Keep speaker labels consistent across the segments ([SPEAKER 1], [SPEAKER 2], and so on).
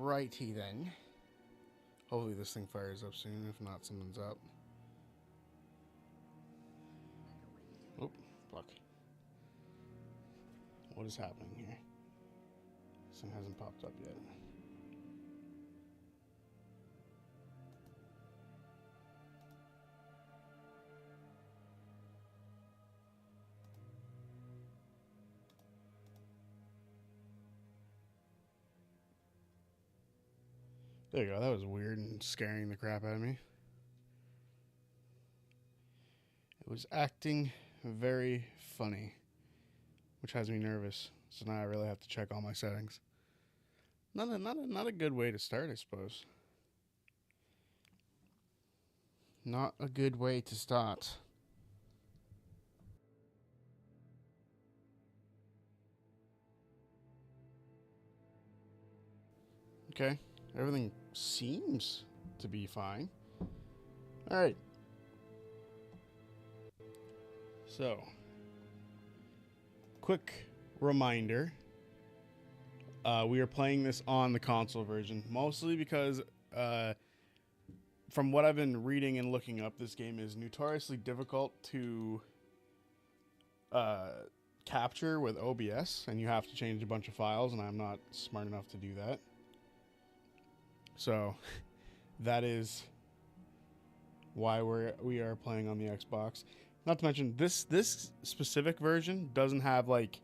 [SPEAKER 1] Alrighty then. Hopefully this thing fires up soon. If not, something's up. Oh, fuck. What is happening here? This thing hasn't popped up yet. There you go. That was weird and scaring the crap out of me. It was acting very funny, which has me nervous. So now I really have to check all my settings. Not a good way to start, I suppose. Not a good way to start. Okay. Everything seems to be fine. All right. So, quick reminder. We are playing this on the console version, mostly because from what I've been reading and looking up, this game is notoriously difficult to capture with OBS, and you have to change a bunch of files, and I'm not smart enough to do that. So that is why we are playing on the Xbox. Not to mention this specific version doesn't have like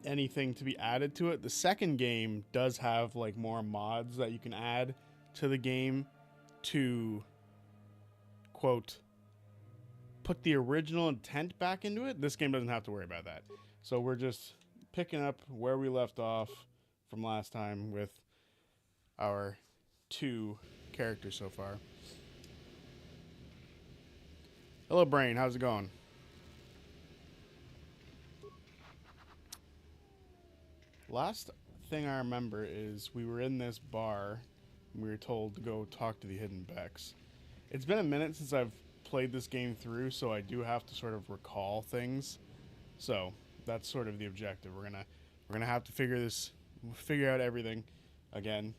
[SPEAKER 1] anything to be added to it. The second game does have like more mods that you can add to the game to quote put the original intent back into it. This game doesn't have to worry about that. So we're just picking up where we left off from last time with our 2 characters so far. Hello, Brain. How's it going? Last thing I remember is we were in this bar and we were told to go talk to the Hidden Becks. It's been a minute since I've played this game through, so I do have to sort of recall things. So that's sort of the objective. We're gonna have to figure out everything again.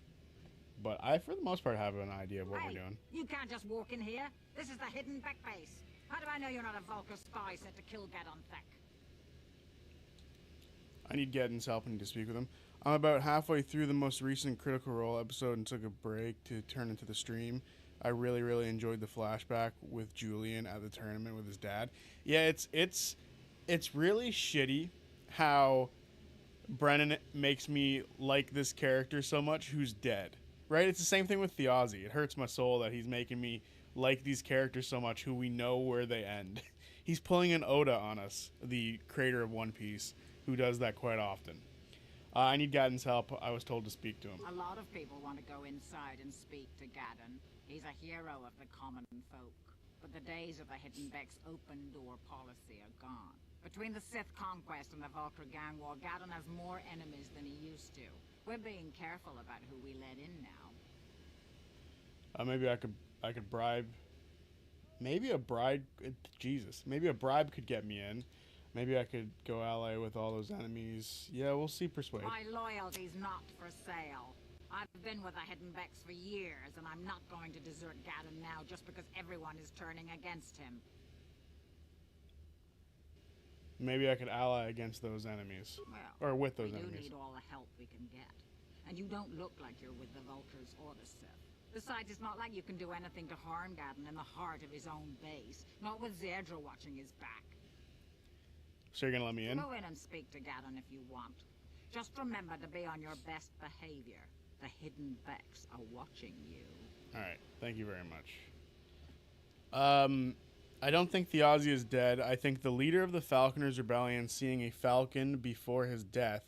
[SPEAKER 1] But I, for the most part, have an idea of what we're doing.
[SPEAKER 2] You can't just walk in here. This is the Hidden Beck base. How do I know you're not a Vulcan spy sent to kill Gadon Thek?
[SPEAKER 1] I need Gadon's help. I need to speak with him. I'm about halfway through the most recent Critical Role episode and took a break to turn into the stream. I really, really enjoyed the flashback with Julian at the tournament with his dad. Yeah, it's really shitty how Brennan makes me like this character so much who's dead. Right? It's the same thing with Theozy. It hurts my soul that he's making me like these characters so much who we know where they end. He's pulling an Oda on us, the creator of One Piece, who does that quite often. I need Gadon's help. I was told to speak to him.
[SPEAKER 2] A lot of people want to go inside and speak to Gadon. He's a hero of the common folk. But the days of the Hidden Beck's open door policy are gone. Between the Sith conquest and the Vulcan gang war, Gadon has more enemies than he used to. We're being careful about who we let in now.
[SPEAKER 1] Maybe I could bribe. Maybe a bribe. Jesus. Maybe a bribe could get me in. Maybe I could go ally with all those enemies. Yeah, we'll see. Persuade.
[SPEAKER 2] My loyalty's not for sale. I've been with the Hidden Becks for years, and I'm not going to desert Gadon now just because everyone is turning against him.
[SPEAKER 1] Maybe I could ally against those enemies.
[SPEAKER 2] Well,
[SPEAKER 1] or with those
[SPEAKER 2] we
[SPEAKER 1] enemies.
[SPEAKER 2] do need all the help we can get. And you don't look like you're with the Vultures or the Sith. Besides, it's not like you can do anything to harm Gadon in the heart of his own base. Not with Zedra watching his back.
[SPEAKER 1] So you're gonna let me in?
[SPEAKER 2] Go in and speak to Gadon if you want. Just remember to be on your best behavior. The Hidden Becks are watching you.
[SPEAKER 1] Alright, thank you very much. I don't think Theozy is dead. I think the leader of the Falconers Rebellion seeing a falcon before his death,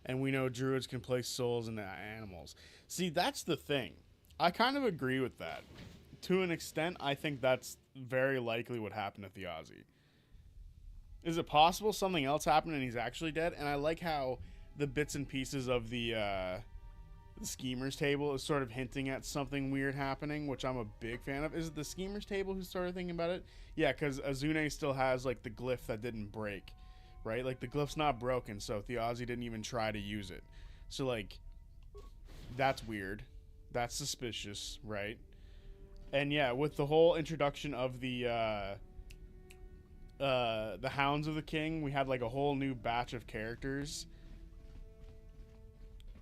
[SPEAKER 1] and we know druids can place souls into animals. See, that's the thing. I kind of agree with that. To an extent, I think that's very likely what happened to Theozy. Is it possible something else happened and he's actually dead? And I like how the bits and pieces of the Schemers table is sort of hinting at something weird happening, which I'm a big fan of. Is it the Schemers table who started thinking about it? Yeah, because Azune still has like the glyph that didn't break, right? Like the glyph's not broken, so Theozy didn't even try to use it. So like, That's weird. That's suspicious, right? And yeah, with the whole introduction of the Hounds of the King, we had like a whole new batch of characters.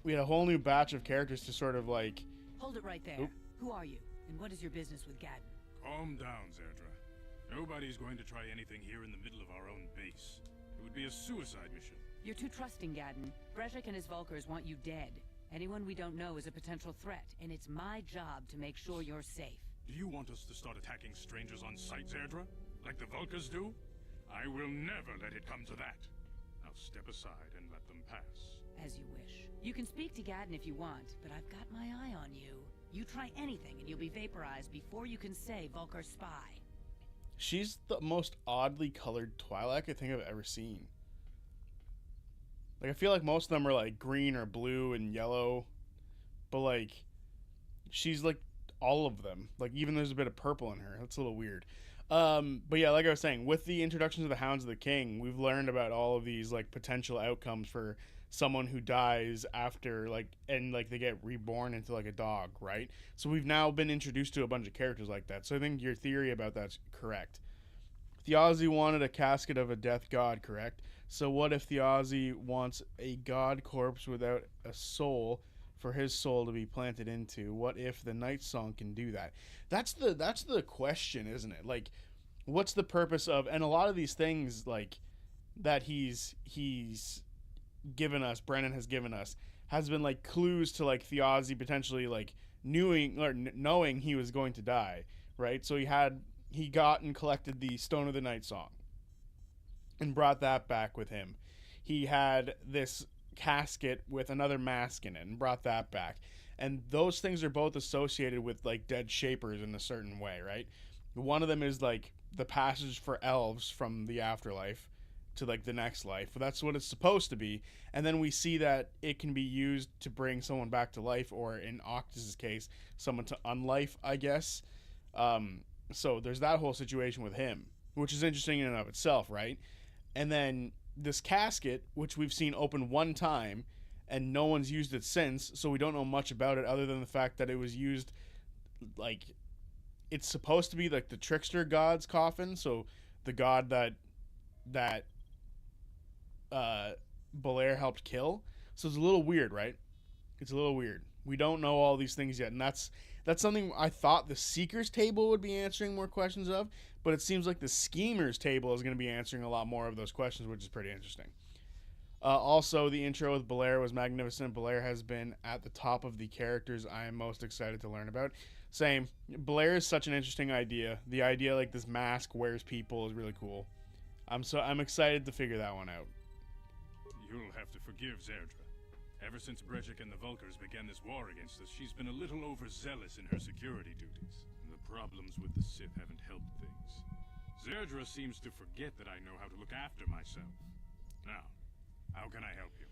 [SPEAKER 1] We had a whole new batch of characters to sort of like...
[SPEAKER 3] Hold it right there.
[SPEAKER 1] Oop.
[SPEAKER 3] Who are you? And what is your business with Gadden?
[SPEAKER 4] Calm down, Zerdra. Nobody's going to try anything here in the middle of our own base. It would be a suicide mission.
[SPEAKER 3] You're too trusting, Gadden. Brezhik and his Vulkars want you dead. Anyone we don't know is a potential threat, and it's my job to make sure you're safe.
[SPEAKER 4] Do you want us to start attacking strangers on sight, Zerdra? Like the Vulkars do? I will never let it come to that. Now step aside and let them pass.
[SPEAKER 3] As you wish. You can speak to Gadden if you want, but I've got my eye on you. You try anything and you'll be vaporized before you can say Vulkar spy.
[SPEAKER 1] She's the most oddly colored Twi'lek I think I've ever seen. Like, I feel like most of them are like green or blue and yellow, but like, she's like all of them. Like, even there's a bit of purple in her. That's a little weird. But yeah, like I was saying, with the introduction of the Hounds of the King, we've learned about all of these like potential outcomes for someone who dies after like, and like they get reborn into like a dog, right? So we've now been introduced to a bunch of characters like that. So I think your theory about that's correct. Thiazi wanted a casket of a death god, correct? So what if Thiazi wants a god corpse without a soul for his soul to be planted into? What if the Night Song can do that? That's the question, isn't it? Like, what's the purpose of, and a lot of these things like that he's given us, Brennan has given us, has been like clues to like Thiazi potentially like knowing he was going to die, right? So he got and collected the Stone of the Night Song and brought that back with him. He had this casket with another mask in it and brought that back. And those things are both associated with like dead shapers in a certain way, right? One of them is like the passage for elves from the afterlife to like the next life. That's what it's supposed to be. And then we see that it can be used to bring someone back to life, or in Octus's case, someone to unlife, I guess. So there's that whole situation with him, which is interesting in and of itself, right? And then this casket, which we've seen open one time, and no one's used it since, so we don't know much about it other than the fact that it was used, like, it's supposed to be like the trickster god's coffin, so the god that Belair helped kill. So it's a little weird, right? It's a little weird. We don't know all these things yet, and that's something I thought the Seeker's table would be answering more questions of, but it seems like the Schemer's table is going to be answering a lot more of those questions, which is pretty interesting. Also, the intro with Belair was magnificent. Belair has been at the top of the characters I am most excited to learn about. Same. Belair is such an interesting idea. The idea like this mask wears people is really cool. I'm excited to figure that one out.
[SPEAKER 4] You'll have to forgive Zerdra. Ever since Brezhik and the Vulkars began this war against us, she's been a little overzealous in her security duties. And the problems with the Sith haven't helped things. Zerdra seems to forget that I know how to look after myself. Now, how can I help you?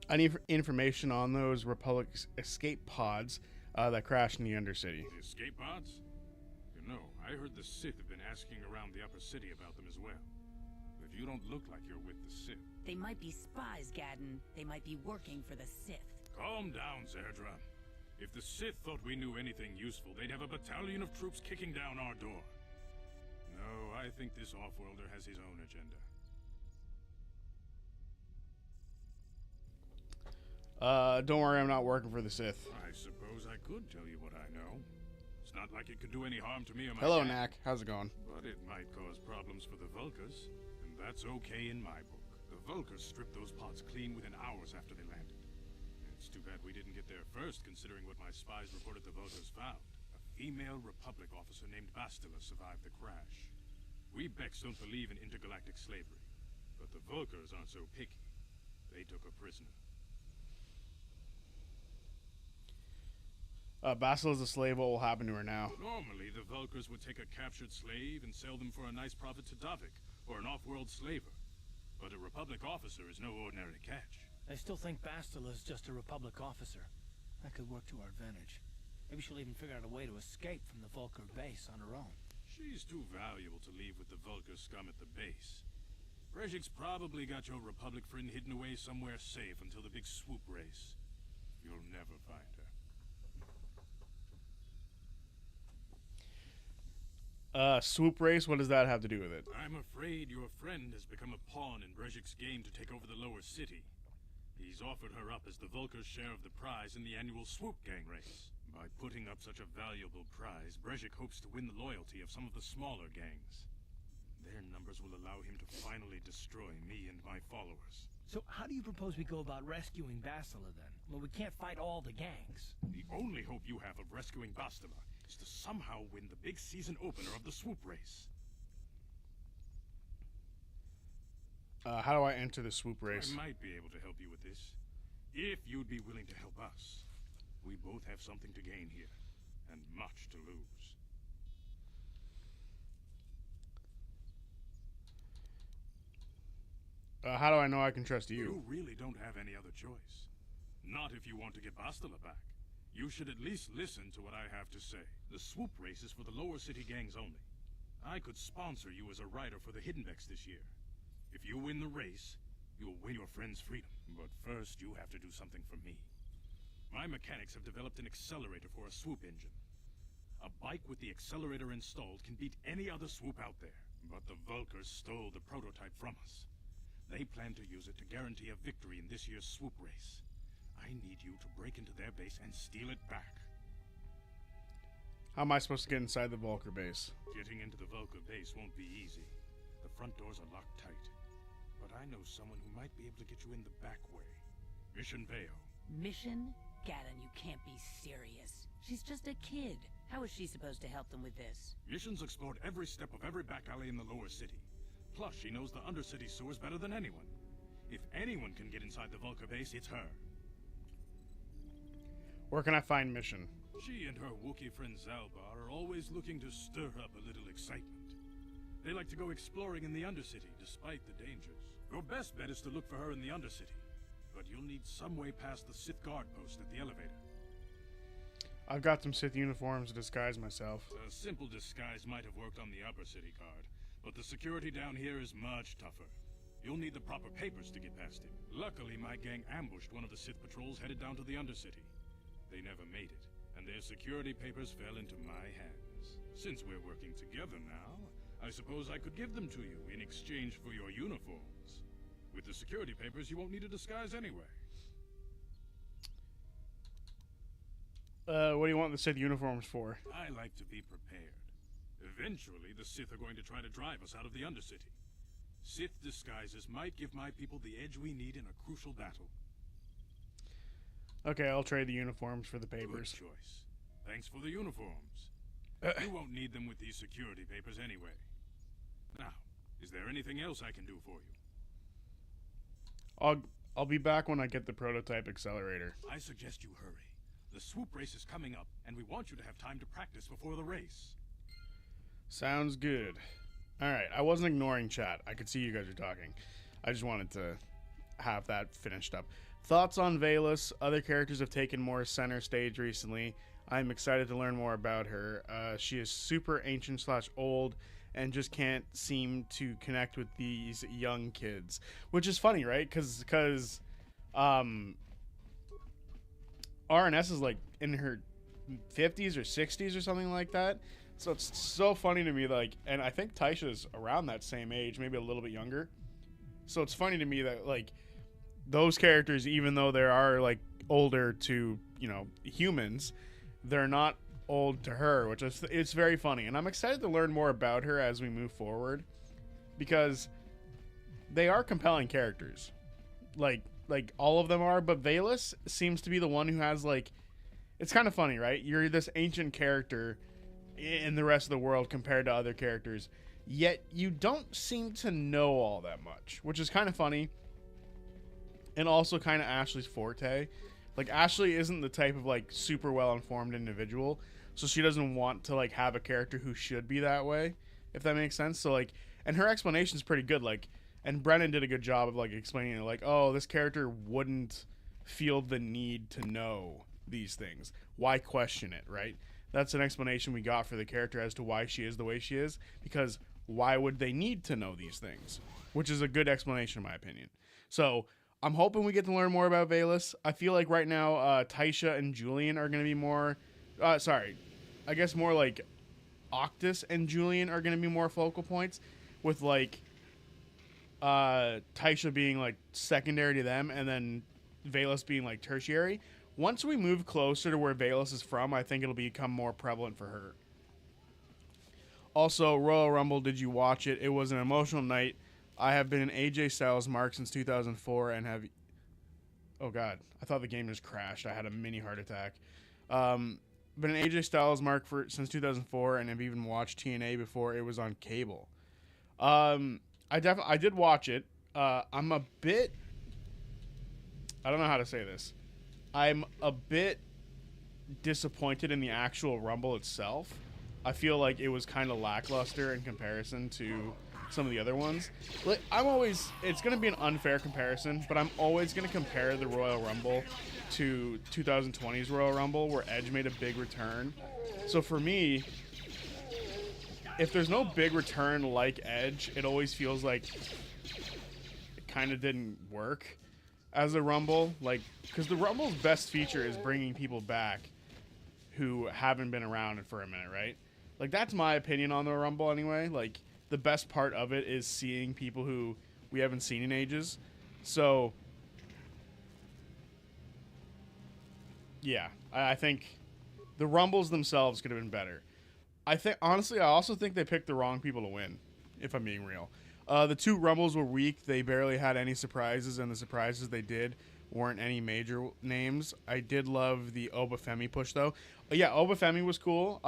[SPEAKER 1] I need information on those Republic escape pods that crashed in the Undercity.
[SPEAKER 4] The escape pods? You know, I heard the Sith have been asking around the Upper City about them as well. But you don't look like you're with the Sith.
[SPEAKER 3] They might be spies, Gadden. They might be working for the Sith.
[SPEAKER 4] Calm down, Zerdra. If the Sith thought we knew anything useful, they'd have a battalion of troops kicking down our door. No, I think this off-worlder has his own agenda.
[SPEAKER 1] Don't worry, I'm not working for the Sith.
[SPEAKER 4] I suppose I could tell you what I know. It's not like it could do any harm to me or my
[SPEAKER 1] Hello,
[SPEAKER 4] gang,
[SPEAKER 1] Knack. How's it going?
[SPEAKER 4] but it might cause problems for the Vulkars, and that's okay in my book. The Vulkars stripped those pods clean within hours after they landed. It's too bad we didn't get there first, considering what my spies reported the Vulkars found. A female Republic officer named Bastila survived the crash. We Becks don't believe in intergalactic slavery, but the Vulkars aren't so picky. They took a prisoner.
[SPEAKER 1] Basila's a slave. What will happen to her now?
[SPEAKER 4] Normally, the Vulkars would take a captured slave and sell them for a nice profit to Davik, or an off-world slaver. But a Republic officer is no ordinary catch.
[SPEAKER 5] I still think Bastila's just a Republic officer. That could work to our advantage. Maybe she'll even figure out a way to escape from the Vulkar base on her own.
[SPEAKER 4] She's too valuable to leave with the Vulkar scum at the base. Brejik's probably got your Republic friend hidden away somewhere safe until the big swoop race. You'll never find her.
[SPEAKER 1] Swoop race, what does that have to do with it?
[SPEAKER 4] I'm afraid your friend has become a pawn in Brejik's game to take over the lower city. He's offered her up as the Vulkar's share of the prize in the annual swoop gang race. By putting up such a valuable prize, Brejik hopes to win the loyalty of some of the smaller gangs. Their numbers will allow him to finally destroy me and my followers.
[SPEAKER 5] So how do you propose we go about rescuing Bastila then? Well, we can't fight all the gangs.
[SPEAKER 4] The only hope you have of rescuing Bastila is to somehow win the big season opener of the swoop race.
[SPEAKER 1] How do I enter the swoop race?
[SPEAKER 4] I might be able to help you with this, if you'd be willing to help us. We both have something to gain here, and much to lose.
[SPEAKER 1] How do I know I can trust you?
[SPEAKER 4] You really don't have any other choice. Not if you want to get Bastila back. You should at least listen to what I have to say. The swoop race is for the lower city gangs only. I could sponsor you as a rider for the Hiddenbecks this year. If you win the race, you'll win your friend's freedom. But first, you have to do something for me. My mechanics have developed an accelerator for a swoop engine. A bike with the accelerator installed can beat any other swoop out there. But the Vulkars stole the prototype from us. They plan to use it to guarantee a victory in this year's swoop race. I need you to break into their base and steal it back.
[SPEAKER 1] How am I supposed to get inside the Vulkar base?
[SPEAKER 4] Getting into the Vulkar base won't be easy. The front doors are locked tight. But I know someone who might be able to get you in the back way. Mission Veo.
[SPEAKER 3] Mission? Gaddon, you can't be serious. She's just a kid. How is she supposed to help them with this?
[SPEAKER 4] Mission's explored every step of every back alley in the lower city. Plus, she knows the undercity sewers better than anyone. If anyone can get inside the Vulkar base, it's her.
[SPEAKER 1] Where can I find Mission?
[SPEAKER 4] She and her Wookiee friend Zalbar are always looking to stir up a little excitement. They like to go exploring in the Undercity, despite the dangers. Your best bet is to look for her in the Undercity. But you'll need some way past the Sith guard post at the elevator.
[SPEAKER 1] I've got some Sith uniforms to disguise myself.
[SPEAKER 4] A simple disguise might have worked on the Upper City guard, but the security down here is much tougher. You'll need the proper papers to get past him. Luckily, my gang ambushed one of the Sith patrols headed down to the Undercity. They never made it, and their security papers fell into my hands. Since we're working together now, I suppose I could give them to you in exchange for your uniforms. With the security papers, you won't need a disguise anyway.
[SPEAKER 1] What do you want the Sith uniforms for?
[SPEAKER 4] I like to be prepared. Eventually, the Sith are going to try to drive us out of the Undercity. Sith disguises might give my people the edge we need in a crucial battle.
[SPEAKER 1] Okay, I'll trade the uniforms for the papers.
[SPEAKER 4] Good choice. Thanks for the uniforms. You won't need them with these security papers anyway. Now, is there anything else I can do for you?
[SPEAKER 1] I'll be back when I get the prototype accelerator.
[SPEAKER 4] I suggest you hurry. The swoop race is coming up, and we want you to have time to practice before the race.
[SPEAKER 1] Sounds good. Alright, I wasn't ignoring chat. I could see you guys are talking. I just wanted to have that finished up. Thoughts on Valus? Other characters have taken more center stage recently. I'm excited to learn more about her. She is super ancient / old and just can't seem to connect with these young kids. Which is funny, right? Because RNS is like in her 50s or 60s or something like that. So it's so funny to me, like, and I think Taisha's around that same age, maybe a little bit younger. So it's funny to me that, like, those characters, even though they are, like, older to, you know, humans, they're not old to her, which is, it's very funny. And I'm excited to learn more about her as we move forward, because they are compelling characters. Like all of them are, but Valus seems to be the one who has, like, it's kind of funny, right? You're this ancient character in the rest of the world compared to other characters, yet you don't seem to know all that much, which is kind of funny, and also kind of Ashley's forte. Like, Ashley isn't the type of, like, super well-informed individual, so she doesn't want to, like, have a character who should be that way, if that makes sense. So, like, and her explanation's pretty good, like, and Brennan did a good job of, like, explaining it, like, oh, this character wouldn't feel the need to know these things. Why question it, right? That's an explanation we got for the character as to why she is the way she is, because why would they need to know these things? Which is a good explanation in my opinion. So I'm hoping we get to learn more about Valus. I feel like right now Taisha and Julian are going to be more... I guess more like Octus and Julian are going to be more focal points, with like Taisha being like secondary to them and then Valus being like tertiary. Once we move closer to where Valus is from, I think it'll become more prevalent for her. Also, Royal Rumble, did you watch it? It was an emotional night. I have been an AJ Styles mark since 2004 and have... Oh, God. I thought the game just crashed. I had a mini heart attack. Been an AJ Styles mark since 2004 and have even watched TNA before it was on cable. I did watch it. I'm a bit... I don't know how to say this. I'm a bit disappointed in the actual Rumble itself. I feel like it was kind of lackluster in comparison to some of the other ones. Like, it's going to be an unfair comparison, but I'm always going to compare the Royal Rumble to 2020's Royal Rumble, where Edge made a big return. So for me, if there's no big return like Edge, it always feels like it kind of didn't work as a Rumble. Like, because the Rumble's best feature is bringing people back who haven't been around for a minute, right? Like, that's my opinion on the Rumble anyway. Like, the best part of it is seeing people who we haven't seen in ages. So, yeah, I think the Rumbles themselves could have been better. Honestly, I also think they picked the wrong people to win, if I'm being real. The two Rumbles were weak. They barely had any surprises, and the surprises they did weren't any major names. I did love the Obafemi push, though. Yeah, Obafemi was cool.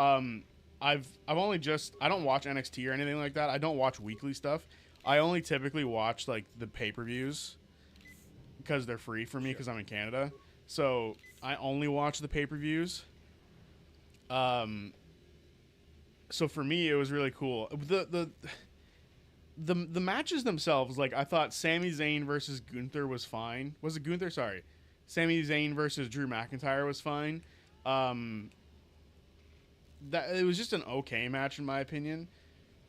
[SPEAKER 1] I don't watch NXT or anything like that. I don't watch weekly stuff. I only typically watch like the pay-per-views because they're free for me because I'm in Canada. So I only watch the pay-per-views. So for me, it was really cool. The matches themselves, like, I thought Sami Zayn versus Gunther was fine. Was it Gunther? Sorry. Sami Zayn versus Drew McIntyre was fine. That it was just an okay match in my opinion.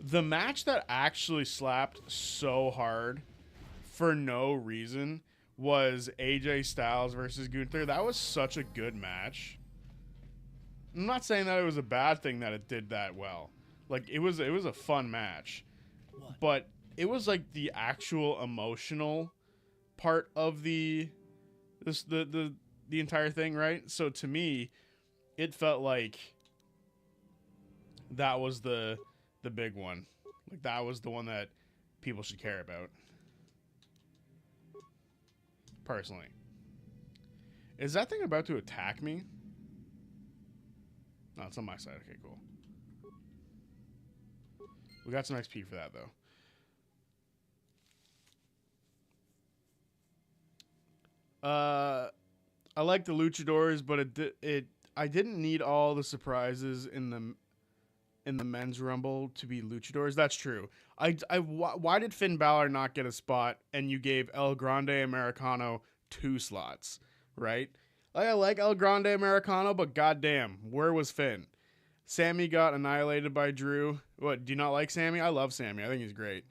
[SPEAKER 1] The match that actually slapped so hard for no reason was AJ Styles versus Gunther. That was such a good match. I'm not saying that it was a bad thing that it did that well. Like, it was a fun match. But it was like the actual emotional part of the entire thing, right? So to me, it felt like that was the big one. Like, that was the one that people should care about. Personally. Is that thing about to attack me? No, it's on my side. Okay, cool. We got some XP for that, though. I like the luchadors, but I didn't need all the surprises in the men's rumble to be luchadors. That's true. Why did Finn Balor not get a spot and you gave El Grande Americano 2 slots, right? I like El Grande Americano, but goddamn, where was Finn? Sammy got annihilated by Drew. What, do you not like Sammy? I love Sammy. I think he's great.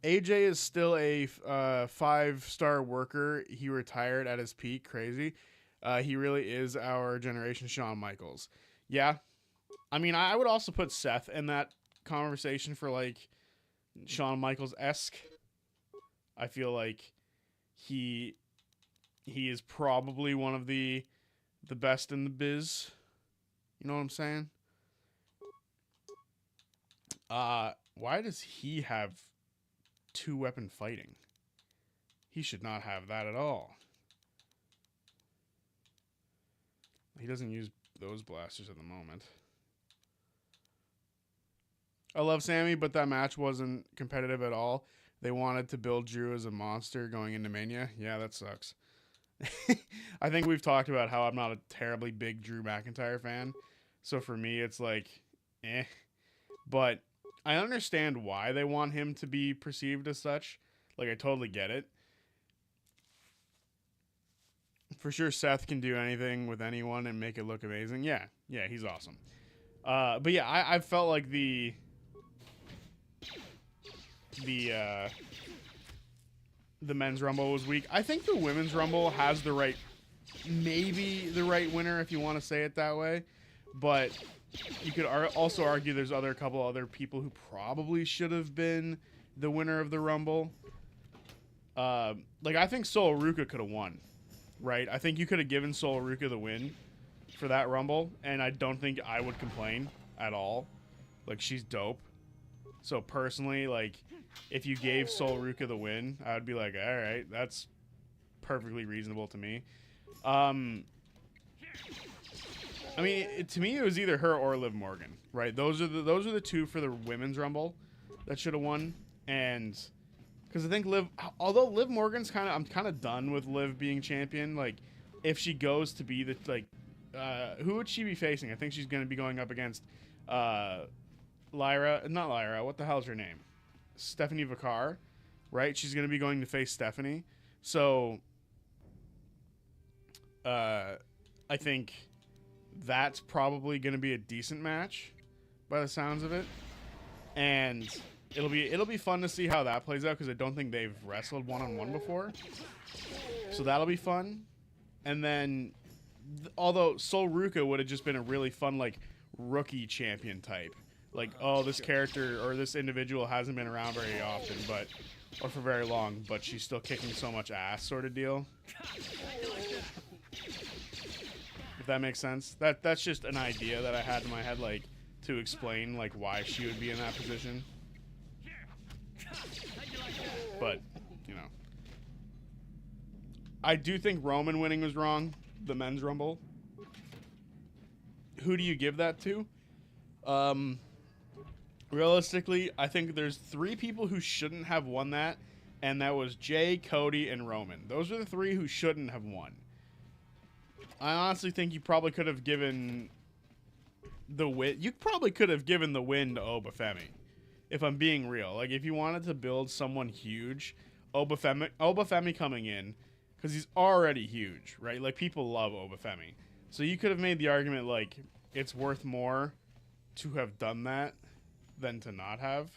[SPEAKER 1] AJ is still a 5-star worker. He retired at his peak. Crazy. He really is our generation Shawn Michaels. Yeah. I mean, I would also put Seth in that conversation for, like, Shawn Michaels-esque. I feel like he is probably one of the best in the biz. You know what I'm saying? Why does he have 2-weapon fighting? He should not have that at all. He doesn't use those blasters at the moment. I love Sammy, but that match wasn't competitive at all. They wanted to build Drew as a monster going into Mania. Yeah, that sucks. I think we've talked about how I'm not a terribly big Drew McIntyre fan. So for me, it's like, eh. But I understand why they want him to be perceived as such. Like, I totally get it. For sure, Seth can do anything with anyone and make it look amazing. Yeah, he's awesome. But yeah, I felt like the men's rumble was weak. I think the women's rumble has maybe the right winner if you want to say it that way, but you could also argue there's a couple other people who probably should have been the winner of the rumble. Like I think Sol Ruka could have won, right? I think you could have given Sol Ruka the win for that rumble, and I don't think I would complain at all. Like she's dope. So personally, like if you gave Sol Ruka the win, I would be like, all right, that's perfectly reasonable to me. I mean, to me, it was either her or Liv Morgan, right? Those are the two for the women's rumble that should have won, and because I think although Liv Morgan's I'm kind of done with Liv being champion. Like, if she goes to be who would she be facing? I think she's going to be going up against not Lyra. What the hell's her name? Stephanie Vicar, right? She's going to be going to face Stephanie. So, I think that's probably going to be a decent match by the sounds of it. And it'll be fun to see how that plays out because I don't think they've wrestled one-on-one before. So that'll be fun. And then, although Sol Ruka would have just been a really fun, like, rookie champion type. Like, oh, this character or this individual hasn't been around very often, or for very long, but she's still kicking so much ass sort of deal. If that makes sense. That's just an idea that I had in my head, like, to explain, like, why she would be in that position. But, you know. I do think Roman winning was wrong, the men's rumble. Who do you give that to? Realistically, I think there's 3 people who shouldn't have won that, and that was Jay, Cody, and Roman. Those are the 3 who shouldn't have won. I honestly think you probably could have given the win. You probably could have given the win to Obafemi, if I'm being real. Like, if you wanted to build someone huge, Obafemi coming in, because he's already huge, right? Like, people love Obafemi. So you could have made the argument, like, it's worth more to have done that than to not have.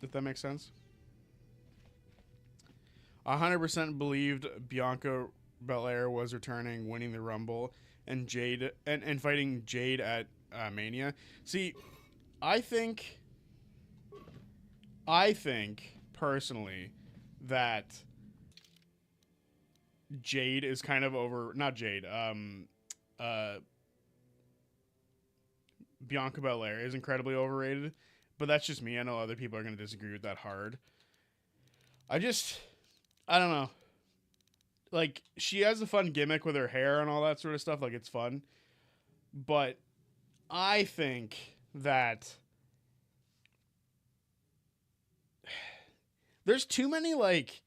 [SPEAKER 1] If that makes sense. 100% believed Bianca Belair was returning, winning the Rumble, and Jade and fighting Jade at Mania. See, I think personally that Jade is kind of over. Not Jade. Bianca Belair is incredibly overrated, but that's just me. I know other people are going to disagree with that hard. I don't know. Like, she has a fun gimmick with her hair and all that sort of stuff. Like, it's fun. But I think that there's too many, like,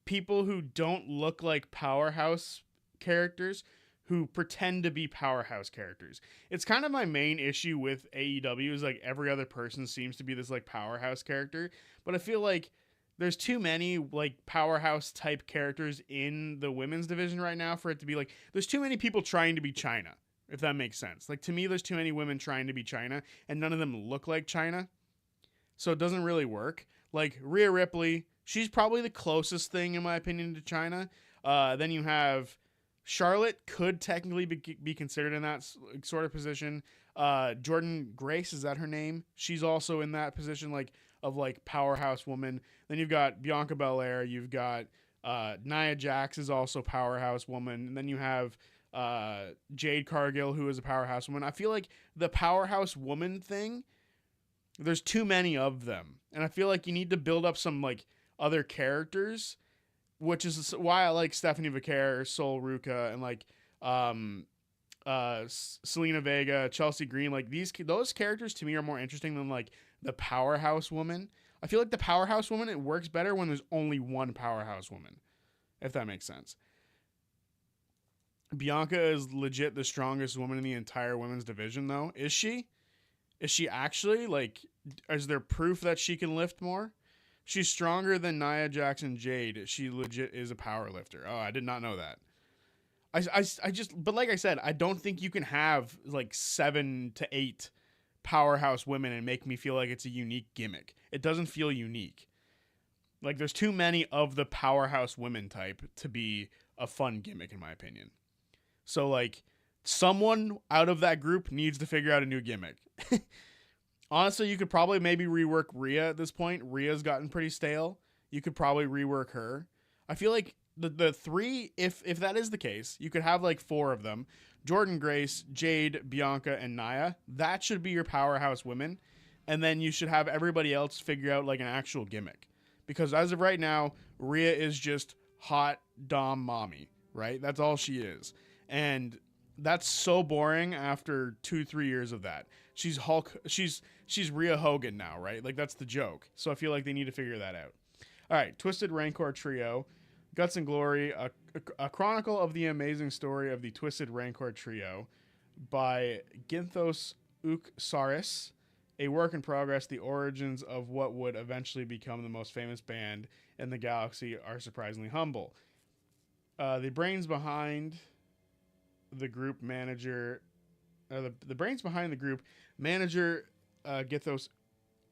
[SPEAKER 1] people who don't look like powerhouse characters who pretend to be powerhouse characters. It's kind of my main issue with AEW is, like, every other person seems to be this, like, powerhouse character. But I feel like there's too many, like, powerhouse type characters in the women's division right now for it to be like, there's too many people trying to be China, if that makes sense. Like, to me, there's too many women trying to be China, and none of them look like China. So it doesn't really work. Like, Rhea Ripley, she's probably the closest thing, in my opinion, to China. Then you have Charlotte, could technically be considered in that sort of position. Jordan Grace, is that her name? She's also in that position, like, of, like, powerhouse woman. Then you've got Bianca Belair. You've got Nia Jax is also powerhouse woman. And then you have Jade Cargill, who is a powerhouse woman. I feel like the powerhouse woman thing, there's too many of them. And I feel like you need to build up some, like, other characters, which is why I like Stephanie Vicar, Sol Ruka, and, like, Selena Vega, Chelsea Green. Like, those characters to me are more interesting than, like, the powerhouse woman. I feel like the powerhouse woman, it works better when there's only one powerhouse woman, if that makes sense. Bianca is legit the strongest woman in the entire women's division, though. Is she? Is she actually? Like, is there proof that she can lift more? She's stronger than Nia Jax and Jade. She legit is a power lifter. Oh, I did not know that. I just, but like I said, I don't think you can have, like, 7 to 8 powerhouse women and make me feel like it's a unique gimmick. It doesn't feel unique. Like, there's too many of the powerhouse women type to be a fun gimmick, in my opinion. So, like, someone out of that group needs to figure out a new gimmick. Honestly, you could probably maybe rework Rhea at this point. Rhea's gotten pretty stale. You could probably rework her. I feel like the three, if that is the case, you could have like 4 of them. Jordan Grace, Jade, Bianca, and Nia. That should be your powerhouse women. And then you should have everybody else figure out like an actual gimmick. Because as of right now, Rhea is just hot dom mommy, right? That's all she is. And that's so boring after 2-3 years of that. She's Rhea Hogan now, right? Like, that's the joke. So I feel like they need to figure that out. All right, Twisted Rancor Trio, Guts and Glory, a chronicle of the amazing story of the Twisted Rancor Trio by Ginthos Uksaris. A work in progress, the origins of what would eventually become the most famous band in the galaxy are surprisingly humble. The brains behind the group manager, the brains behind the group manager, Githos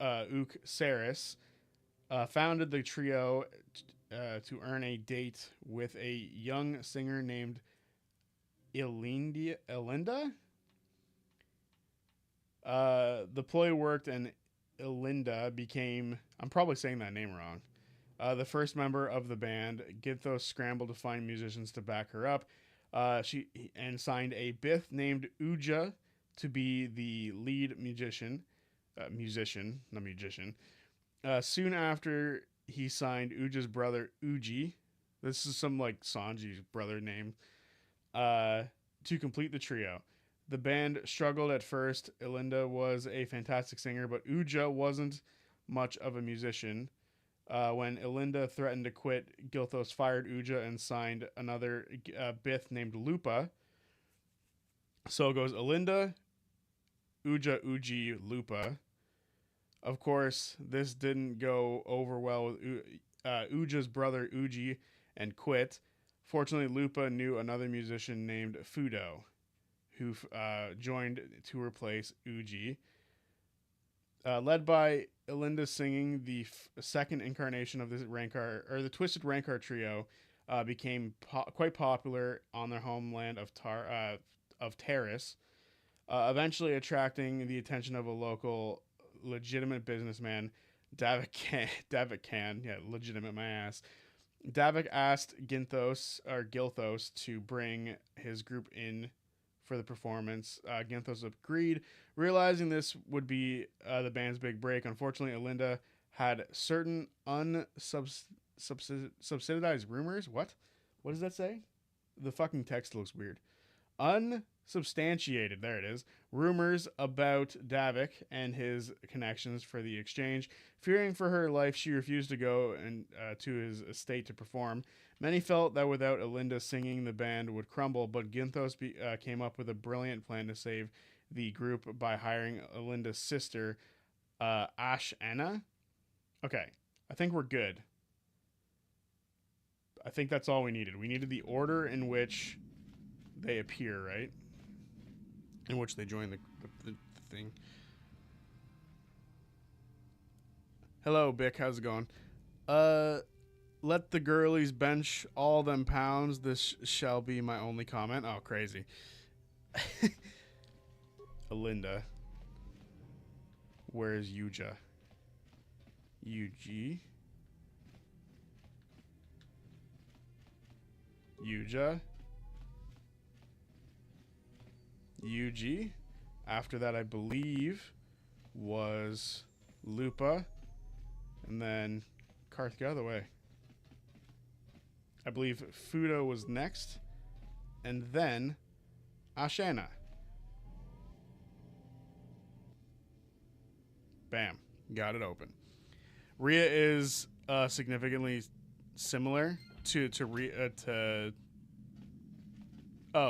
[SPEAKER 1] Uksaris, founded the trio to earn a date with a young singer named Elinda. The ploy worked, and Elinda became, I'm probably saying that name wrong, the first member of the band. Githos scrambled to find musicians to back her up. She signed a Bith named Uja to be the lead musician. Soon after, he signed Uja's brother Uji. This is some like Sanji's brother name. To complete the trio. The band struggled at first. Elinda was a fantastic singer, but Uja wasn't much of a musician. When Elinda threatened to quit, Gilthos fired Uja and signed another Bith named Lupa. So it goes Elinda, Uja, Uji, Lupa. Of course, this didn't go over well with Uja's brother Uji and quit. Fortunately, Lupa knew another musician named Fudo, who joined to replace Uji. Led by Elinda singing, the second incarnation of the Twisted Rancor Trio became quite popular on their homeland of Terrace, eventually attracting the attention of a local legitimate businessman, Davik Khan. Yeah, legitimate my ass. Davik asked Gilthos to bring his group in for the performance. Ginthos agreed, realizing this would be the band's big break. Unfortunately, Elinda had certain unsubsidized rumors. What does that say? The fucking text looks weird. Unsubstantiated, there it is, rumors about Davik and his connections for the exchange. Fearing for her life, she refused to go to his estate to perform. Many felt that without Elinda singing, the band would crumble, but Ginthos came up with a brilliant plan to save the group by hiring Elinda's sister, Anna. Okay, I think we're good. I think that's all we needed. We needed the order in which they appear, right? In which they join the thing. Hello, Bick. How's it going? Let the girlies bench all them pounds. This shall be my only comment. Oh, crazy. Elinda. Where's Uja? Uji. Uja. Uji. After that, I believe, was Lupa. And then Karth, get out of the way. I believe Fudo was next. And then Ashana. Bam. Got it open. Rhea is significantly similar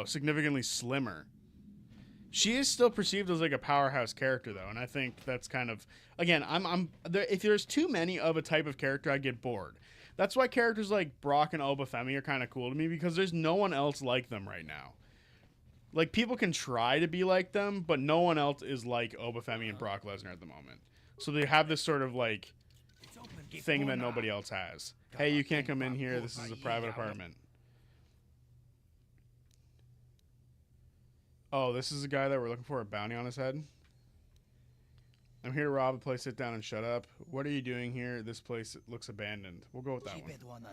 [SPEAKER 1] significantly slimmer. She is still perceived as like a powerhouse character though, and I think that's kind of, again, I'm there, if there's too many of a type of character, I get bored. That's why characters like Brock and Obafemi are kind of cool to me, because there's no one else like them right now. like people can try to be like them, but no one else is like Obafemi and Brock Lesnar at the moment. So they have this sort of like thing that nobody else has. Hey, you can't come in here. This is a private apartment. Oh, this is a guy that we're looking for, a bounty on his head. I'm here to rob a place. Sit down and shut up. What are you doing here? This place looks abandoned. We'll go with that one.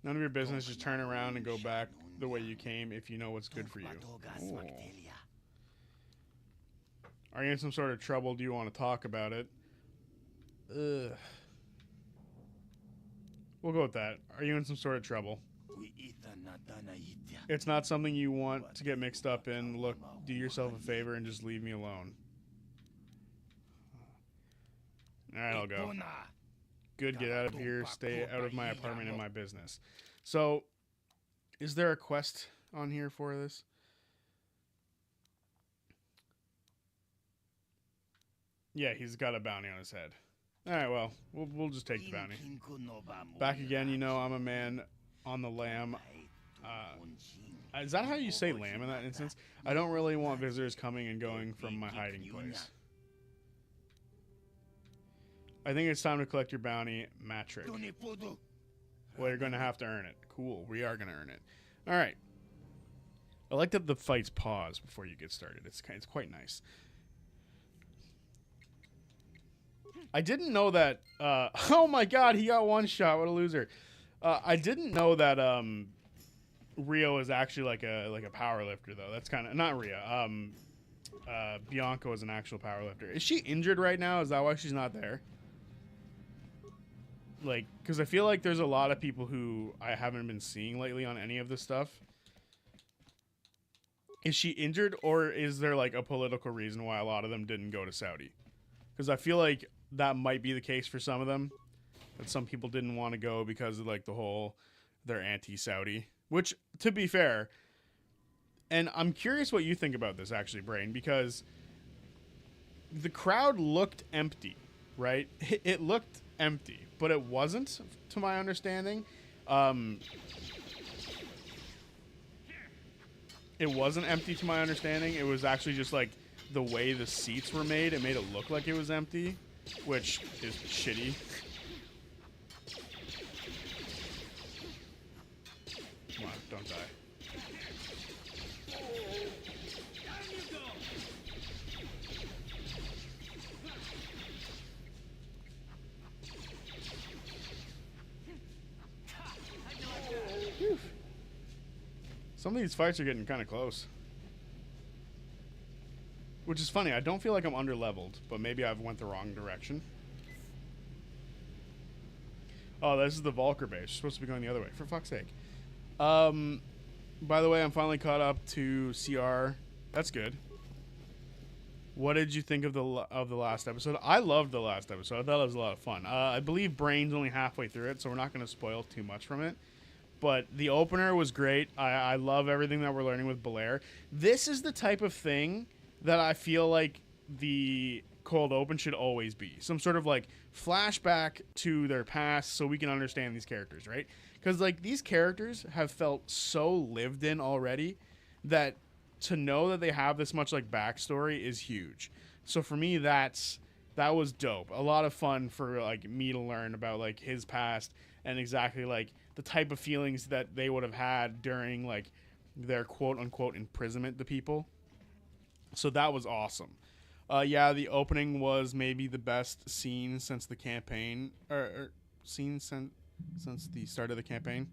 [SPEAKER 1] None of your business. Just turn around and go back the way you came if you know what's good for you. Ooh. Are you in some sort of trouble? Do you want to talk about it? Ugh. We'll go with that. Are you in some sort of trouble? It's not something you want to get mixed up in. Look, do yourself a favor and just leave me alone. Alright, I'll go. Good, get out of here. Stay out of my apartment and my business. So, is there a quest on here for this? Yeah, he's got a bounty on his head. Alright, well, we'll just take the bounty. Back again, you know, I'm a man on the lam. Is that how you say lamb in that instance? I don't really want visitors coming and going from my hiding place. I think it's time to collect your bounty, Matrick. Well, you're going to have to earn it. Cool, we are going to earn it. Alright. I like that the fights pause before you get started. It's quite nice. I didn't know that... oh my god, he got one shot. What a loser. I didn't know that... Rio is actually like a power lifter though. That's kind of not Rio. Bianca is an actual power lifter. Is she injured right now? Is that why she's not there? Like, because I feel like there's a lot of people who I haven't been seeing lately on any of this stuff. Is she injured, or is there like a political reason why a lot of them didn't go to Saudi? Because I feel like that might be the case for some of them. That some people didn't want to go because of like the whole they're anti-Saudi. Which, to be fair, and I'm curious what you think about this, actually, Brain, because the crowd looked empty, right? It looked empty, but it wasn't, to my understanding. It wasn't empty, to my understanding. It was actually just, like, the way the seats were made. It made it look like it was empty, which is shitty. Come on, don't die. Whew. Some of these fights are getting kind of close. Which is funny, I don't feel like I'm under-leveled, but maybe I've went the wrong direction. Oh, this is the Volker base. You're supposed to be going the other way, for fuck's sake. By the way, I'm finally caught up to CR. That's good. What did you think of the last episode? I loved the last episode. I thought it was a lot of fun. I believe Brain's only halfway through it, so we're not going to spoil too much from it. But the opener was great. I love everything that we're learning with Belair. This is the type of thing that I feel like the cold open should always be. Some sort of like flashback to their past so we can understand these characters, right? Because like these characters have felt so lived in already that to know that they have this much like backstory is huge. So for me, that was dope. A lot of fun for like me to learn about like his past and exactly like the type of feelings that they would have had during like their quote unquote imprisonment to people. So that was awesome. Yeah, the opening was maybe the best scene since the campaign, or scene since the start of the campaign.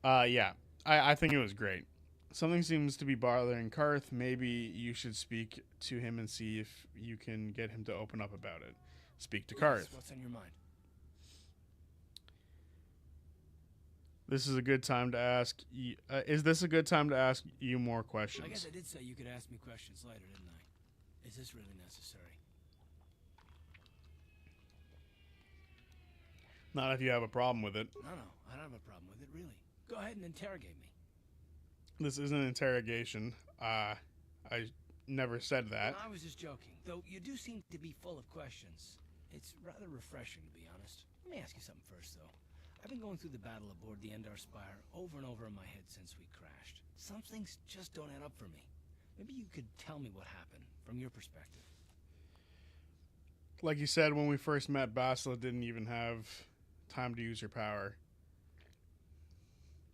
[SPEAKER 1] Yeah, I think it was great. Something seems to be bothering Karth. Maybe you should speak to him and see if you can get him to open up about it. Speak to Karth.
[SPEAKER 5] What's on your mind?
[SPEAKER 1] This is a good time to ask. Is this a good time to ask you more questions?
[SPEAKER 5] I guess I did say you could ask me questions later, didn't I? Is this really necessary?
[SPEAKER 1] Not if you have a problem with it.
[SPEAKER 5] No, I don't have a problem with it, really. Go ahead and interrogate me.
[SPEAKER 1] This isn't an interrogation. I never said that.
[SPEAKER 5] No, I was just joking. Though you do seem to be full of questions. It's rather refreshing, to be honest. Let me ask you something first, though. I've been going through the battle aboard the Endar Spire over and over in my head since we crashed. Some things just don't add up for me. Maybe you could tell me what happened, from your perspective.
[SPEAKER 1] Like you said, when we first met, Bastila didn't even have time to use her power.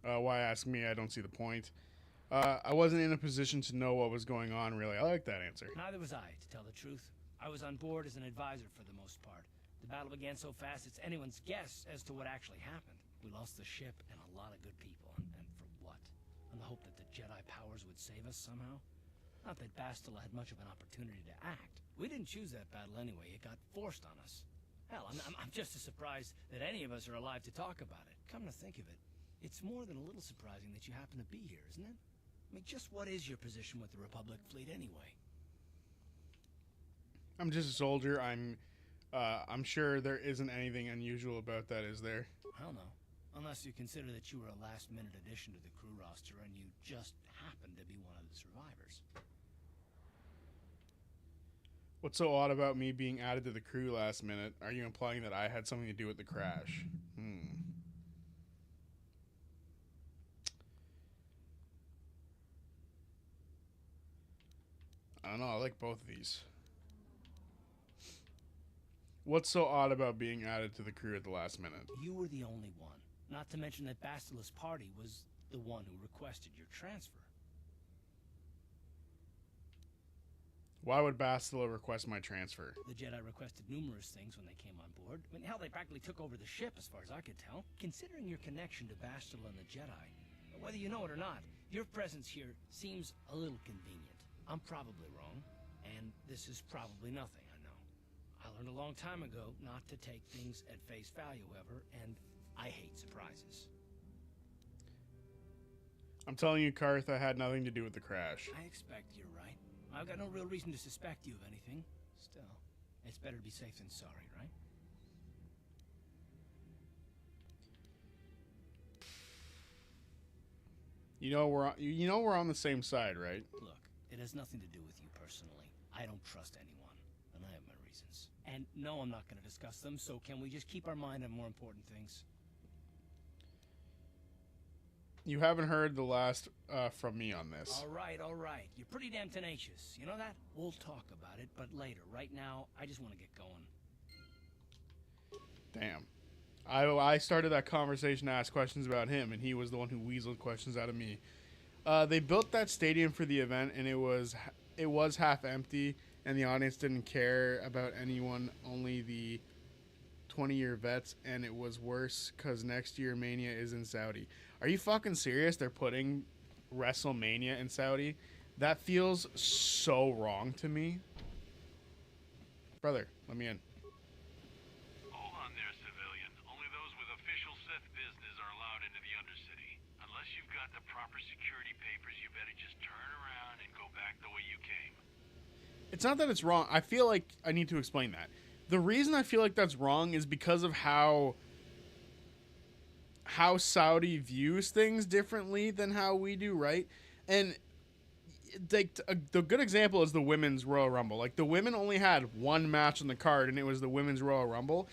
[SPEAKER 1] Why ask me? I don't see the point. I wasn't in a position to know what was going on, really. I like that answer.
[SPEAKER 5] Neither was I, to tell the truth. I was on board as an advisor for the most part. The battle began so fast it's anyone's guess as to what actually happened. We lost the ship and a lot of good people, and for what? On the hope that the Jedi powers would save us somehow? Not that Bastila had much of an opportunity to act. We didn't choose that battle anyway. It got forced on us. Hell, I'm just as surprised that any of us are alive to talk about it. Come to think of it, it's more than a little surprising that you happen to be here, isn't it? I mean, just what is your position with the Republic fleet anyway?
[SPEAKER 1] I'm just a soldier. I'm sure there isn't anything unusual about that, is there?
[SPEAKER 5] Hell no. Unless you consider that you were a last-minute addition to the crew roster and you just happened to be one of the survivors.
[SPEAKER 1] What's so odd about me being added to the crew last minute? Are you implying that I had something to do with the crash? I don't know. I like both of these. What's so odd about being added to the crew at the last minute?
[SPEAKER 5] You were the only one. Not to mention that Bastila's party was the one who requested your transfer.
[SPEAKER 1] Why would Bastila request my transfer?
[SPEAKER 5] The Jedi requested numerous things when they came on board. I mean, hell, they practically took over the ship as far as I could tell. Considering your connection to Bastila and the Jedi, whether you know it or not, your presence here seems a little convenient. I'm probably wrong, and this is probably nothing, I know. I learned a long time ago not to take things at face value, however, and I hate surprises.
[SPEAKER 1] I'm telling you, Karth, I had nothing to do with the crash.
[SPEAKER 5] I expect you're right. I've got no real reason to suspect you of anything. Still, it's better to be safe than sorry, right?
[SPEAKER 1] You know we're on the same side, right?
[SPEAKER 5] Look, it has nothing to do with you personally. I don't trust anyone, and I have my reasons. And no, I'm not going to discuss them, so can we just keep our mind on more important things?
[SPEAKER 1] You haven't heard the last from me on this.
[SPEAKER 5] All right. You're pretty damn tenacious. You know that? We'll talk about it, but later. Right now, I just want to get going.
[SPEAKER 1] Damn. I started that conversation to ask questions about him, and he was the one who weaseled questions out of me. They built that stadium for the event, and it was half empty, and the audience didn't care about anyone, only the 20-year vets, and it was worse because next year Mania is in Saudi. Are you fucking serious? They're putting WrestleMania in Saudi? That feels so wrong to me. Brother, let me in.
[SPEAKER 6] Hold on there, civilian. Only those with official Sith business are allowed into the Undercity. Unless you've got the proper security papers, you better just turn around and go back the way you came.
[SPEAKER 1] It's not that it's wrong. I feel like I need to explain that. The reason I feel like that's wrong is because of how Saudi views things differently than how we do, right? And the good example is the women's Royal Rumble. Like, the women only had one match on the card, and it was the women's Royal Rumble.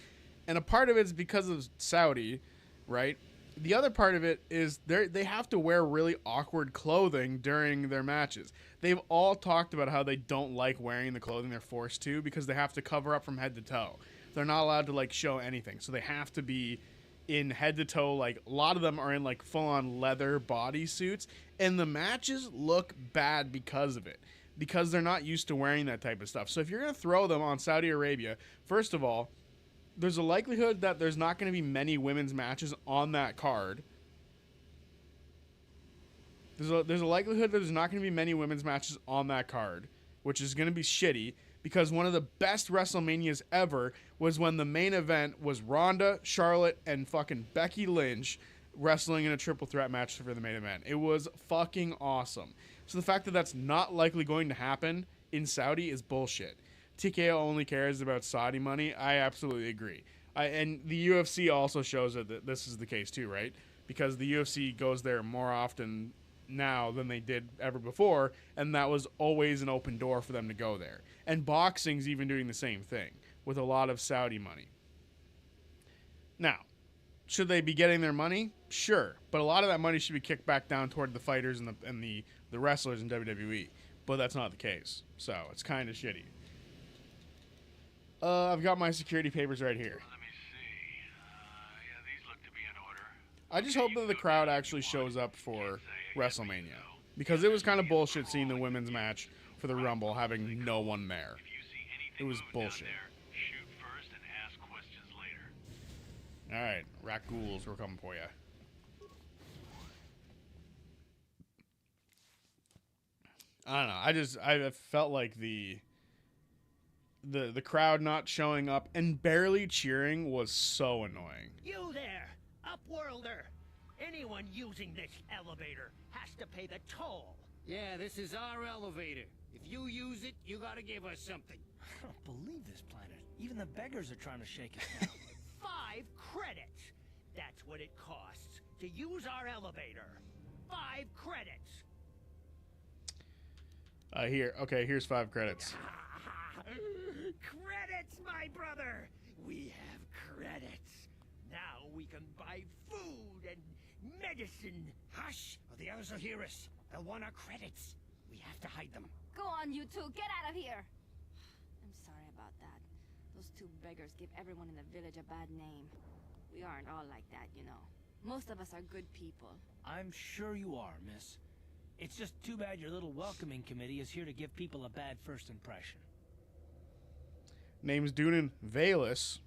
[SPEAKER 1] And a part of it is because of Saudi, right? The other part of it is they have to wear really awkward clothing during their matches. They've all talked about how they don't like wearing the clothing they're forced to because they have to cover up from head to toe. They're not allowed to, like, show anything. So they have to be in head to toe. Like, a lot of them are in, like, full-on leather bodysuits. And the matches look bad because of it. Because they're not used to wearing that type of stuff. So if you're going to throw them on Saudi Arabia, first of all, there's a likelihood that there's not going to be many women's matches on that card. There's a likelihood that there's not going to be many women's matches on that card, which is going to be shitty because one of the best WrestleManias ever was when the main event was Ronda, Charlotte, and fucking Becky Lynch wrestling in a triple threat match for the main event. It was fucking awesome. So the fact that that's not likely going to happen in Saudi is bullshit. TKO only cares about Saudi money. I absolutely agree. And the UFC also shows that this is the case too, right? Because the UFC goes there more often now than they did ever before, and that was always an open door for them to go there. And boxing's even doing the same thing with a lot of Saudi money. Now, Should they be getting their money? Sure, but a lot of that money should be kicked back down toward the fighters and the wrestlers in WWE. But that's not the case, so it's kind of shitty. I've got my security papers right here.
[SPEAKER 6] Let me see. Yeah, these look to be in order.
[SPEAKER 1] I just hope that the crowd actually shows up for WrestleMania, because it was kind of bullshit seeing the women's match for the Rumble having no one there.
[SPEAKER 6] If you see anything
[SPEAKER 1] It was
[SPEAKER 6] move down
[SPEAKER 1] bullshit.
[SPEAKER 6] there, shoot first and ask questions later.
[SPEAKER 1] All right, rat ghouls, we're coming for you. I don't know. I felt like the crowd not showing up and barely cheering was so annoying.
[SPEAKER 7] You there, Upworlder! Anyone using this elevator has to pay the toll.
[SPEAKER 8] Yeah, this is our elevator. If you use it, you gotta give us something.
[SPEAKER 5] I don't believe this planet. Even the beggars are trying to shake us down.
[SPEAKER 7] 5 credits. That's what it costs to use our elevator. 5 credits.
[SPEAKER 1] Here's 5 credits.
[SPEAKER 7] Credits, my brother! We have credits. Now we can buy food and medicine.
[SPEAKER 8] Hush, or the others will hear us. They'll want our credits. We have to hide them.
[SPEAKER 9] Go on, you two. Get out of here. I'm sorry about that. Those 2 beggars give everyone in the village a bad name. We aren't all like that, you know. Most of us are good people.
[SPEAKER 5] I'm sure you are, miss. It's just too bad your little welcoming committee is here to give people a bad first impression.
[SPEAKER 1] Name's Dunan Valus.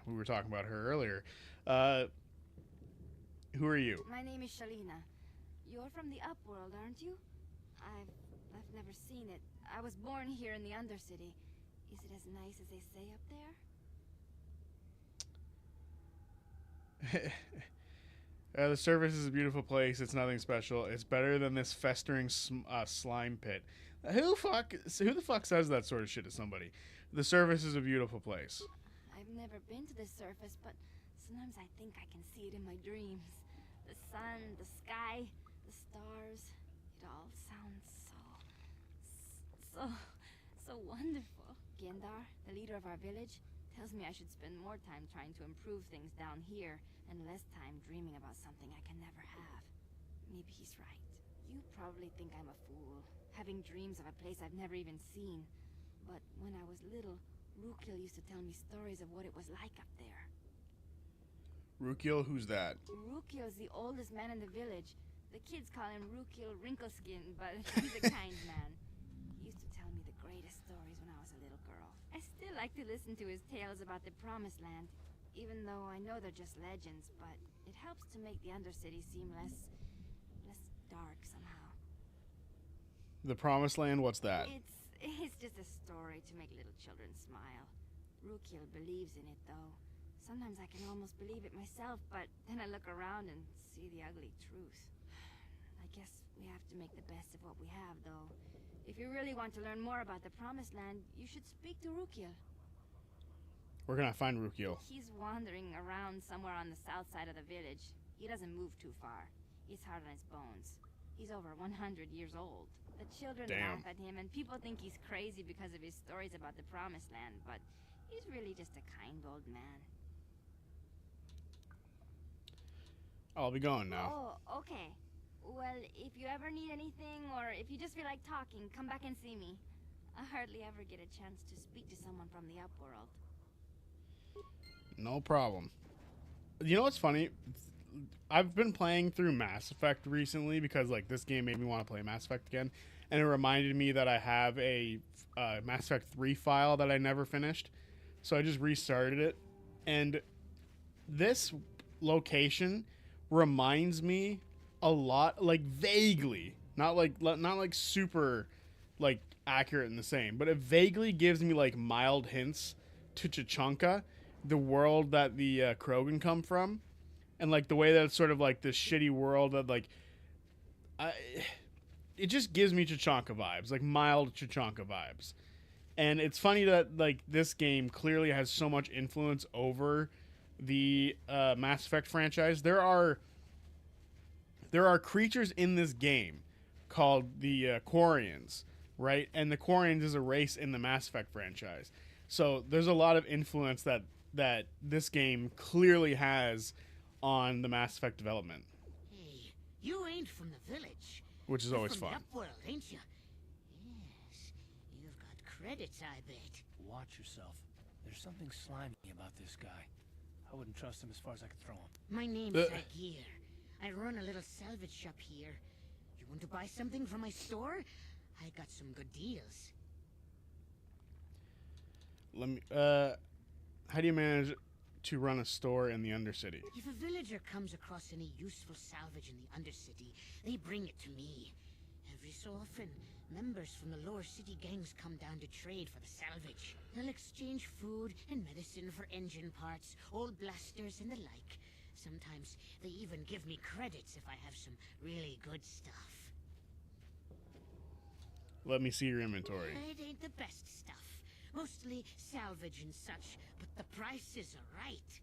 [SPEAKER 1] We were talking about her earlier. Who are you?
[SPEAKER 9] My name is Shalina. You're from the Upworld, aren't you? I've never seen it. I was born here in the Undercity. Is it as nice as they say up there?
[SPEAKER 1] The surface is a beautiful place. It's nothing special. It's better than this festering slime pit. Who the fuck says that sort of shit to somebody? The surface is a beautiful place.
[SPEAKER 9] I've never been to the surface, but sometimes I think I can see it in my dreams. The sun, the sky, the stars. It all sounds so wonderful. Gendar, the leader of our village, tells me I should spend more time trying to improve things down here and less time dreaming about something I can never have. Maybe he's right. You probably think I'm a fool, having dreams of a place I've never even seen. But when I was little, Rukil used to tell me stories of what it was like up there.
[SPEAKER 1] Rukil, who's that?
[SPEAKER 9] Rukil's the oldest man in the village. The kids call him Rukil Wrinkleskin, but he's a kind man. He used to tell me the greatest stories when I was a little girl. I still like to listen to his tales about the Promised Land, even though I know they're just legends, but it helps to make the Undercity seem less dark somehow.
[SPEAKER 1] The Promised Land, what's that?
[SPEAKER 9] It's just a story to make little children smile. Rukil believes in it, though. Sometimes I can almost believe it myself, but then I look around and see the ugly truth. I guess we have to make the best of what we have, though. If you really want to learn more about the Promised Land, you should speak to Rukil.
[SPEAKER 1] Where can I find Rukil?
[SPEAKER 9] He's wandering around somewhere on the south side of the village. He doesn't move too far. He's hard on his bones. He's over 100 years old. The children laugh at him, and people think he's crazy because of his stories about the Promised Land, but he's really just a kind old man.
[SPEAKER 1] I'll be going now.
[SPEAKER 9] Oh, okay. Well, if you ever need anything, or if you just feel like talking, come back and see me. I hardly ever get a chance to speak to someone from the Upworld.
[SPEAKER 1] No problem. You know what's funny? I've been playing through Mass Effect recently because like this game made me want to play Mass Effect again, and it reminded me that I have a Mass Effect 3 file that I never finished, so I just restarted it, and this location reminds me a lot, like vaguely, not like super like accurate and the same, but it vaguely gives me like mild hints to Chichanka, the world that the Krogan come from. And, like, the way that it's sort of, like, this shitty world that, like, it just gives me Chichanka vibes, like, mild Chichanka vibes. And it's funny that, like, this game clearly has so much influence over the Mass Effect franchise. There are creatures in this game called the Quarians, right? And the Quarians is a race in the Mass Effect franchise. So there's a lot of influence that this game clearly has on the Mass Effect development,
[SPEAKER 8] Hey, you ain't from the village.
[SPEAKER 1] which is
[SPEAKER 8] You're
[SPEAKER 1] always
[SPEAKER 8] from
[SPEAKER 1] fun.
[SPEAKER 8] the Upworld, ain't you? Yes. You've got credits, I bet.
[SPEAKER 5] Watch yourself. There's something slimy about this guy. I wouldn't trust him as far as I could throw him.
[SPEAKER 8] My name's Agir. I run a little salvage shop here. You want to buy something from my store? I got some good deals.
[SPEAKER 1] Let me. How do you manage to run a store in the Undercity?
[SPEAKER 8] If a villager comes across any useful salvage in the Undercity, they bring it to me. Every so often, members from the lower city gangs come down to trade for the salvage. They'll exchange food and medicine for engine parts, old blasters, and the like. Sometimes they even give me credits if I have some really good stuff.
[SPEAKER 1] Let me see your inventory.
[SPEAKER 8] It ain't the best stuff. Mostly salvage and such, but the prices are right.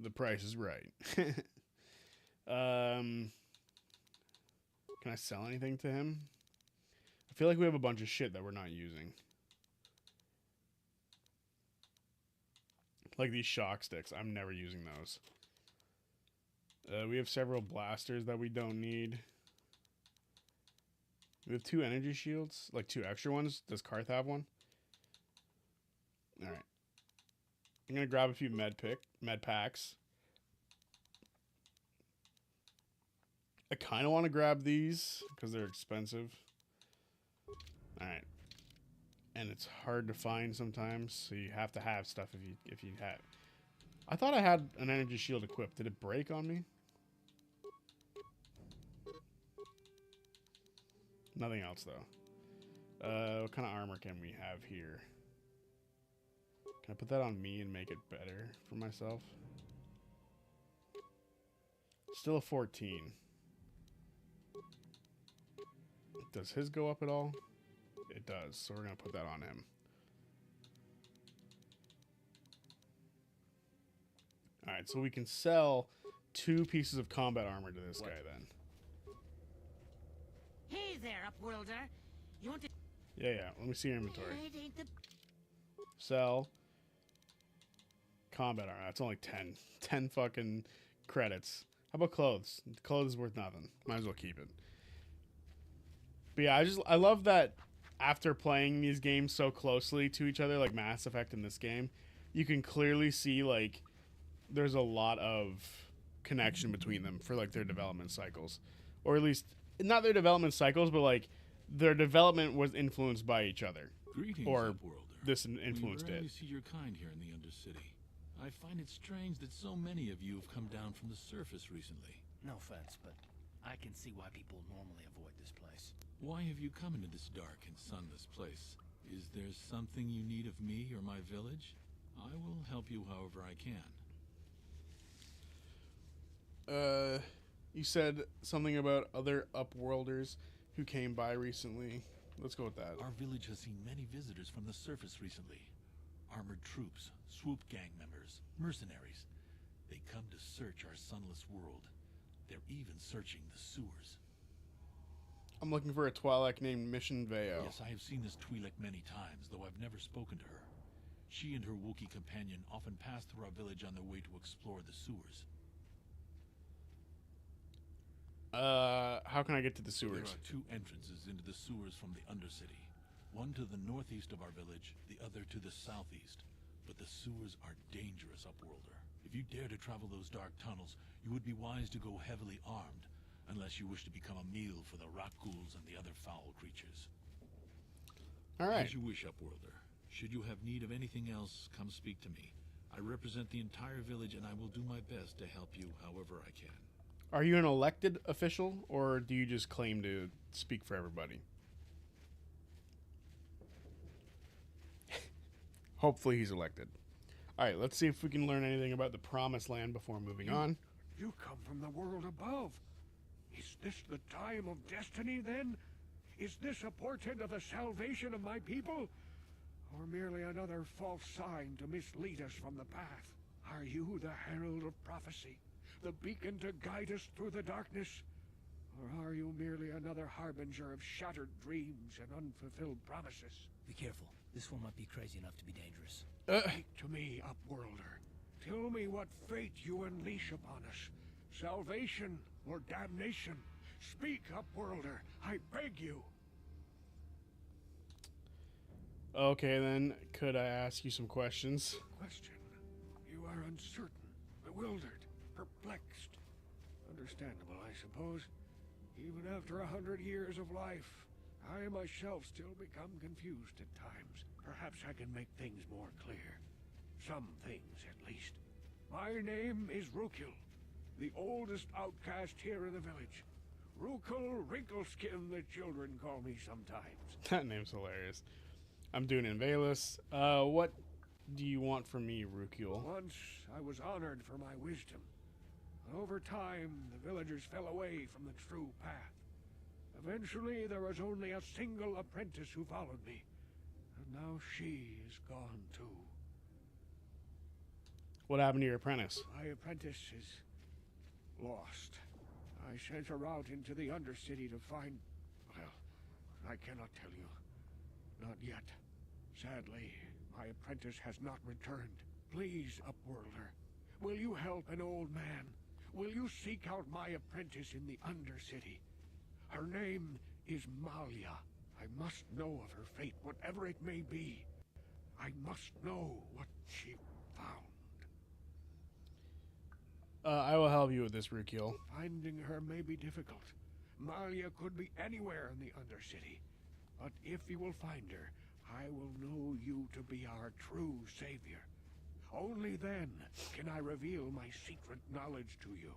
[SPEAKER 1] The price is right. Can I sell anything to him? I feel like we have a bunch of shit that we're not using. Like these shock sticks. I'm never using those. We have several blasters that we don't need. We have 2 energy shields. Like 2 extra ones. Does Karth have one? Alright. I'm going to grab a few med packs. I kind of want to grab these because they're expensive. Alright. And it's hard to find sometimes, so you have to have stuff if you have. I thought I had an energy shield equipped. Did it break on me? Nothing else though. What kind of armor can we have here? Can I put that on me and make it better for myself? Still a 14. Does his go up at all? It does, so we're going to put that on him. Alright, so we can sell 2 pieces of combat armor to this guy then.
[SPEAKER 8] Hey there, Upworlder. You want to...
[SPEAKER 1] Yeah. Let me see your inventory.
[SPEAKER 8] It ain't the...
[SPEAKER 1] Sell. Combat armor. That's only 10. 10 fucking credits. How about clothes? Clothes is worth nothing. Might as well keep it. But yeah, I love that after playing these games so closely to each other, like Mass Effect in this game, you can clearly see, like, there's a lot of connection between them for, like, their development cycles. Or at least, not their development cycles, but, like, their development was influenced by each other.
[SPEAKER 10] Greetings,
[SPEAKER 1] or
[SPEAKER 10] Upworlder.
[SPEAKER 1] this influenced
[SPEAKER 10] we rarely
[SPEAKER 1] it.
[SPEAKER 10] see your kind here in the Undercity. I find it strange that so many of you have come down from the surface recently.
[SPEAKER 5] No offense, but I can see why people normally avoid this place.
[SPEAKER 10] Why have you come into this dark and sunless place? Is there something you need of me or my village? I will help you however I can.
[SPEAKER 1] You said something about other Upworlders who came by recently. Let's go with that.
[SPEAKER 10] Our village has seen many visitors from the surface recently. Armored troops, swoop gang members, mercenaries. They come to search our sunless world. They're even searching the sewers.
[SPEAKER 1] I'm looking for a Twi'lek named Mission Veo.
[SPEAKER 10] Yes, I have seen this Twi'lek many times, though I've never spoken to her. She and her Wookiee companion often pass through our village on their way to explore the sewers.
[SPEAKER 1] How can I get to the sewers?
[SPEAKER 10] There are 2 entrances into the sewers from the Undercity. One to the northeast of our village, the other to the southeast. But the sewers are dangerous, Upworlder. If you dare to travel those dark tunnels, you would be wise to go heavily armed, unless you wish to become a meal for the rock ghouls and the other foul creatures.
[SPEAKER 1] Alright.
[SPEAKER 10] As you wish, Upworlder. Should you have need of anything else, come speak to me. I represent the entire village, and I will do my best to help you however I can.
[SPEAKER 1] Are you an elected official, or do you just claim to speak for everybody? Hopefully he's elected. Alright, let's see if we can learn anything about the Promised Land before moving on.
[SPEAKER 7] You come from the world above. Is this the time of destiny, then? Is this a portent of the salvation of my people? Or merely another false sign to mislead us from the path? Are you the herald of prophecy? The beacon to guide us through the darkness? Or are you merely another harbinger of shattered dreams and unfulfilled promises?
[SPEAKER 5] Be careful. This one might be crazy enough to be dangerous.
[SPEAKER 7] Speak to me, Upworlder. Tell me what fate you unleash upon us. Salvation or damnation? Speak, Upworlder, I beg you.
[SPEAKER 1] Okay, then, could I ask you some questions?
[SPEAKER 7] Question. You are uncertain, bewildered, perplexed. Understandable, I suppose. Even after 100 years of life, I myself still become confused at times. Perhaps I can make things more clear. Some things, at least. My name is Rukil, the oldest outcast here in the village. Rukil Wrinkleskin, the children call me sometimes.
[SPEAKER 1] That name's hilarious. I'm doing Invalus. What do you want from me, Rukil?
[SPEAKER 7] Once I was honored for my wisdom. Over time, the villagers fell away from the true path. Eventually, there was only a single apprentice who followed me. And now she is gone too.
[SPEAKER 1] What happened to your apprentice?
[SPEAKER 7] My apprentice is lost. I sent her out into the Undercity to find... Well, I cannot tell you. Not yet. Sadly, my apprentice has not returned. Please, Upworlder, will you help an old man? Will you seek out my apprentice in the Undercity? Her name is Malia. I must know of her fate, whatever it may be. I must know what she found.
[SPEAKER 1] I will help you with this, Rukil.
[SPEAKER 7] Finding her may be difficult. Malia could be anywhere in the Undercity. But if you will find her, I will know you to be our true savior. Only then can I reveal my secret knowledge to you.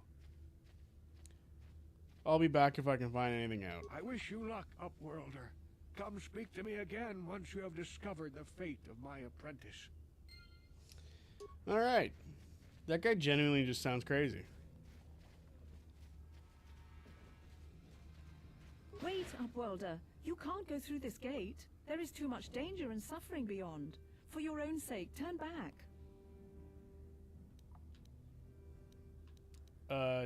[SPEAKER 1] I'll be back if I can find anything out.
[SPEAKER 7] I wish you luck, Upworlder. Come speak to me again once you have discovered the fate of my apprentice.
[SPEAKER 1] Alright. That guy genuinely just sounds crazy.
[SPEAKER 11] Wait, Upworlder. You can't go through this gate. There is too much danger and suffering beyond. For your own sake, turn back.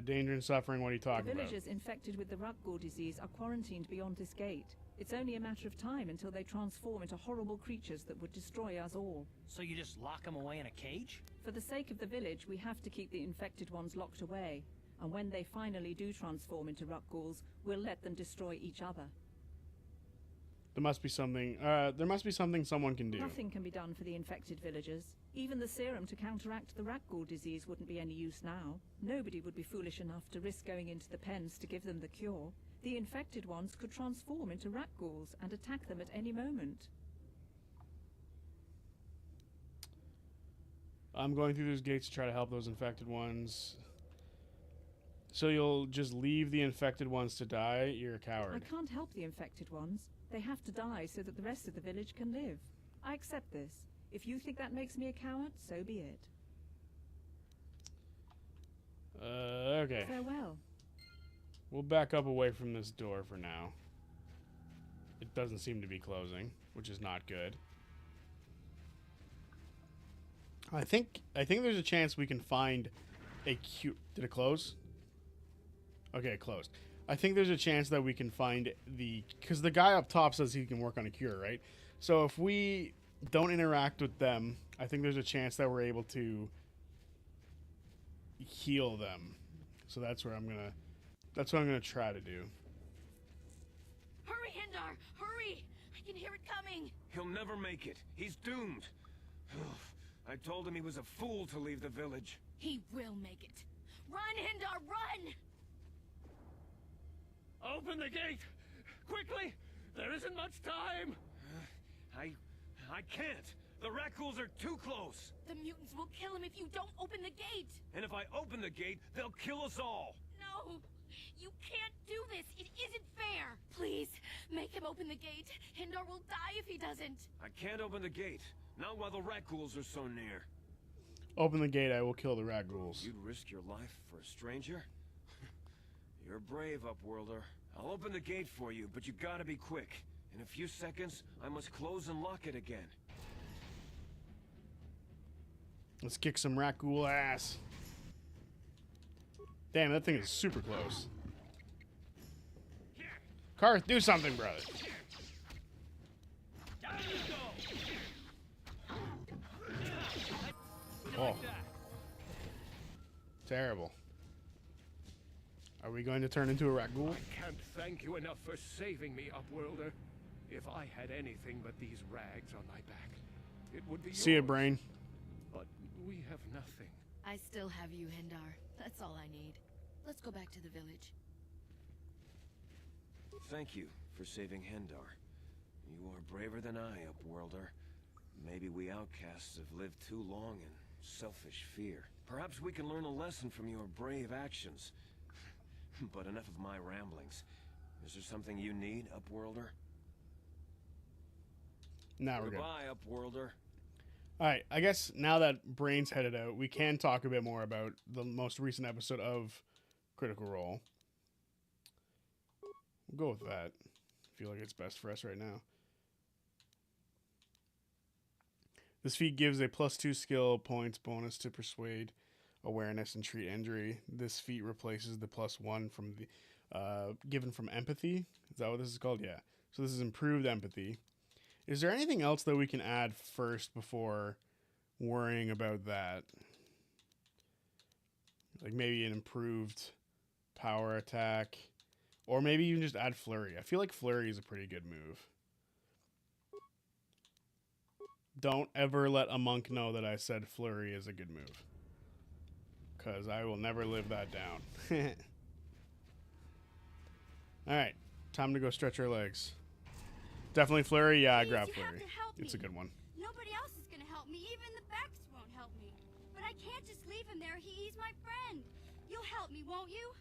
[SPEAKER 1] Danger and suffering, what are you talking
[SPEAKER 11] The
[SPEAKER 1] about?
[SPEAKER 11] villagers infected with the Rutgor disease are quarantined beyond this gate. It's only a matter of time until they transform into horrible creatures that would destroy us all.
[SPEAKER 5] So you just lock them away in a cage?
[SPEAKER 11] For the sake of the village, we have to keep the infected ones locked away. And when they finally do transform into Rutgors, we'll let them destroy each other.
[SPEAKER 1] There must be something someone can do.
[SPEAKER 11] Nothing can be done for the infected villagers. Even the serum to counteract the Rutgor disease wouldn't be any use now. Nobody would be foolish enough to risk going into the pens to give them the cure. The infected ones could transform into Rutgors and attack them at any moment.
[SPEAKER 1] I'm going through those gates to try to help those infected ones. So you'll just leave the infected ones to die? You're a coward.
[SPEAKER 11] I can't help the infected ones. They have to die so that the rest of the village can live. I accept this. If you think that makes me a coward, so be it.
[SPEAKER 1] Okay.
[SPEAKER 11] Farewell.
[SPEAKER 1] We'll back up away from this door for now. It doesn't seem to be closing, which is not good. I think there's a chance we can find a cure. Did it close? Okay, it closed. I think there's a chance that we can find because the guy up top says he can work on a cure, right? So if we don't interact with them, I think there's a chance that we're able to heal them. So that's what I'm gonna try to do.
[SPEAKER 9] Hurry, Hindar! Hurry! I can hear it coming!
[SPEAKER 12] He'll never make it. He's doomed. I told him he was a fool to leave the village.
[SPEAKER 9] He will make it. Run, Hindar, run!
[SPEAKER 5] Open the gate! Quickly! There isn't much time!
[SPEAKER 12] I can't! The Rakghouls are too close!
[SPEAKER 9] The mutants will kill him if you don't open the gate!
[SPEAKER 12] And if I open the gate, they'll kill us all!
[SPEAKER 9] No! You can't do this! It isn't fair! Please, make him open the gate! Hindar will die if he doesn't!
[SPEAKER 12] I can't open the gate. Not while the Rakghouls are so near.
[SPEAKER 1] Open the gate, I will kill the Rakghouls.
[SPEAKER 12] You'd risk your life for a stranger? You're brave, Upworlder. I'll open the gate for you, but you gotta be quick. In a few seconds, I must close and lock it again.
[SPEAKER 1] Let's kick some Rakghoul ass. Damn, that thing is super close. Karth, do something, brother. Oh. Terrible. Are we going to turn into a rat ghoul?
[SPEAKER 7] I can't thank you enough for saving me, Upworlder. If I had anything but these rags on my back, it would be
[SPEAKER 1] See ya,
[SPEAKER 7] yours.
[SPEAKER 1] brain.
[SPEAKER 7] But we have nothing.
[SPEAKER 13] I still have you, Hendar. That's all I need. Let's go back to the village.
[SPEAKER 12] Thank you for saving Hendar. You are braver than I, Upworlder. Maybe we outcasts have lived too long in selfish fear. Perhaps we can learn a lesson from your brave actions. But enough of my ramblings. Is there something you need, Upworlder?
[SPEAKER 1] Now we're good.
[SPEAKER 12] Goodbye, Upworlder.
[SPEAKER 1] Alright, I guess now that Brain's headed out, we can talk a bit more about the most recent episode of Critical Role. We'll go with that. I feel like it's best for us right now. This feat gives a +2 skill points bonus to Persuade, Awareness, and Treat Injury. This feat replaces the +1 from the given from Empathy. Is that what this is called? Yeah. So this is improved Empathy. Is there anything else that we can add first before worrying about that? Like maybe an improved power attack. Or maybe you can just add Flurry. I feel like Flurry is a pretty good move. Don't ever let a monk know that I said Flurry is a good move. Because I will never live that down. Alright, time to go stretch our legs. Definitely Flurry? Yeah, I grab Flurry. It's a good one.
[SPEAKER 14] Nobody else is gonna help me. Even the Becks won't help me. But I can't just leave him there. He's my friend. You'll help me, won't you?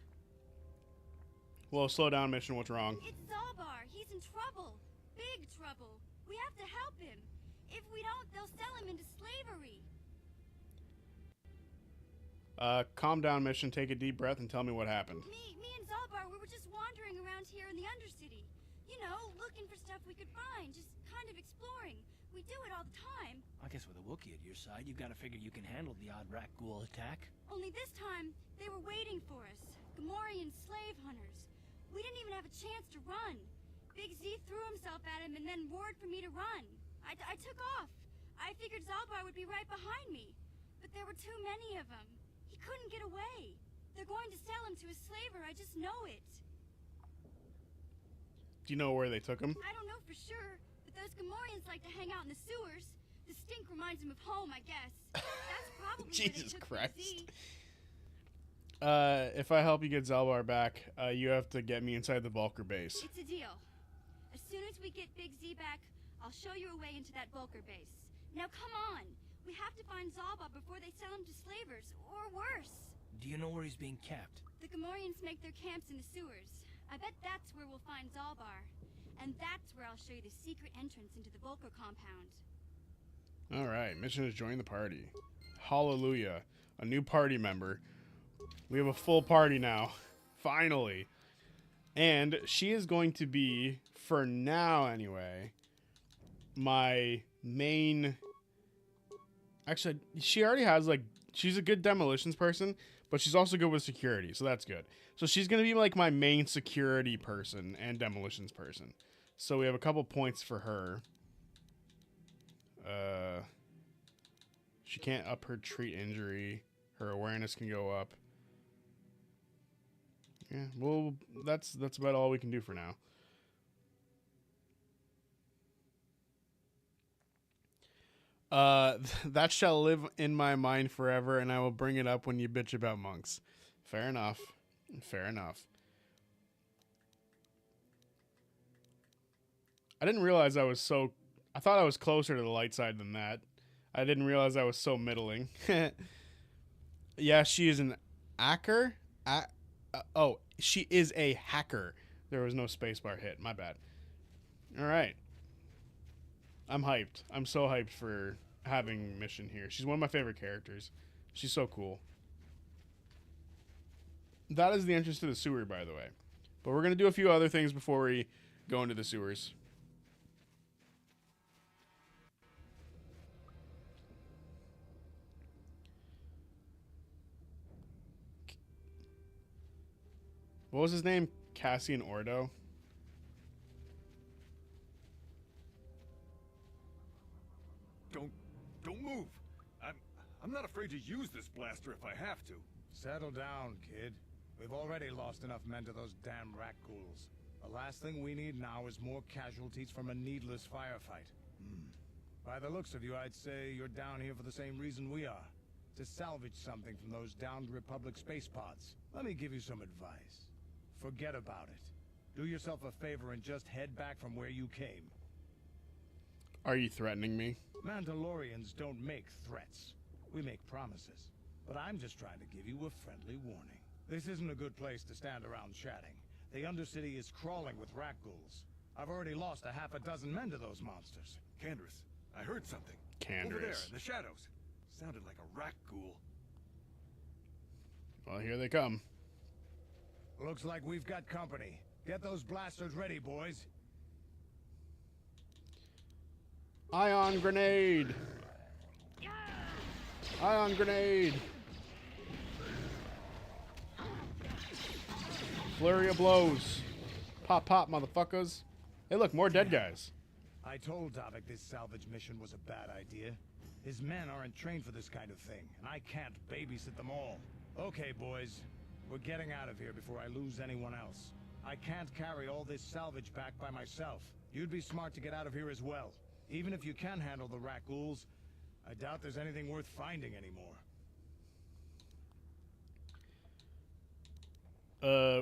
[SPEAKER 1] Whoa, slow down, Mission. What's wrong?
[SPEAKER 14] It's Zalbar. He's in trouble. Big trouble. We have to help him. If we don't, they'll sell him into slavery.
[SPEAKER 1] Calm down, Mission. Take a deep breath and tell me what happened.
[SPEAKER 14] Me and Zalbar, we were just wandering around here in the Undercity. You know, looking for stuff we could find. Just kind of exploring. We do it all the time.
[SPEAKER 5] I guess with a Wookiee at your side, you've got to figure you can handle the odd rat ghoul attack.
[SPEAKER 14] Only this time, they were waiting for us. Gamorrean slave hunters. We didn't even have a chance to run. Big Z threw himself at him and then roared for me to run. I took off. I figured Zalbar would be right behind me. But there were too many of them. He couldn't get away. They're going to sell him to a slaver, I just know it.
[SPEAKER 1] Do you know where they took him?
[SPEAKER 14] I don't know for sure, but those Gamorreans like to hang out in the sewers. The stink reminds him of home, I guess. That's probably
[SPEAKER 1] Jesus
[SPEAKER 14] where they took
[SPEAKER 1] Christ. If I help you get Zalbar back, you have to get me inside the Vulcar base.
[SPEAKER 14] It's a deal. As soon as we get Big Z back, I'll show you a way into that Vulcar base. Now come on. We have to find Zalbar before they sell him to slavers, or worse.
[SPEAKER 5] Do you know where he's being kept?
[SPEAKER 14] The Gamorreans make their camps in the sewers. I bet that's where we'll find Zalbar. And that's where I'll show you the secret entrance into the Vulcar compound.
[SPEAKER 1] Alright, Mission is join the party. Hallelujah. A new party member. We have a full party now. Finally. And she is going to be, for now anyway, my main... Actually, she already has, like... She's a good demolitions person, but she's also good with security, so that's good. So she's going to be, like, my main security person and demolitions person. So we have a couple points for her. She can't up her treat injury. Her awareness can go up. Yeah, well, that's about all we can do for now. That shall live in my mind forever, and I will bring it up when you bitch about monks. Fair enough. Fair enough. I didn't realize I was so... I thought I was closer to the light side than that. I didn't realize I was so middling. Yeah, she is an hacker. Oh, she is a hacker. There was no spacebar hit. My bad. All right. I'm hyped. I'm so hyped for having Mission here. She's one of my favorite characters. She's so cool. That is the entrance to the sewer, by the way. But we're going to do a few other things before we go into the sewers. What was his name? Cassian Ordo?
[SPEAKER 15] Don't move. I'm not afraid to use this blaster if I have to. Settle down, kid. We've already lost enough men to those damn rat ghouls. The last thing we need now is more casualties from a needless firefight. By the looks of you, I'd say you're down here for the same reason we are. To salvage something from those downed Republic space pods. Let me give you some advice. Forget about it. Do yourself a favor and just head back from where you came.
[SPEAKER 1] Are you threatening me?
[SPEAKER 15] Mandalorians don't make threats. We make promises. But I'm just trying to give you a friendly warning. This isn't a good place to stand around chatting. The Undercity is crawling with rat ghouls. I've already lost a half a dozen men to those monsters.
[SPEAKER 16] Canderous, I heard something.
[SPEAKER 1] Canderous.
[SPEAKER 16] Over there, in the shadows. Sounded like a rat ghoul.
[SPEAKER 1] Well, here they come.
[SPEAKER 15] Looks like we've got company. Get those blasters ready, boys.
[SPEAKER 1] Ion grenade! Ion grenade! Flurry of blows. Pop, pop, motherfuckers. Hey, look, more dead guys.
[SPEAKER 15] I told Davik this salvage mission was a bad idea. His men aren't trained for this kind of thing, and I can't babysit them all. Okay, boys. We're getting out of here before I lose anyone else. I can't carry all this salvage back by myself. You'd be smart to get out of here as well. Even if you can handle the rat ghouls, I doubt there's anything worth finding anymore.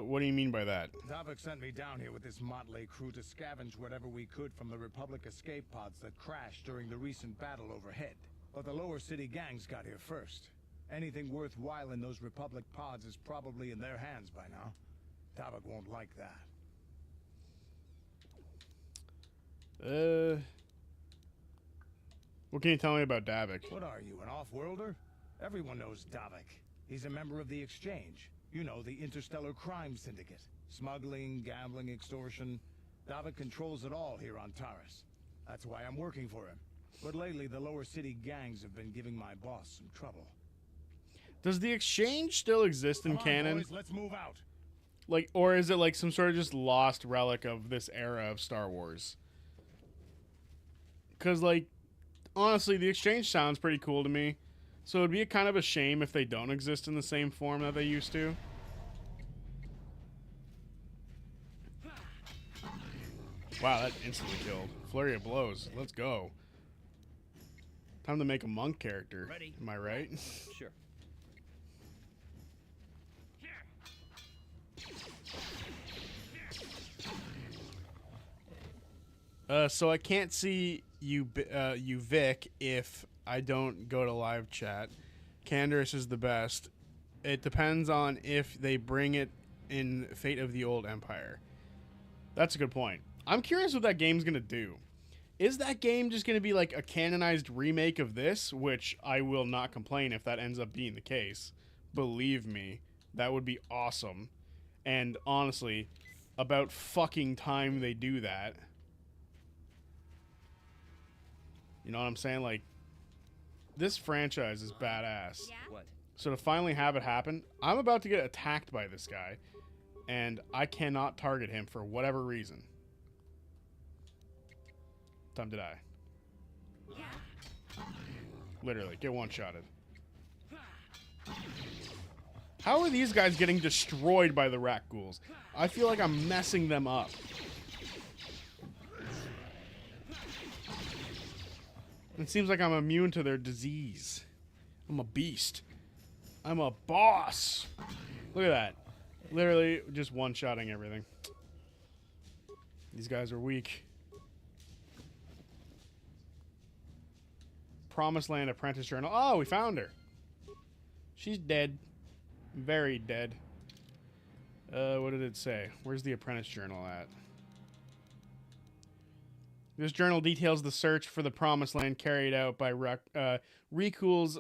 [SPEAKER 1] What do you mean by that?
[SPEAKER 15] Davik sent me down here with this motley crew to scavenge whatever we could from the Republic escape pods that crashed during the recent battle overhead. But the lower city gangs got here first. Anything worthwhile in those Republic pods is probably in their hands by now. Davik won't like that.
[SPEAKER 1] What can you tell me about Davik?
[SPEAKER 15] What are you, an off-worlder? Everyone knows Davik. He's a member of the Exchange. You know, the interstellar crime syndicate. Smuggling, gambling, extortion. Davik controls it all here on Taris. That's why I'm working for him. But lately, the lower city gangs have been giving my boss some trouble.
[SPEAKER 1] Does the Exchange still exist in canon?
[SPEAKER 15] Boys, let's move out.
[SPEAKER 1] Like, or is it like some sort of just lost relic of this era of Star Wars? Because, like, honestly, the Exchange sounds pretty cool to me. So it'd be a kind of a shame if they don't exist in the same form that they used to. Wow, that instantly killed. Flurry of blows. Let's go. Time to make a monk character.
[SPEAKER 5] Ready?
[SPEAKER 1] Am I right?
[SPEAKER 17] Sure.
[SPEAKER 1] So I can't see you, Vic, if I don't go to live chat. Canderous is the best. It depends on if they bring it in Fate of the Old Empire. That's a good point. I'm curious what that game's going to do. Is that game just going to be like a canonized remake of this? Which I will not complain if that ends up being the case. Believe me, that would be awesome. And honestly, about fucking time they do that. You know what I'm saying? Like, this franchise is badass.
[SPEAKER 17] Yeah? What?
[SPEAKER 1] So to finally have it happen, I'm about to get attacked by this guy, and I cannot target him for whatever reason. Time to die.
[SPEAKER 17] Yeah.
[SPEAKER 1] Literally, get one-shotted. How are these guys getting destroyed by the rat ghouls? I feel like I'm messing them up. It seems like I'm immune to their disease. I'm a beast. I'm a boss. Look at that. Literally just one-shotting everything. These guys are weak. Promised Land Apprentice Journal. Oh, we found her. She's dead. Very dead. What did it say? Where's the Apprentice Journal at? This journal details the search for the Promised Land carried out by Rukil's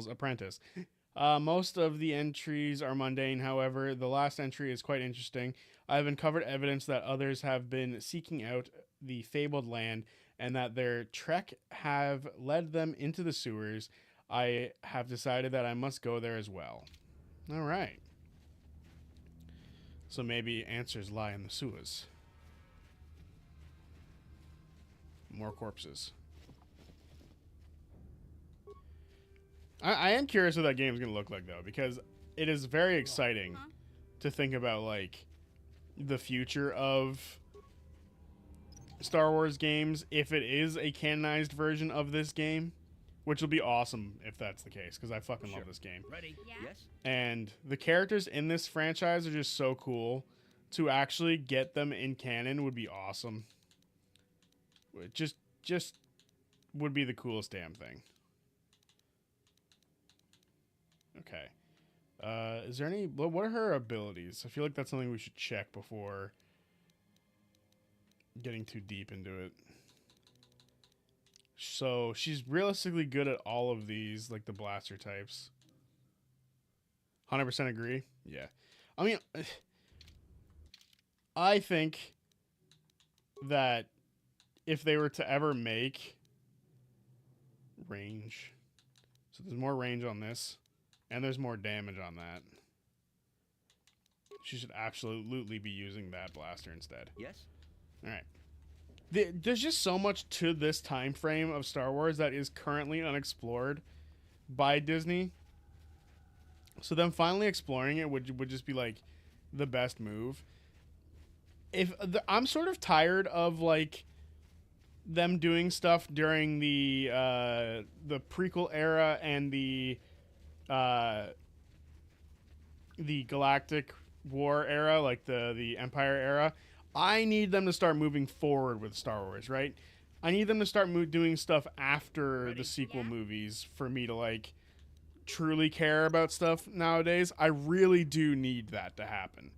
[SPEAKER 1] apprentice. Most of the entries are mundane, however. The last entry is quite interesting. I have uncovered evidence that others have been seeking out the fabled land and that their trek have led them into the sewers. I have decided that I must go there as well. All right. So maybe answers lie in the sewers. More corpses. I am curious what that game's gonna look like though, because it is very exciting to think about like the future of Star Wars games if it is a canonized version of this game, which will be awesome if that's the case, because I fucking love this game.
[SPEAKER 5] Ready?
[SPEAKER 14] Yeah?
[SPEAKER 5] Yes.
[SPEAKER 1] And the characters in this franchise are just so cool. To actually get them in canon would be awesome. Just would be the coolest damn thing. Okay. Is there any... What are her abilities? I feel like that's something we should check before getting too deep into it. So, she's realistically good at all of these, like the blaster types. 100% agree? Yeah. I mean, I think that if they were to ever make range... So there's more range on this, and there's more damage on that. She should absolutely be using that blaster instead.
[SPEAKER 5] Yes.
[SPEAKER 1] All right. There's just so much to this time frame of Star Wars that is currently unexplored by Disney. So them finally exploring it would just be like the best move. I'm sort of tired of like them doing stuff during the prequel era and the Galactic War era, like the Empire era. I need them to start moving forward with Star Wars, right? I need them to start doing stuff after the sequel movies for me to like truly care about stuff nowadays. I really do need that to happen.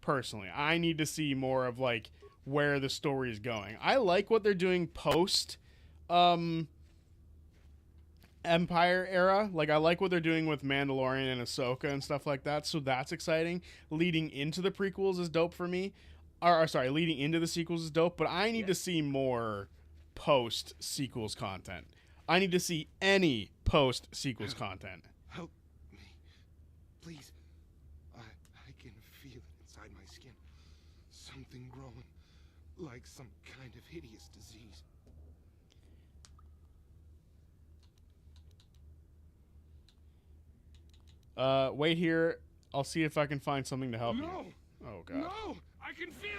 [SPEAKER 1] Personally, I need to see more of like where the story is going. I like what they're doing post Empire era. Like, I like what they're doing with Mandalorian and Ahsoka and stuff like that. So that's exciting. Leading into the prequels is dope for me. Or sorry, leading into the sequels is dope. But I need to see more post sequels content. I need to see any post sequels content.
[SPEAKER 16] Help me, please. I can feel it inside my skin. Something growing, like some kind of hideous disease.
[SPEAKER 1] Wait here. I'll see if I can find something to help you. Oh, God.
[SPEAKER 16] No! I can feel it!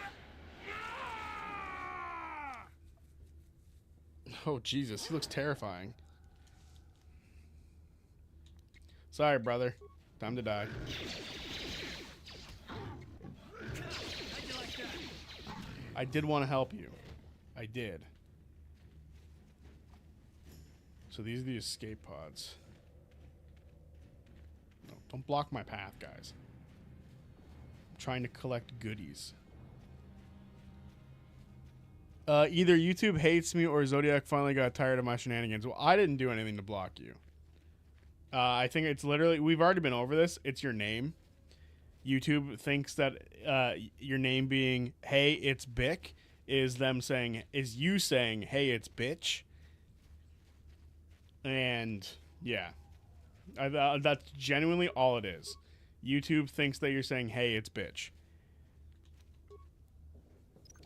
[SPEAKER 1] Oh, Jesus. He looks terrifying. Sorry, brother. Time to die. I did want to help you. I did. So these are the escape pods. No, don't block my path, guys. I'm trying to collect goodies. Either YouTube hates me or Zodiac finally got tired of my shenanigans. Well, I didn't do anything to block you. I think it's literally... We've already been over this. It's your name. YouTube thinks that your name being, hey, it's Bick, is you saying, hey, it's bitch. And, yeah. That's genuinely all it is. YouTube thinks that you're saying, hey, it's bitch.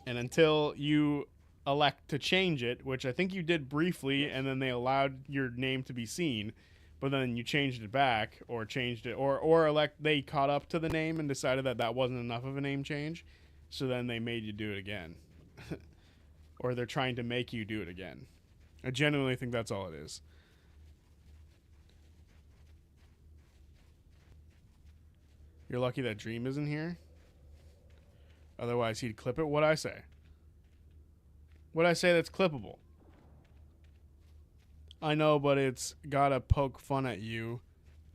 [SPEAKER 1] And until you elect to change it, which I think you did briefly, and then they allowed your name to be seen, but then you changed it back, or changed it, or they caught up to the name and decided that that wasn't enough of a name change, so then they made you do it again. Or they're trying to make you do it again. I genuinely think that's all it is. You're lucky that Dream isn't here. Otherwise, he'd clip it. What'd I say? What'd I say that's clippable? I know, but it's gotta poke fun at you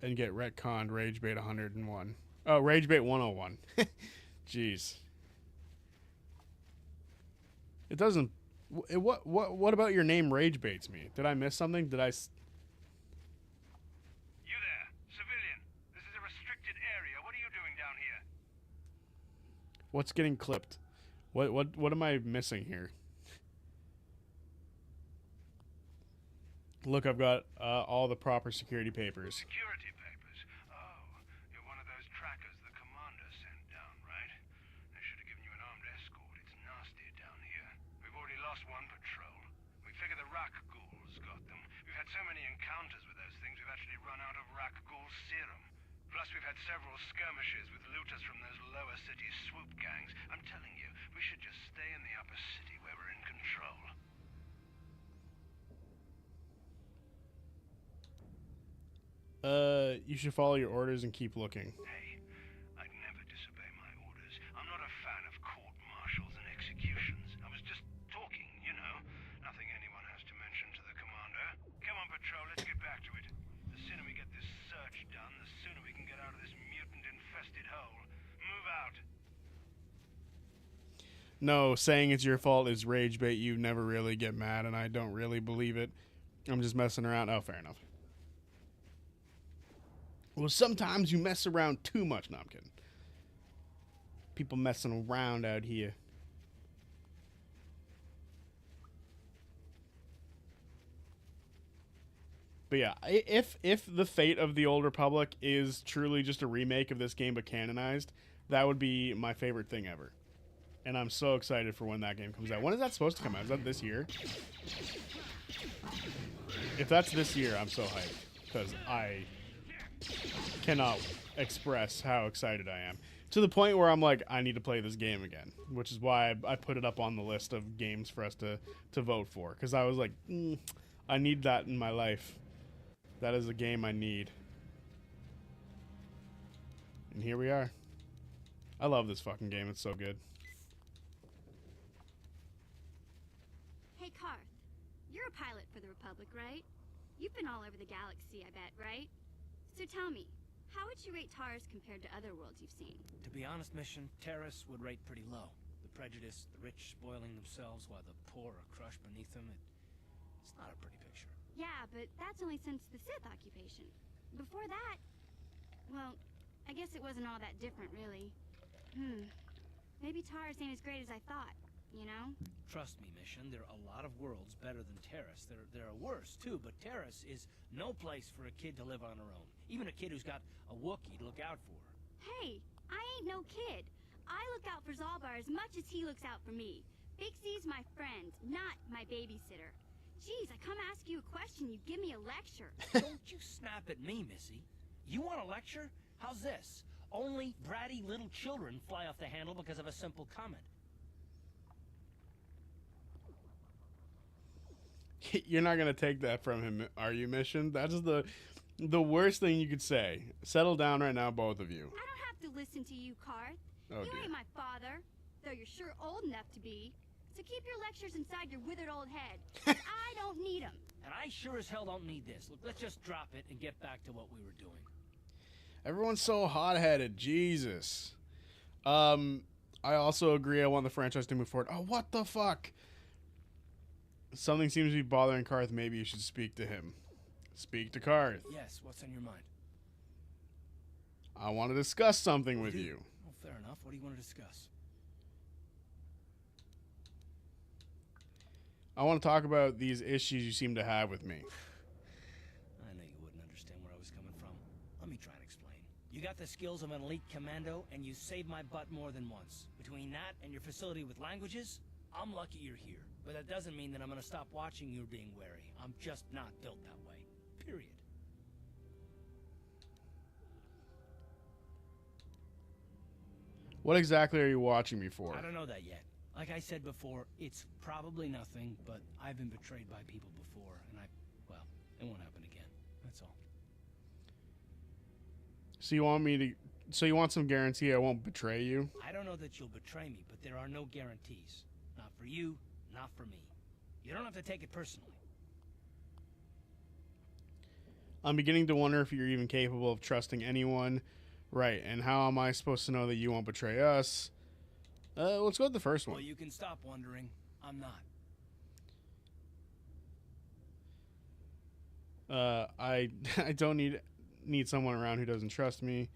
[SPEAKER 1] and get retconned. Ragebait 101. Oh, Ragebait 101. Jeez. It doesn't... What about your name Ragebaits me? Did I miss something? Did I...
[SPEAKER 6] You there, civilian. This is a restricted area. What are you doing down here?
[SPEAKER 1] What's getting clipped? What am I missing here? Look, I've got all the proper security papers.
[SPEAKER 6] Security papers? Oh, you're one of those trackers the commander sent down, right? They should have given you an armed escort. It's nasty down here. We've already lost one patrol. We figure the rock ghouls got them. We've had so many encounters with those things, we've actually run out valuable serum. Plus, we've had several skirmishes with looters from those lower city swoop gangs. I'm telling you, we should just stay in the upper city where we're in control.
[SPEAKER 1] You should follow your orders and keep looking.
[SPEAKER 6] Hey, I'd never disobey my orders. I'm not a fan of court-martials and executions. I was just talking, you know. Nothing anyone has to mention to the commander. Come on, Patrol, let's get back to it. The sooner we get this search done, the sooner we can get out of this mutant-infested hole. Move out.
[SPEAKER 1] No, saying it's your fault is rage bait. You never really get mad, and I don't really believe it. I'm just messing around. Oh, fair enough. Well, sometimes you mess around too much. No, I'm kidding. People messing around out here. But yeah, if the fate of the Old Republic is truly just a remake of this game but canonized, that would be my favorite thing ever. And I'm so excited for when that game comes out. When is that supposed to come out? Is that this year? If that's this year, I'm so hyped. Because I cannot express how excited I am. To the point where I'm like, I need to play this game again. Which is why I put it up on the list of games for us to vote for. Because I was like, I need that in my life. That is a game I need. And here we are. I love this fucking game. It's so good.
[SPEAKER 14] Hey, Karth. You're a pilot for the Republic, right? You've been all over the galaxy, I bet, right? So tell me, how would you rate Taurus compared to other worlds you've seen?
[SPEAKER 5] To be honest, Mission, Terrace would rate pretty low. The prejudice, the rich spoiling themselves while the poor are crushed beneath them, it's not a pretty picture.
[SPEAKER 14] Yeah, but that's only since the Sith occupation. Before that, well, I guess it wasn't all that different, really. Maybe Taurus ain't as great as I thought, you know?
[SPEAKER 5] Trust me, Mission, there are a lot of worlds better than Terrace. There are worse, too, but Terrace is no place for a kid to live on her own. Even a kid who's got a Wookiee to look out for.
[SPEAKER 14] Hey, I ain't no kid. I look out for Zalbar as much as he looks out for me. Big Z's my friend, not my babysitter. Jeez, I come ask you a question, you give me a lecture.
[SPEAKER 5] Don't you snap at me, Missy. You want a lecture? How's this? Only bratty little children fly off the handle because of a simple comment.
[SPEAKER 1] You're not going to take that from him, are you, Mission? That's the worst thing you could say. Settle down right now, both of you.
[SPEAKER 14] I don't have to listen to you, Karth.
[SPEAKER 1] Oh,
[SPEAKER 14] you
[SPEAKER 1] dear.
[SPEAKER 14] ain't my father, though you're sure old enough to be. So keep your lectures inside your withered old head. I don't need them.
[SPEAKER 5] And I sure as hell don't need this. Look, let's just drop it and get back to what we were doing.
[SPEAKER 1] Everyone's so hot-headed. Jesus. I also agree. I want the franchise to move forward. Oh, what the fuck? Something seems to be bothering Karth. Maybe you should speak to him. Speak to Karth.
[SPEAKER 5] Yes, what's on your mind?
[SPEAKER 1] I want to discuss something with you.
[SPEAKER 5] Oh, fair enough. What do you want to discuss?
[SPEAKER 1] I want to talk about these issues you seem to have with me.
[SPEAKER 5] I knew you wouldn't understand where I was coming from. Let me try and explain. You got the skills of an elite commando, and you saved my butt more than once. Between that and your facility with languages, I'm lucky you're here. But that doesn't mean that I'm going to stop watching you being wary. I'm just not built that way. Period.
[SPEAKER 1] What exactly are you watching me for?
[SPEAKER 5] I don't know that yet. Like I said before, it's probably nothing, but I've been betrayed by people before, and well, it won't happen again. That's all.
[SPEAKER 1] So you want some guarantee I won't betray you?
[SPEAKER 5] I don't know that you'll betray me, but there are no guarantees. Not for you, not for me. You don't have to take it personally.
[SPEAKER 1] I'm beginning to wonder if you're even capable of trusting anyone. Right, and how am I supposed to know that you won't betray us? Let's go with the first one.
[SPEAKER 5] Well, you can stop wondering. I'm not.
[SPEAKER 1] I don't need someone around who doesn't trust me.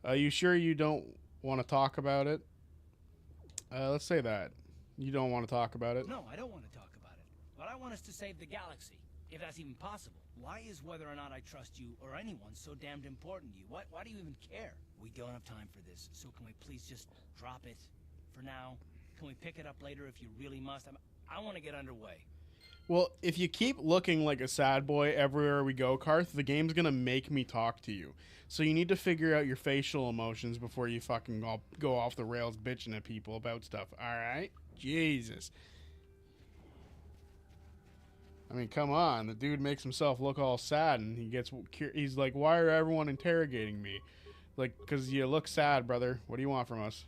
[SPEAKER 1] Are you sure you don't want to talk about it? Let's say that. You don't want to talk about it?
[SPEAKER 5] No, I don't want to talk about it. But I want us to save the galaxy, if that's even possible. Why is whether or not I trust you or anyone so damned important to you? Why do you even care? We don't have time for this, so can we please just drop it for now? Can we pick it up later if you really must? I want to get underway.
[SPEAKER 1] Well, if you keep looking like a sad boy everywhere we go, Karth, the game's gonna make me talk to you. So you need to figure out your facial emotions before you fucking go off the rails bitching at people about stuff. Alright? Jesus. I mean, come on. The dude makes himself look all sad and he's like, why are everyone interrogating me? Like, because you look sad, brother. What do you want from us?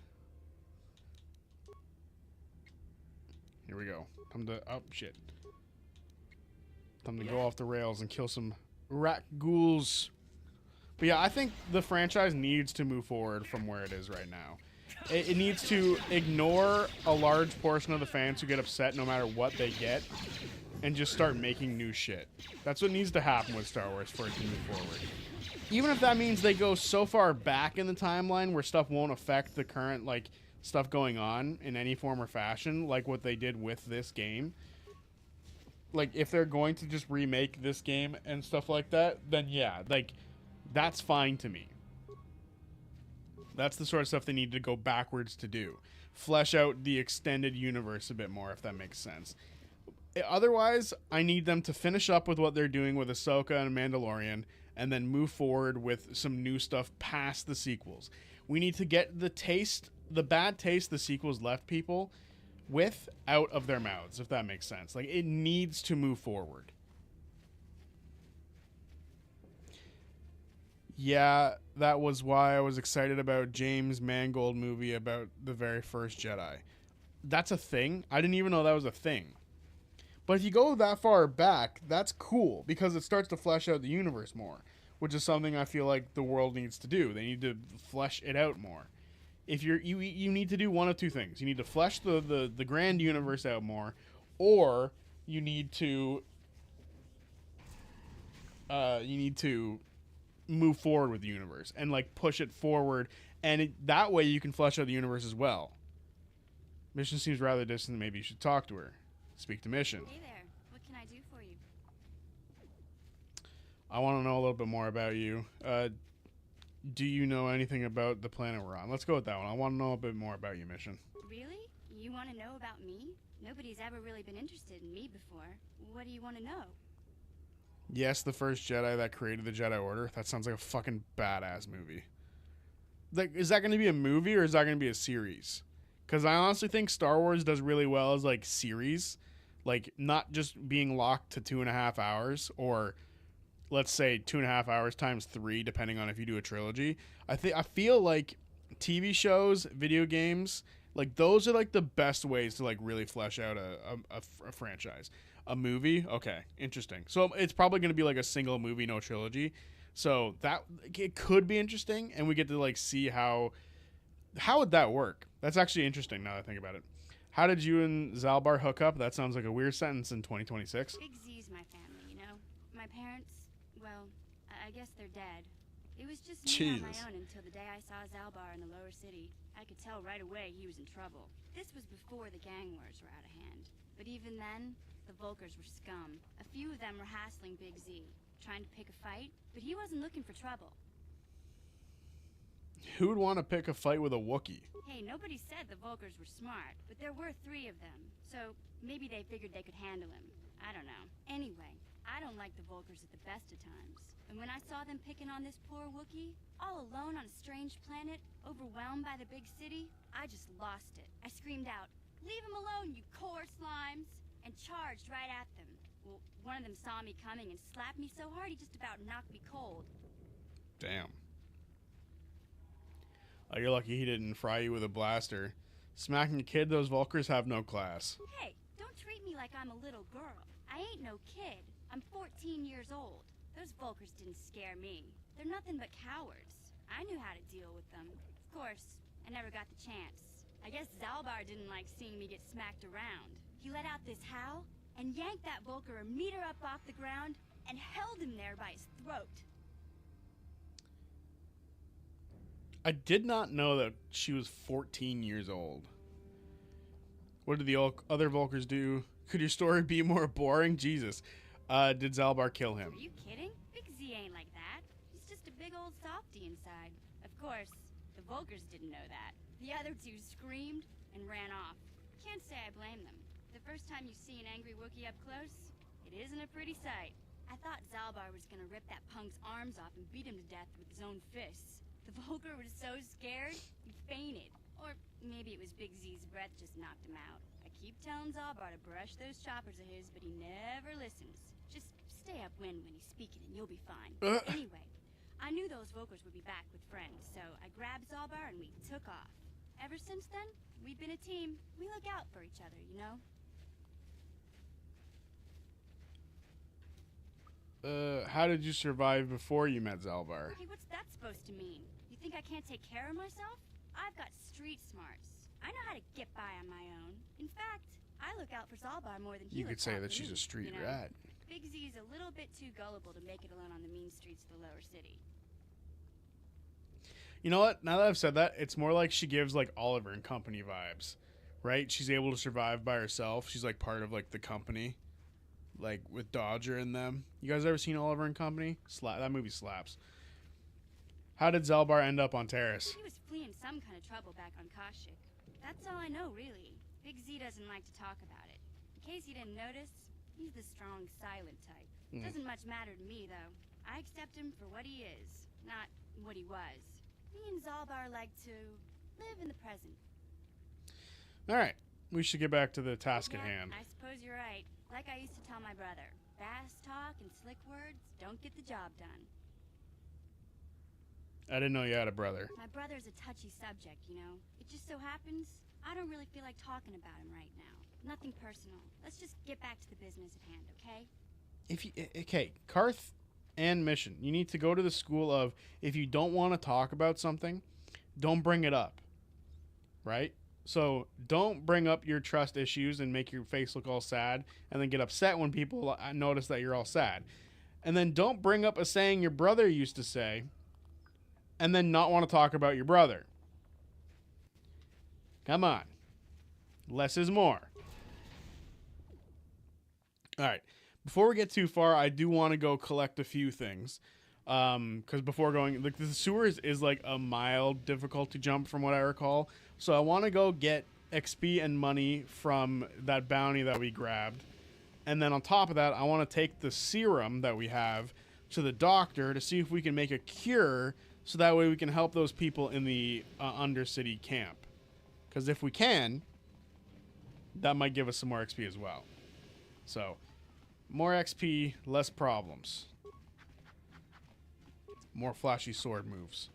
[SPEAKER 1] Here we go. Oh, shit. Time to go off the rails and kill some rat ghouls. But yeah, I think the franchise needs to move forward from where it is right now. It needs to ignore a large portion of the fans who get upset no matter what they get and just start making new shit. That's what needs to happen with Star Wars for it to move forward. Even if that means they go so far back in the timeline where stuff won't affect the current, like, stuff going on in any form or fashion, like what they did with this game. Like, if they're going to just remake this game and stuff like that, then yeah, like, that's fine to me. That's the sort of stuff they need to go backwards to do. Flesh out the extended universe a bit more, if that makes sense. Otherwise, I need them to finish up with what they're doing with Ahsoka and Mandalorian, and then move forward with some new stuff past the sequels. We need to get the bad taste the sequels left people with out of their mouths, if that makes sense. Like, it needs to move forward. Yeah, that was why I was excited about James Mangold movie about the very first Jedi. That's a thing. I didn't even know that was a thing. But if you go that far back, that's cool because it starts to flesh out the universe more, which is something I feel like the world needs to do. They need to flesh it out more. If you need to do one of two things. You need to flesh the grand universe out more, or you need to move forward with the universe and like push it forward, and that way you can flesh out the universe as well. Mission seems rather distant. Maybe you should talk to her. Speak to Mission.
[SPEAKER 14] Hey there. What can I do for you?
[SPEAKER 1] I want to know a little bit more about you. Do you know anything about the planet we're on? Let's go with that one. I want to know a bit more about you, Mission.
[SPEAKER 14] Really? You want to know about me? Nobody's ever really been interested in me before. What do you want to know?
[SPEAKER 1] Yes, the first Jedi that created the Jedi Order. That sounds like a fucking badass movie. Like, is that going to be a movie or is that going to be a series? Because I honestly think Star Wars does really well as, like, series. Like, not just being locked to 2.5 hours or, let's say, 2.5 hours times 3, depending on if you do a trilogy. I feel like TV shows, video games, like, those are, like, the best ways to, like, really flesh out a franchise. A movie? Okay, interesting. So it's probably going to be, like, a single movie, no trilogy. So that, it could be interesting, and we get to, like, see how would that work? That's actually interesting now that I think about it. How did you and Zalbar hook up? That sounds like a weird sentence in 2026.
[SPEAKER 14] Big Z's my family, you know? My parents, well, I guess they're dead. It was just me on my own until the day I saw Zalbar in the lower city. I could tell right away he was in trouble. This was before the gang wars were out of hand. But even then, the Vulkars were scum. A few of them were hassling Big Z, trying to pick a fight, but he wasn't looking for trouble.
[SPEAKER 1] Who would want to pick a fight with a Wookiee?
[SPEAKER 14] Hey, nobody said the Vulkars were smart, but there were 3 of them, so maybe they figured they could handle him. I don't know. Anyway, I don't like the Vulkars at the best of times. And when I saw them picking on this poor Wookiee, all alone on a strange planet, overwhelmed by the big city, I just lost it. I screamed out, "Leave him alone, you core slimes!" and charged right at them. Well, one of them saw me coming and slapped me so hard he just about knocked me cold.
[SPEAKER 1] Damn. Oh, you're lucky he didn't fry you with a blaster. Smacking a kid, those Vulkars have no class.
[SPEAKER 14] Hey, don't treat me like I'm a little girl. I ain't no kid. I'm 14 years old. Those Vulkars didn't scare me. They're nothing but cowards. I knew how to deal with them. Of course, I never got the chance. I guess Zalbar didn't like seeing me get smacked around. He let out this howl and yanked that Vulkar a meter up off the ground and held him there by his throat.
[SPEAKER 1] I did not know that she was 14 years old. What did the other Vulkars do? Could your story be more boring? Jesus. Did Zalbar kill him?
[SPEAKER 14] Are you kidding? Big Z ain't like that. He's just a big old softy inside. Of course, the Vulkars didn't know that. The other 2 screamed and ran off. Can't say I blame them. The first time you see an angry Wookiee up close, it isn't a pretty sight. I thought Zalbar was gonna rip that punk's arms off and beat him to death with his own fists. The Vulgar was so scared, he fainted. Or maybe it was Big Z's breath just knocked him out. I keep telling Zalbar to brush those choppers of his, but he never listens. Just stay upwind when he's speaking and you'll be fine. Anyway, I knew those Volkers would be back with friends, so I grabbed Zalbar and we took off. Ever since then, we've been a team. We look out for each other, you know?
[SPEAKER 1] How did you survive before you met Zalbar?
[SPEAKER 14] Okay, what's that supposed to mean? You think I can't take care of myself? I've got street smarts. I know how to get by on my own. In fact, I look out for Zalbar more than he
[SPEAKER 1] You could
[SPEAKER 14] looks
[SPEAKER 1] say
[SPEAKER 14] out
[SPEAKER 1] that
[SPEAKER 14] for
[SPEAKER 1] she's
[SPEAKER 14] me,
[SPEAKER 1] a street
[SPEAKER 14] you know?
[SPEAKER 1] rat.
[SPEAKER 14] Big Z's a little bit too gullible to make it alone on the mean streets of the lower city.
[SPEAKER 1] You know what? Now that I've said that, it's more like she gives like Oliver and Company vibes, right? She's able to survive by herself. She's like part of like the company, like with Dodger and them. You guys ever seen Oliver and Company? That movie slaps. How did Zalbar end up on Terrace?
[SPEAKER 14] He was fleeing some kind of trouble back on Kashyyyk. That's all I know, really. Big Z doesn't like to talk about it. In case you didn't notice, he's the strong, silent type. Doesn't much matter to me, though. I accept him for what he is, not what he was. Me and Zalbar like to live in the present.
[SPEAKER 1] All right. We should get back to the task at hand.
[SPEAKER 14] I suppose you're right. Like I used to tell my brother, fast talk and slick words don't get the job done.
[SPEAKER 1] I didn't know you had a brother.
[SPEAKER 14] My brother's a touchy subject, you know. It just so happens I don't really feel like talking about him right now. Nothing personal. Let's just get back to the business at hand, okay?
[SPEAKER 1] Okay, Karth and Mission, you need to go to the school of if you don't want to talk about something, don't bring it up, right? So don't bring up your trust issues and make your face look all sad and then get upset when people notice that you're all sad. And then don't bring up a saying your brother used to say and then not want to talk about your brother. Come on. Less is more. All right. Before we get too far, I do want to go collect a few things. Because before going, like the sewers is like a mild difficulty jump from what I recall. So I want to go get XP and money from that bounty that we grabbed. And then on top of that, I want to take the serum that we have to the doctor to see if we can make a cure so that way we can help those people in the Undercity camp. Because if we can, that might give us some more XP as well. So, more XP, less problems. More flashy sword moves.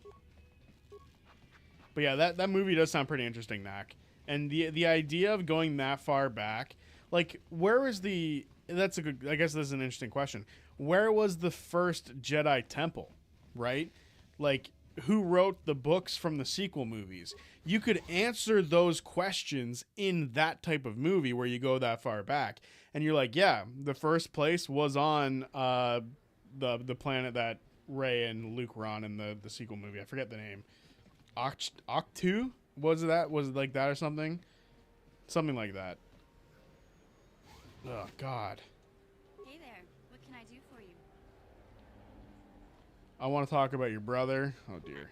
[SPEAKER 1] But yeah, that movie does sound pretty interesting, Knack. And the idea of going that far back, like, where is the... That's a good... I guess this is an interesting question. Where was the first Jedi temple, right? Like, who wrote the books from the sequel movies? You could answer those questions in that type of movie where you go that far back. And you're like, yeah, the first place was on the planet that Rey and Luke were on in the sequel movie. I forget the name. Octu? Was it like that or something? Something like that. Oh, God.
[SPEAKER 14] Hey there. What can I do for you?
[SPEAKER 1] I want to talk about your brother. Oh, dear.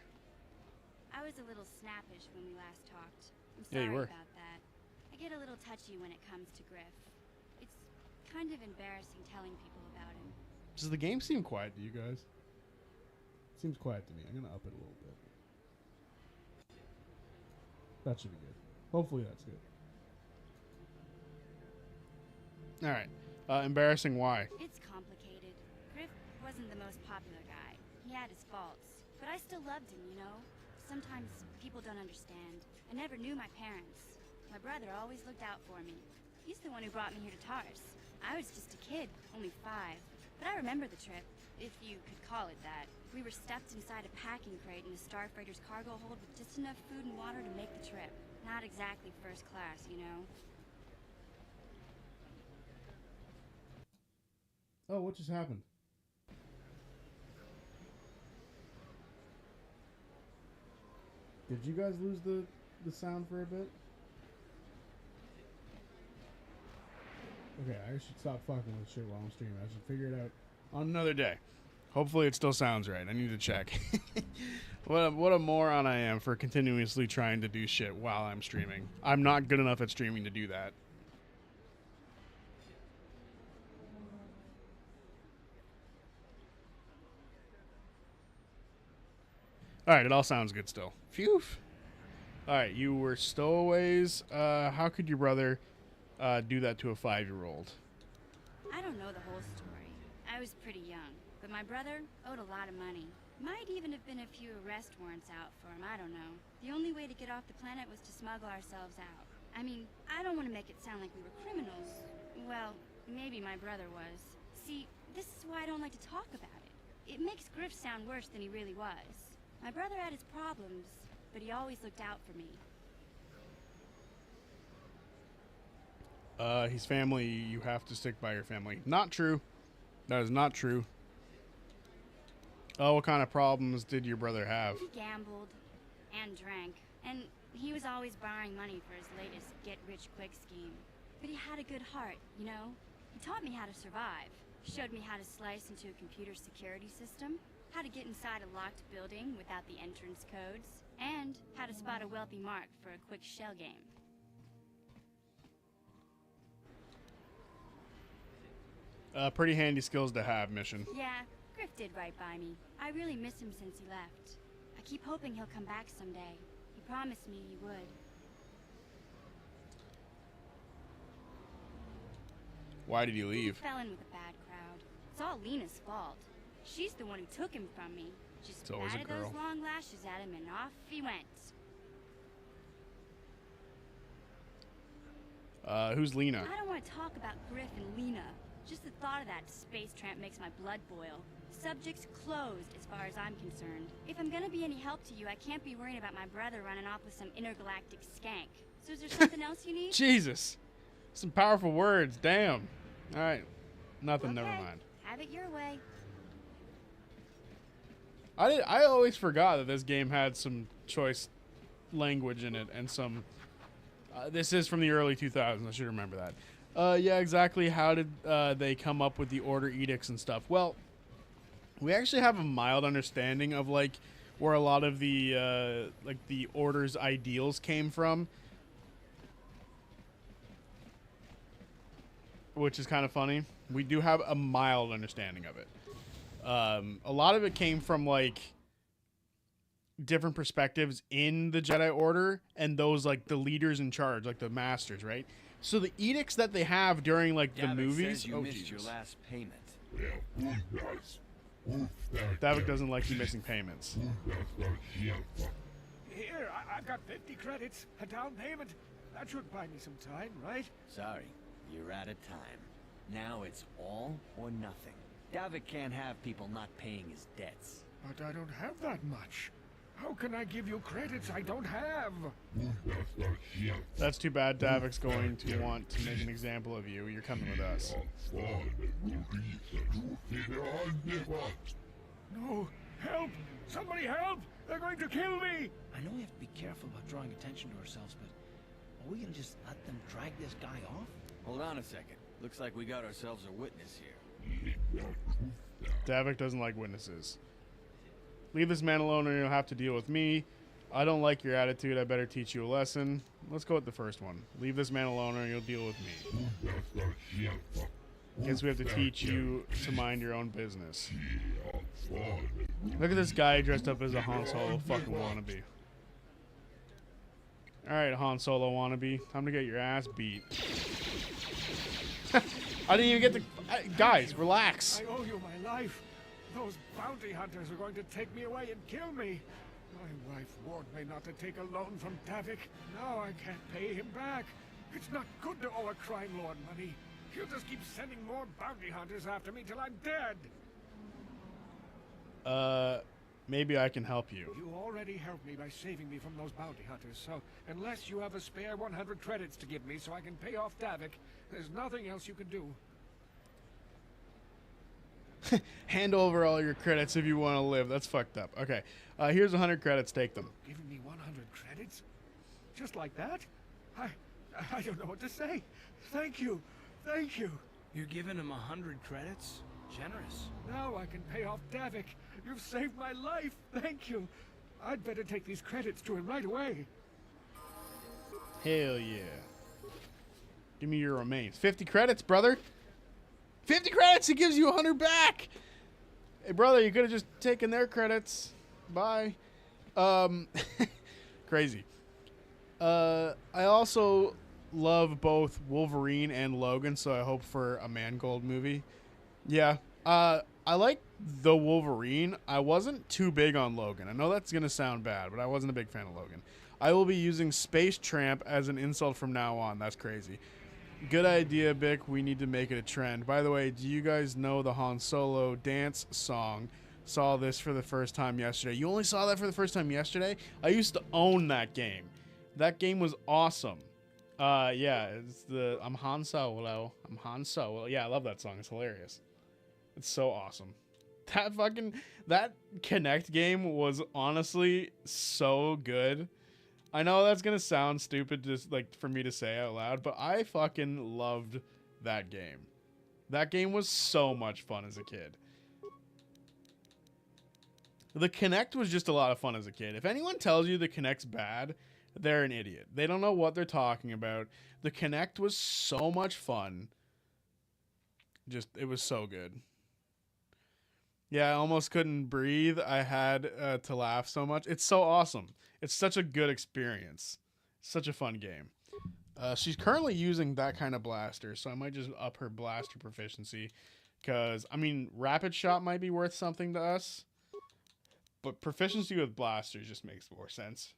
[SPEAKER 14] I was a little snappish when we last talked. I'm
[SPEAKER 1] Yeah,
[SPEAKER 14] sorry
[SPEAKER 1] you were.
[SPEAKER 14] about that. I get a little touchy when it comes to Griff. It's kind of embarrassing telling people about him.
[SPEAKER 1] Does the game seem quiet to you guys? It seems quiet to me. I'm going to up it a little bit. That should be good. Hopefully that's good. All right. Embarrassing why?
[SPEAKER 14] It's complicated. Griff wasn't the most popular guy. He had his faults. But I still loved him, you know? Sometimes people don't understand. I never knew my parents. My brother always looked out for me. He's the one who brought me here to Tars. I was just a kid, only 5. But I remember the trip, if you could call it that. We were stuffed inside a packing crate in a starfreighter's cargo hold with just enough food and water to make the trip. Not exactly first class, you know?
[SPEAKER 1] Oh, what just happened? Did you guys lose the sound for a bit? Okay, I should stop fucking with shit while I'm streaming. I should figure it out on another day. Hopefully it still sounds right. I need to check. What a moron I am for continuously trying to do shit while I'm streaming. I'm not good enough at streaming to do that. All right, it all sounds good still. Phew. All right, you were stowaways. How could your brother do that to a 5-year-old?
[SPEAKER 14] I don't know the whole story. I was pretty young, but my brother owed a lot of money. Might even have been a few arrest warrants out for him, I don't know. The only way to get off the planet was to smuggle ourselves out. I mean, I don't want to make it sound like we were criminals. Well, maybe my brother was. See, this is why I don't like to talk about it. It makes Griff sound worse than he really was. My brother had his problems, but he always looked out for me.
[SPEAKER 1] His family, you have to stick by your family. Not true. That is not true. Oh, what kind of problems did your brother have?
[SPEAKER 14] He gambled and drank, and he was always borrowing money for his latest get-rich-quick scheme. But he had a good heart, you know? He taught me how to survive, showed me how to slice into a computer security system, how to get inside a locked building without the entrance codes, and how to spot a wealthy mark for a quick shell game.
[SPEAKER 1] Pretty handy skills to have, Mission.
[SPEAKER 14] Yeah, Griff did right by me. I really miss him since he left. I keep hoping he'll come back someday. He promised me he would.
[SPEAKER 1] Why did he leave?
[SPEAKER 14] Fell in with a bad crowd. It's all Lena's fault. She's the one who took him from me. Just
[SPEAKER 1] It's always a
[SPEAKER 14] batted
[SPEAKER 1] girl.
[SPEAKER 14] those long lashes at him and off he went.
[SPEAKER 1] Who's Lena?
[SPEAKER 14] I don't want to talk about Griff and Lena. Just the thought of that space tramp makes my blood boil. Subject's closed as far as I'm concerned. If I'm gonna be any help to you, I can't be worrying about my brother running off with some intergalactic skank. So is there something else you need?
[SPEAKER 1] Jesus. Some powerful words. Damn. All right. Nothing.
[SPEAKER 14] Okay,
[SPEAKER 1] Never mind.
[SPEAKER 14] have it your way.
[SPEAKER 1] I always forgot that this game had some choice language in it and some. This is from the early 2000s. I should remember that. Yeah, exactly. How did they come up with the order edicts and stuff? Well, we actually have a mild understanding of like where a lot of the the order's ideals came from, which is kind of funny. We do have a mild understanding of it. A lot of it came from like different perspectives in the Jedi Order and those like the leaders in charge, like the masters, right? So the edicts that they have during like the movies.
[SPEAKER 18] Says you missed
[SPEAKER 1] Jesus.
[SPEAKER 18] your last payment.
[SPEAKER 1] Davik doesn't like you missing payments.
[SPEAKER 7] Here, I've got 50 credits, a down payment. That should buy me some time, right?
[SPEAKER 18] Sorry, you're out of time. Now it's all or nothing. Davik can't have people not paying his debts.
[SPEAKER 7] But I don't have that much. How can I give you credits I don't have?
[SPEAKER 1] That's too bad. Davik's going to want to make an example of you. You're coming with us.
[SPEAKER 7] No, help! Somebody help! They're going to kill me!
[SPEAKER 5] I know we have to be careful about drawing attention to ourselves, but are we gonna just let them drag this guy off?
[SPEAKER 18] Hold on a second. Looks like we got ourselves a witness here.
[SPEAKER 1] Davik doesn't like witnesses. Leave this man alone or you'll have to deal with me. I don't like your attitude. I better teach you a lesson. Let's go with the first one. Leave this man alone or you'll deal with me. Guess we have to teach you to mind your own business. Look at this guy dressed up as a Han Solo fucking wannabe. Alright, Han Solo wannabe. Time to get your ass beat. I didn't even get to... guys, relax.
[SPEAKER 7] I owe you my life. Those bounty hunters are going to take me away and kill me. My wife warned me not to take a loan from Davik. Now I can't pay him back. It's not good to owe a crime lord money. He'll just keep sending more bounty hunters after me till I'm dead.
[SPEAKER 1] Maybe I can help you.
[SPEAKER 7] You already helped me by saving me from those bounty hunters, so unless you have a spare 100 credits to give me so I can pay off Davik, there's nothing else you can do.
[SPEAKER 1] Hand over all your credits if you want to live. That's fucked up. Okay, here's 100 credits. Take them.
[SPEAKER 7] Giving me 100 credits? Just like that? I don't know what to say. Thank you. Thank you.
[SPEAKER 5] You're giving him 100 credits? Generous.
[SPEAKER 7] Now I can pay off Davik. You've saved my life. Thank you. I'd better take these credits to him right away.
[SPEAKER 1] Hell yeah. Give me your remains. 50 credits, brother. 50 credits, it gives you 100 back. Hey, brother, you could have just taken their credits. Bye. Crazy. I also love both Wolverine and Logan, so I hope for a Mangold movie. Yeah. I like the Wolverine. I wasn't too big on Logan. I know that's gonna sound bad, but I wasn't a big fan of Logan. I will be using Space Tramp as an insult from now on. That's crazy. Good idea, Bick. We need to make it a trend. By the way, do you guys know the Han Solo dance song? Saw this for the first time yesterday. You only saw that for the first time yesterday? I used to own that game. That game was awesome. Yeah, it's I'm Han Solo. I'm Han Solo. Yeah, I love that song. It's hilarious. It's so awesome. That Connect game was honestly so good. I know that's gonna sound stupid just like for me to say out loud, but I fucking loved that game. That game was so much fun as a kid. The Connect was just a lot of fun as a kid. If anyone tells you the Connect's bad, they're an idiot. They don't know what they're talking about. The Connect was so much fun. It was so good. Yeah, I almost couldn't breathe. I had to laugh so much. It's so awesome. It's such a good experience. Such a fun game. She's currently using that kind of blaster, so I might just up her blaster proficiency. Because, I mean, Rapid Shot might be worth something to us. But proficiency with blasters just makes more sense.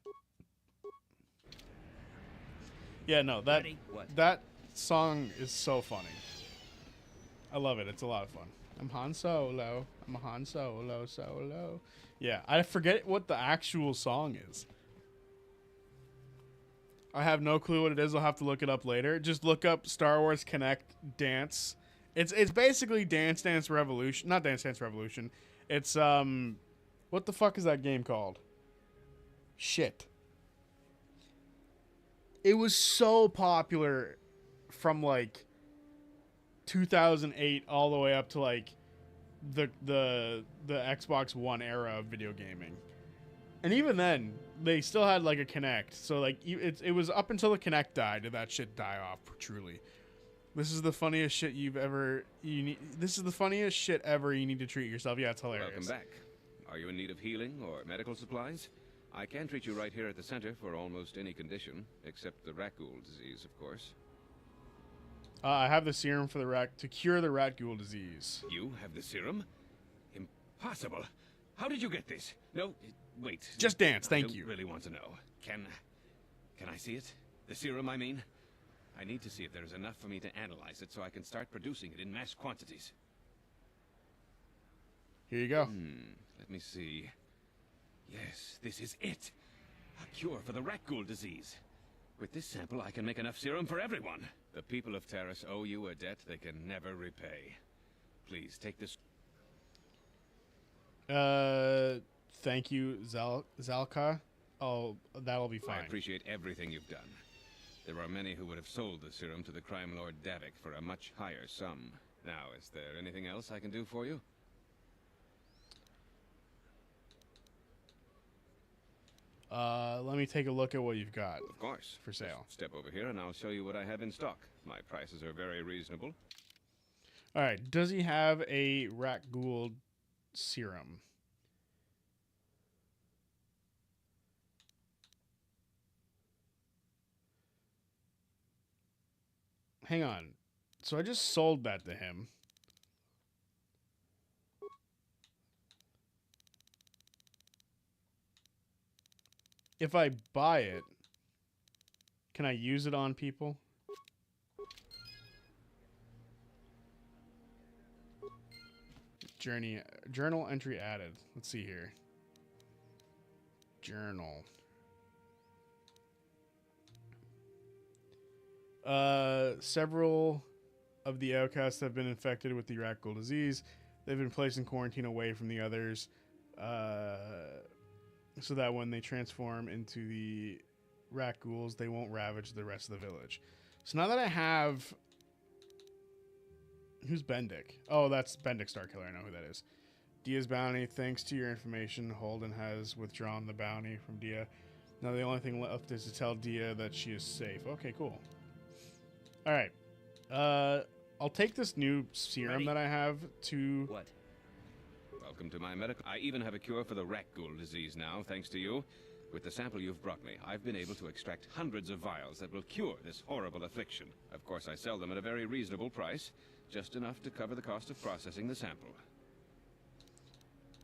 [SPEAKER 1] Yeah, no, that song is so funny. I love it. It's a lot of fun. I'm Han Solo. I'm Han Solo, Solo. Yeah, I forget what the actual song is. I have no clue what it is. I'll have to look it up later. Just look up Star Wars Connect Dance. It's basically Dance Dance Revolution. Not Dance Dance Revolution. It's, what the fuck is that game called? Shit. It was so popular from, like, 2008 all the way up to, like, the Xbox One era of video gaming. And even then, they still had, like, a Kinect. So, like, it was up until the Kinect died did that shit die off, truly. This is the funniest shit this is the funniest shit ever. You need to treat yourself. Yeah, it's hilarious.
[SPEAKER 19] Welcome back. Are you in need of healing or medical supplies? I can treat you right here at the center for almost any condition, except the rat ghoul disease, of course.
[SPEAKER 1] I have the serum for to cure the rat ghoul disease.
[SPEAKER 19] You have the serum? Impossible. How did you get this? No, wait.
[SPEAKER 1] Just dance, thank you.
[SPEAKER 19] I really want to know. Can I see it? The serum, I mean? I need to see if there is enough for me to analyze it so I can start producing it in mass quantities.
[SPEAKER 1] Here you go.
[SPEAKER 19] Let me see. Yes, this is it. A cure for the rat ghoul disease. With this sample, I can make enough serum for everyone. The people of Terrace owe you a debt they can never repay. Please, take this...
[SPEAKER 1] Thank you, Zalka. Oh, that'll be fine.
[SPEAKER 19] I appreciate everything you've done. There are many who would have sold the serum to the crime lord Davik for a much higher sum. Now, is there anything else I can do for you?
[SPEAKER 1] Let me take a look at what you've got.
[SPEAKER 19] Of course.
[SPEAKER 1] For sale.
[SPEAKER 19] Just step over here and I'll show you what I have in stock. My prices are very reasonable.
[SPEAKER 1] All right. Does he have a rat ghoul serum? Hang on. So I just sold that to him. If I buy it, can I use it on people? Journal entry added. Let's see here. Journal. Several of the outcasts have been infected with the rat ghoul disease. They've been placed in quarantine away from the others. So that when they transform into the rat ghouls, they won't ravage the rest of the village. So now that I have... Who's Bendik? Oh, that's Bendik Starkiller. I know who that is. Dia's bounty. Thanks to your information, Holden has withdrawn the bounty from Dia. Now the only thing left is to tell Dia that she is safe. Okay, cool. All right. I'll take this new serum that I have to...
[SPEAKER 18] What?
[SPEAKER 19] Welcome to my medical... I even have a cure for the rat ghoul disease now, thanks to you. With the sample you've brought me, I've been able to extract hundreds of vials that will cure this horrible affliction. Of course, I sell them at a very reasonable price, just enough to cover the cost of processing the sample.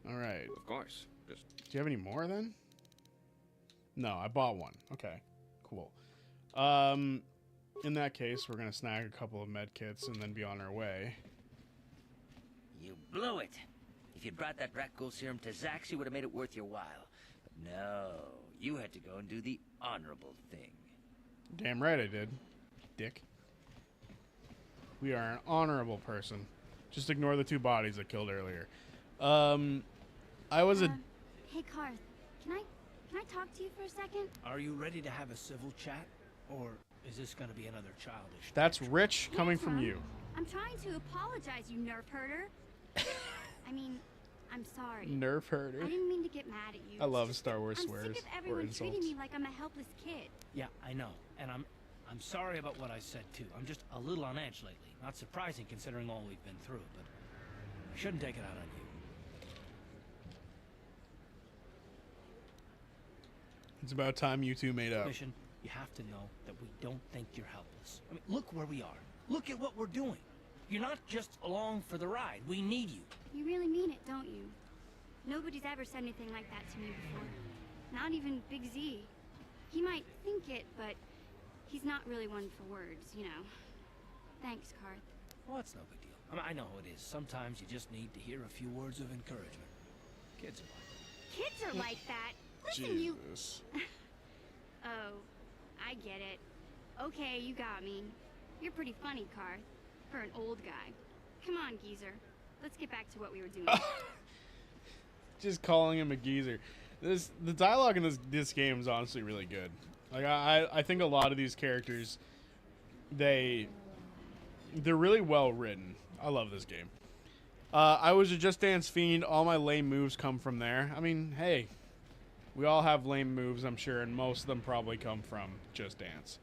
[SPEAKER 1] All right.
[SPEAKER 19] Of course. Just...
[SPEAKER 1] Do you have any more then? No, I bought one. Okay, cool. In that case, we're gonna snag a couple of med kits and then be on our way.
[SPEAKER 20] You blew it. If you'd brought that rat ghoul serum to Zax, you would have made it worth your while. But no, you had to go and do the honorable thing.
[SPEAKER 1] Damn right I did, dick. We are an honorable person. Just ignore the 2 bodies I killed earlier. I was a...
[SPEAKER 14] Hey, Karth, can I talk to you for a second?
[SPEAKER 5] Are you ready to have a civil chat? Or is this gonna be another childish...
[SPEAKER 1] That's rich coming from you.
[SPEAKER 14] I'm trying to apologize, you nerf herder. I mean, I'm sorry.
[SPEAKER 1] Nerf herder.
[SPEAKER 14] I didn't mean to get mad at you.
[SPEAKER 1] I love Star Wars swears.
[SPEAKER 14] I'm sick of everyone treating me like I'm a helpless kid.
[SPEAKER 5] Yeah, I know. And I'm sorry about what I said, too. I'm just a little on edge lately. Not surprising considering all we've been through, but I shouldn't take it out on you.
[SPEAKER 1] It's about time you two made up.
[SPEAKER 5] Mission, you have to know that we don't think you're helpless. I mean, look where we are. Look at what we're doing. You're not just along for the ride. We need you.
[SPEAKER 14] You really mean it, don't you? Nobody's ever said anything like that to me before. Not even Big Z. He might think it, but he's not really one for words, you know. Thanks, Karth.
[SPEAKER 5] Well, that's no big deal. I mean, I know how it is. Sometimes you just need to hear a few words of encouragement. Kids are like that.
[SPEAKER 14] Kids are like that. Listen,
[SPEAKER 1] Jesus.
[SPEAKER 14] Oh, I get it. Okay, you got me. You're pretty funny, Karth. For an old guy. Come on, geezer. Let's get back to what we were doing.
[SPEAKER 1] Just calling him a geezer. The dialogue in this game is honestly really good. Like I think a lot of these characters, they're really well written. I love this game. I was a Just Dance fiend. All my lame moves come from there. I mean, hey, we all have lame moves, I'm sure, and most of them probably come from Just Dance.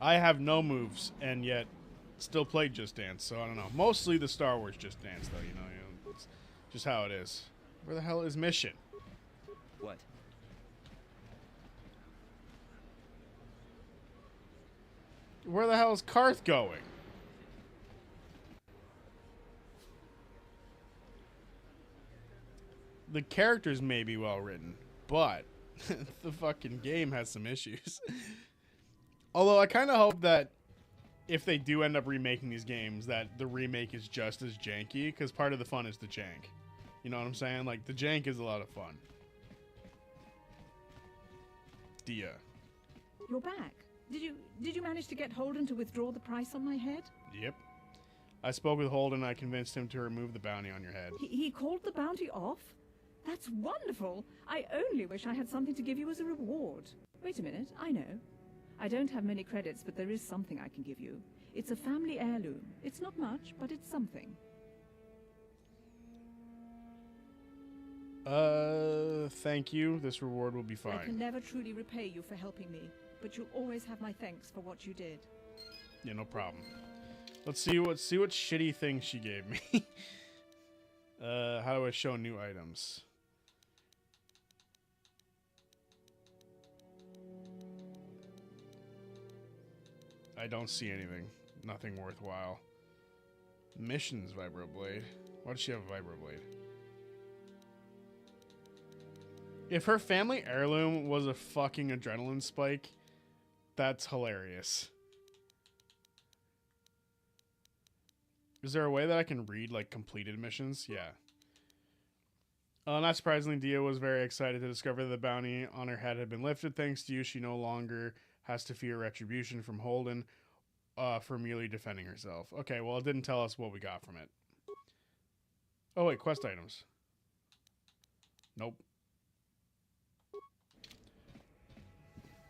[SPEAKER 1] I have no moves, and yet still play Just Dance, so I don't know. Mostly the Star Wars Just Dance, though, you know it's just how it is. Where the hell is Mission?
[SPEAKER 18] What?
[SPEAKER 1] Where the hell is Karth going? The characters may be well written, but the fucking game has some issues. Although I kind of hope that if they do end up remaking these games, that the remake is just as janky, because part of the fun is the jank. You know what I'm saying? Like, the jank is a lot of fun. Dia.
[SPEAKER 11] You're back. Did you manage to get Holden to withdraw the price on my head?
[SPEAKER 1] Yep. I spoke with Holden and I convinced him to remove the bounty on your head.
[SPEAKER 11] He called the bounty off? That's wonderful. I only wish I had something to give you as a reward. Wait a minute, I know. I don't have many credits, but there is something I can give you. It's a family heirloom. It's not much, but it's something.
[SPEAKER 1] Thank you. This reward will be fine.
[SPEAKER 11] I can never truly repay you for helping me, but you'll always have my thanks for what you did.
[SPEAKER 1] Yeah, no problem. Let's see what shitty thing she gave me. How do I show new items? I don't see anything. Nothing worthwhile. Missions vibroblade. Why does she have a vibroblade? If her family heirloom was a fucking adrenaline spike, that's hilarious. Is there a way that I can read, like, completed missions? Yeah. Not surprisingly, Dia was very excited to discover that the bounty on her head had been lifted. Thanks to you, she no longer has to fear retribution from Holden for merely defending herself. Okay, well, it didn't tell us what we got from it. Oh, wait, quest items. Nope.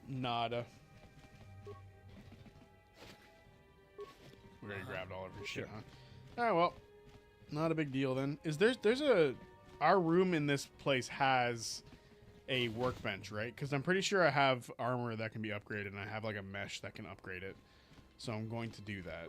[SPEAKER 1] Nada. We already grabbed all of your shit, huh? Alright, well, not a big deal then. Our room in this place has a workbench, right? Because I'm pretty sure I have armor that can be upgraded, and I have like a mesh that can upgrade it. So I'm going to do that.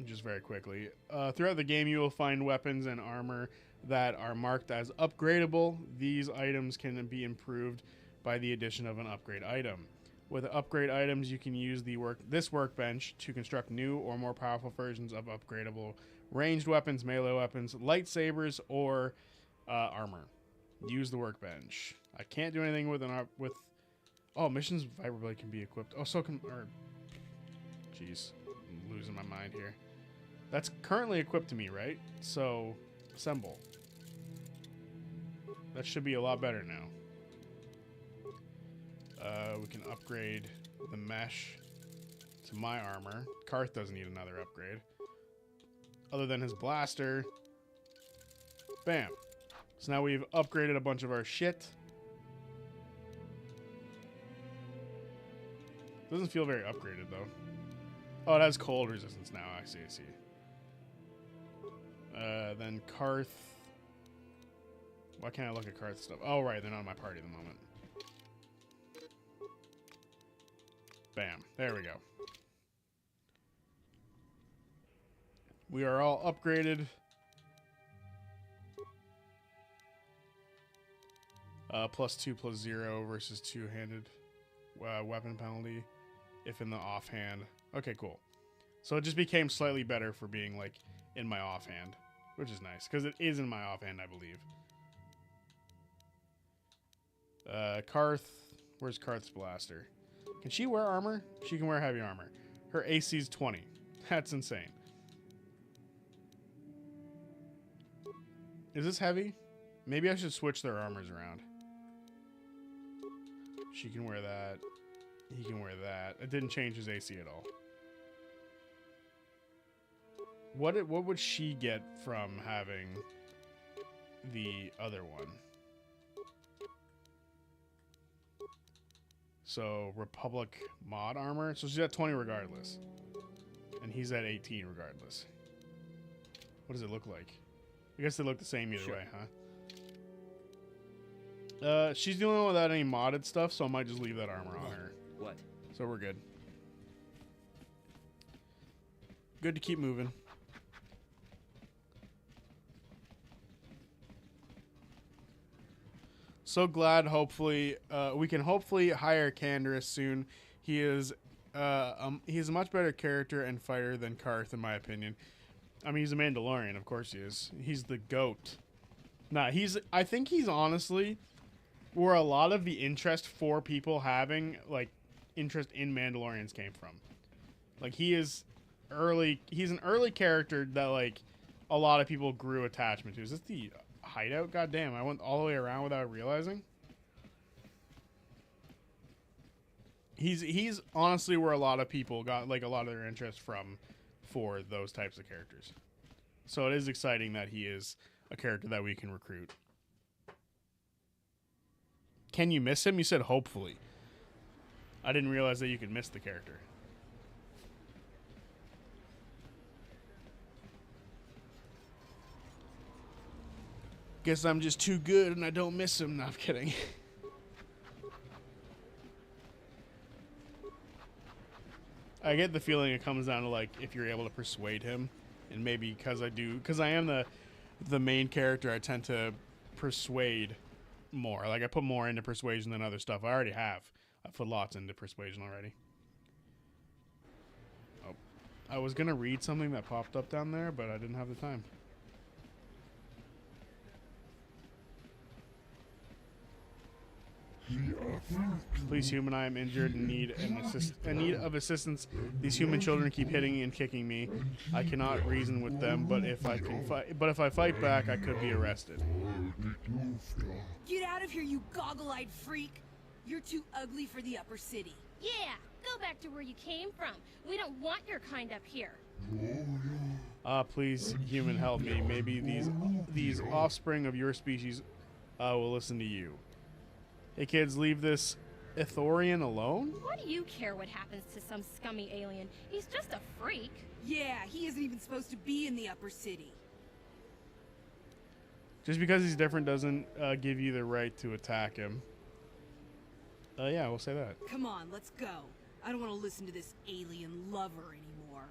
[SPEAKER 1] just very quickly. Throughout the game, you will find weapons and armor that are marked as upgradable. These items can be improved by the addition of an upgrade item. With upgrade items, you can use this workbench to construct new or more powerful versions of upgradable ranged weapons, melee weapons, lightsabers, or armor. Use the workbench. I can't do anything with oh, missions vibroblade can be equipped. Oh, so can jeez, I'm losing my mind here. That's currently equipped to me, right? So assemble. That should be a lot better now. We can upgrade the mesh to my armor. Karth doesn't need another upgrade. Other than his blaster. Bam. So now we've upgraded a bunch of our shit. Doesn't feel very upgraded though. Oh, it has cold resistance now. I see, I see. Then Karth. Why can't I look at Karth stuff? Oh, right, they're not in my party at the moment. Bam. There we go. We are all upgraded. +2/+0 versus two-handed weapon penalty if in the offhand. Okay, cool. So it just became slightly better for being like in my offhand, which is nice because it is in my offhand, I believe. Karth, where's Karth's blaster? Can she wear armor? She can wear heavy armor. Her AC is 20. That's insane. Is this heavy? Maybe I should switch their armors around. She can wear that. He can wear that. It didn't change his AC at all. What would she get from having the other one? So, Republic mod armor. So she's at 20 regardless. And he's at 18 regardless. What does it look like? I guess they look the same either way, huh? She's the only one without any modded stuff, so I might just leave that armor on her.
[SPEAKER 20] What?
[SPEAKER 1] So we're good. Good to keep moving. So glad, hopefully, we can hopefully hire Canderous soon. He's a much better character and fighter than Karth, in my opinion. I mean, he's a Mandalorian, of course he is. He's the GOAT. Nah, I think he's honestly where a lot of the interest for people having, like, interest in Mandalorians came from. Like, he's an early character that, like, a lot of people grew attachment to. Is this the hideout? Goddamn, I went all the way around without realizing. He's honestly where a lot of people got, like, a lot of their interest from for those types of characters. So it is exciting that he is a character that we can recruit. Can you miss him? You said hopefully. I didn't realize that you could miss the character. Guess I'm just too good and I don't miss him. No, I'm kidding. I get the feeling it comes down to, like, if you're able to persuade him, and maybe because I am the main character, I tend to persuade more. Like, I put more into persuasion than other stuff. I already have. I put lots into persuasion already. Oh, I was gonna read something that popped up down there, but I didn't have the time. Please, human, I am injured and need of assistance. These human children keep hitting and kicking me. I cannot reason with them, but if I fight back, I could be arrested.
[SPEAKER 3] Get out of here, you goggle-eyed freak! You're too ugly for the upper city.
[SPEAKER 17] Yeah, go back to where you came from. We don't want your kind up here.
[SPEAKER 1] Please, human, help me. Maybe these offspring of your species will listen to you. Hey kids, leave this Ithorian alone?
[SPEAKER 17] What do you care what happens to some scummy alien? He's just a freak.
[SPEAKER 3] Yeah, he isn't even supposed to be in the upper city.
[SPEAKER 1] Just because he's different doesn't give you the right to attack him. Yeah, we'll say that.
[SPEAKER 3] Come on, let's go. I don't want to listen to this alien lover anymore.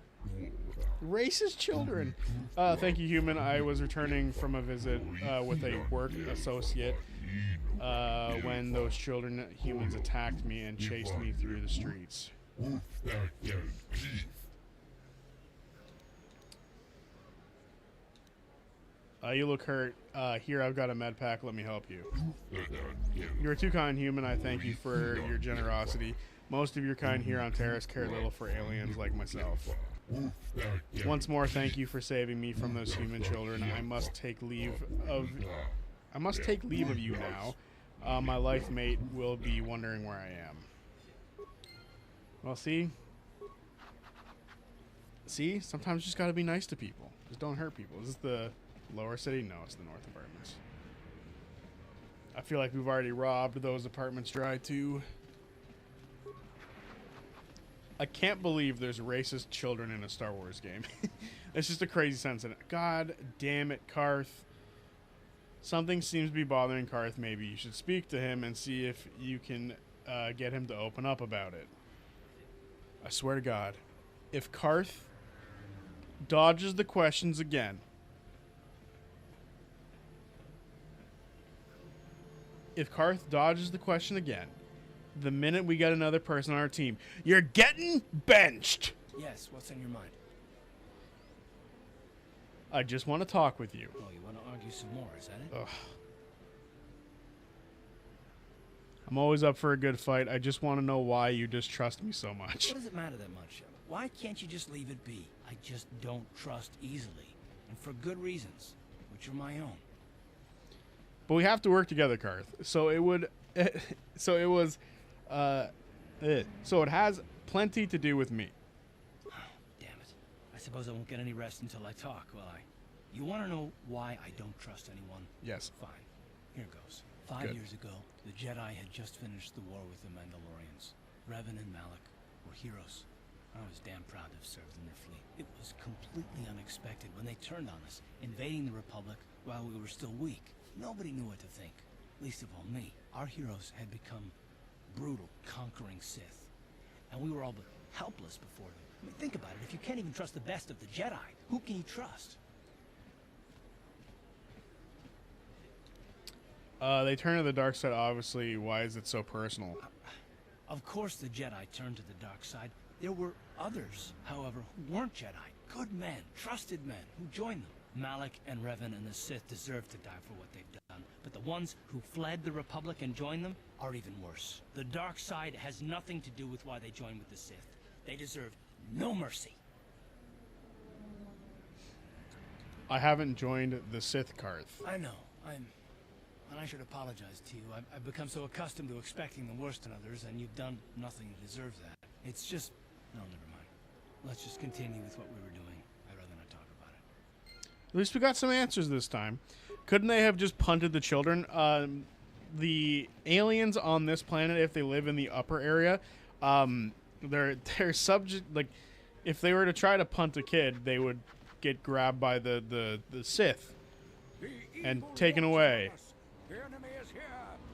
[SPEAKER 1] Racist children. Thank you, human. I was returning from a visit with a work associate when those children humans attacked me and chased me through the streets. You look hurt. Here, I've got a med pack. Let me help you. You're too kind, human. I thank you for your generosity. Most of your kind here on Terrace care little for aliens like myself. Once more, thank you for saving me from those human children. I must take leave of you now. My life mate will be wondering where I am. Well, see, sometimes you just gotta be nice to people. Just don't hurt people. Is this the lower city? No, it's the north apartments. I feel like we've already robbed those apartments dry too. I can't believe there's racist children in a Star Wars game. It's just a crazy sense in it. God damn it, Karth. Something seems to be bothering Karth. Maybe you should speak to him and see if you can get him to open up about it. I swear to God, if Karth dodges the questions again, the minute we get another person on our team, you're getting benched.
[SPEAKER 5] Yes, what's in your mind?
[SPEAKER 1] I just want to talk with you.
[SPEAKER 5] Oh, you want to argue some more, is that it?
[SPEAKER 1] Ugh. I'm always up for a good fight. I just want to know why you distrust me so much.
[SPEAKER 5] What does it matter that much? Why can't you just leave it be? I just don't trust easily. And for good reasons, which are my own.
[SPEAKER 1] But we have to work together, Karth. So it has plenty to do with me.
[SPEAKER 5] Oh, damn it. I suppose I won't get any rest until I talk, will I? You want to know why I don't trust anyone?
[SPEAKER 1] Yes.
[SPEAKER 5] Fine. Here goes. 5 years ago, the Jedi had just finished the war with the Mandalorians. Revan and Malak were heroes. I was damn proud to have served in their fleet. It was completely unexpected when they turned on us, invading the Republic while we were still weak. Nobody knew what to think, least of all me. Our heroes had become brutal, conquering Sith, and we were all but helpless before them. I mean, think about it. If you can't even trust the best of the Jedi, who can you trust?
[SPEAKER 1] They turn to the dark side, obviously. Why is it so personal?
[SPEAKER 5] Of course the Jedi turned to the dark side. There were others, however, who weren't Jedi. Good men, trusted men, who joined them. Malak and Revan and the Sith deserve to die for what they've done. But the ones who fled the Republic and joined them are even worse. The dark side has nothing to do with why they joined with the Sith. They deserve no mercy.
[SPEAKER 1] I haven't joined the Sith, Karth.
[SPEAKER 5] I know. And I should apologize to you. I've become so accustomed to expecting the worst in others, and you've done nothing to deserve that. It's just... No, never mind. Let's just continue with what we were doing. I'd rather not talk about it.
[SPEAKER 1] At least we got some answers this time. Couldn't they have just punted the children? The aliens on this planet, if they live in the upper area, they're subject... Like, if they were to try to punt a kid, they would get grabbed by the Sith and taken away.
[SPEAKER 7] The enemy is here.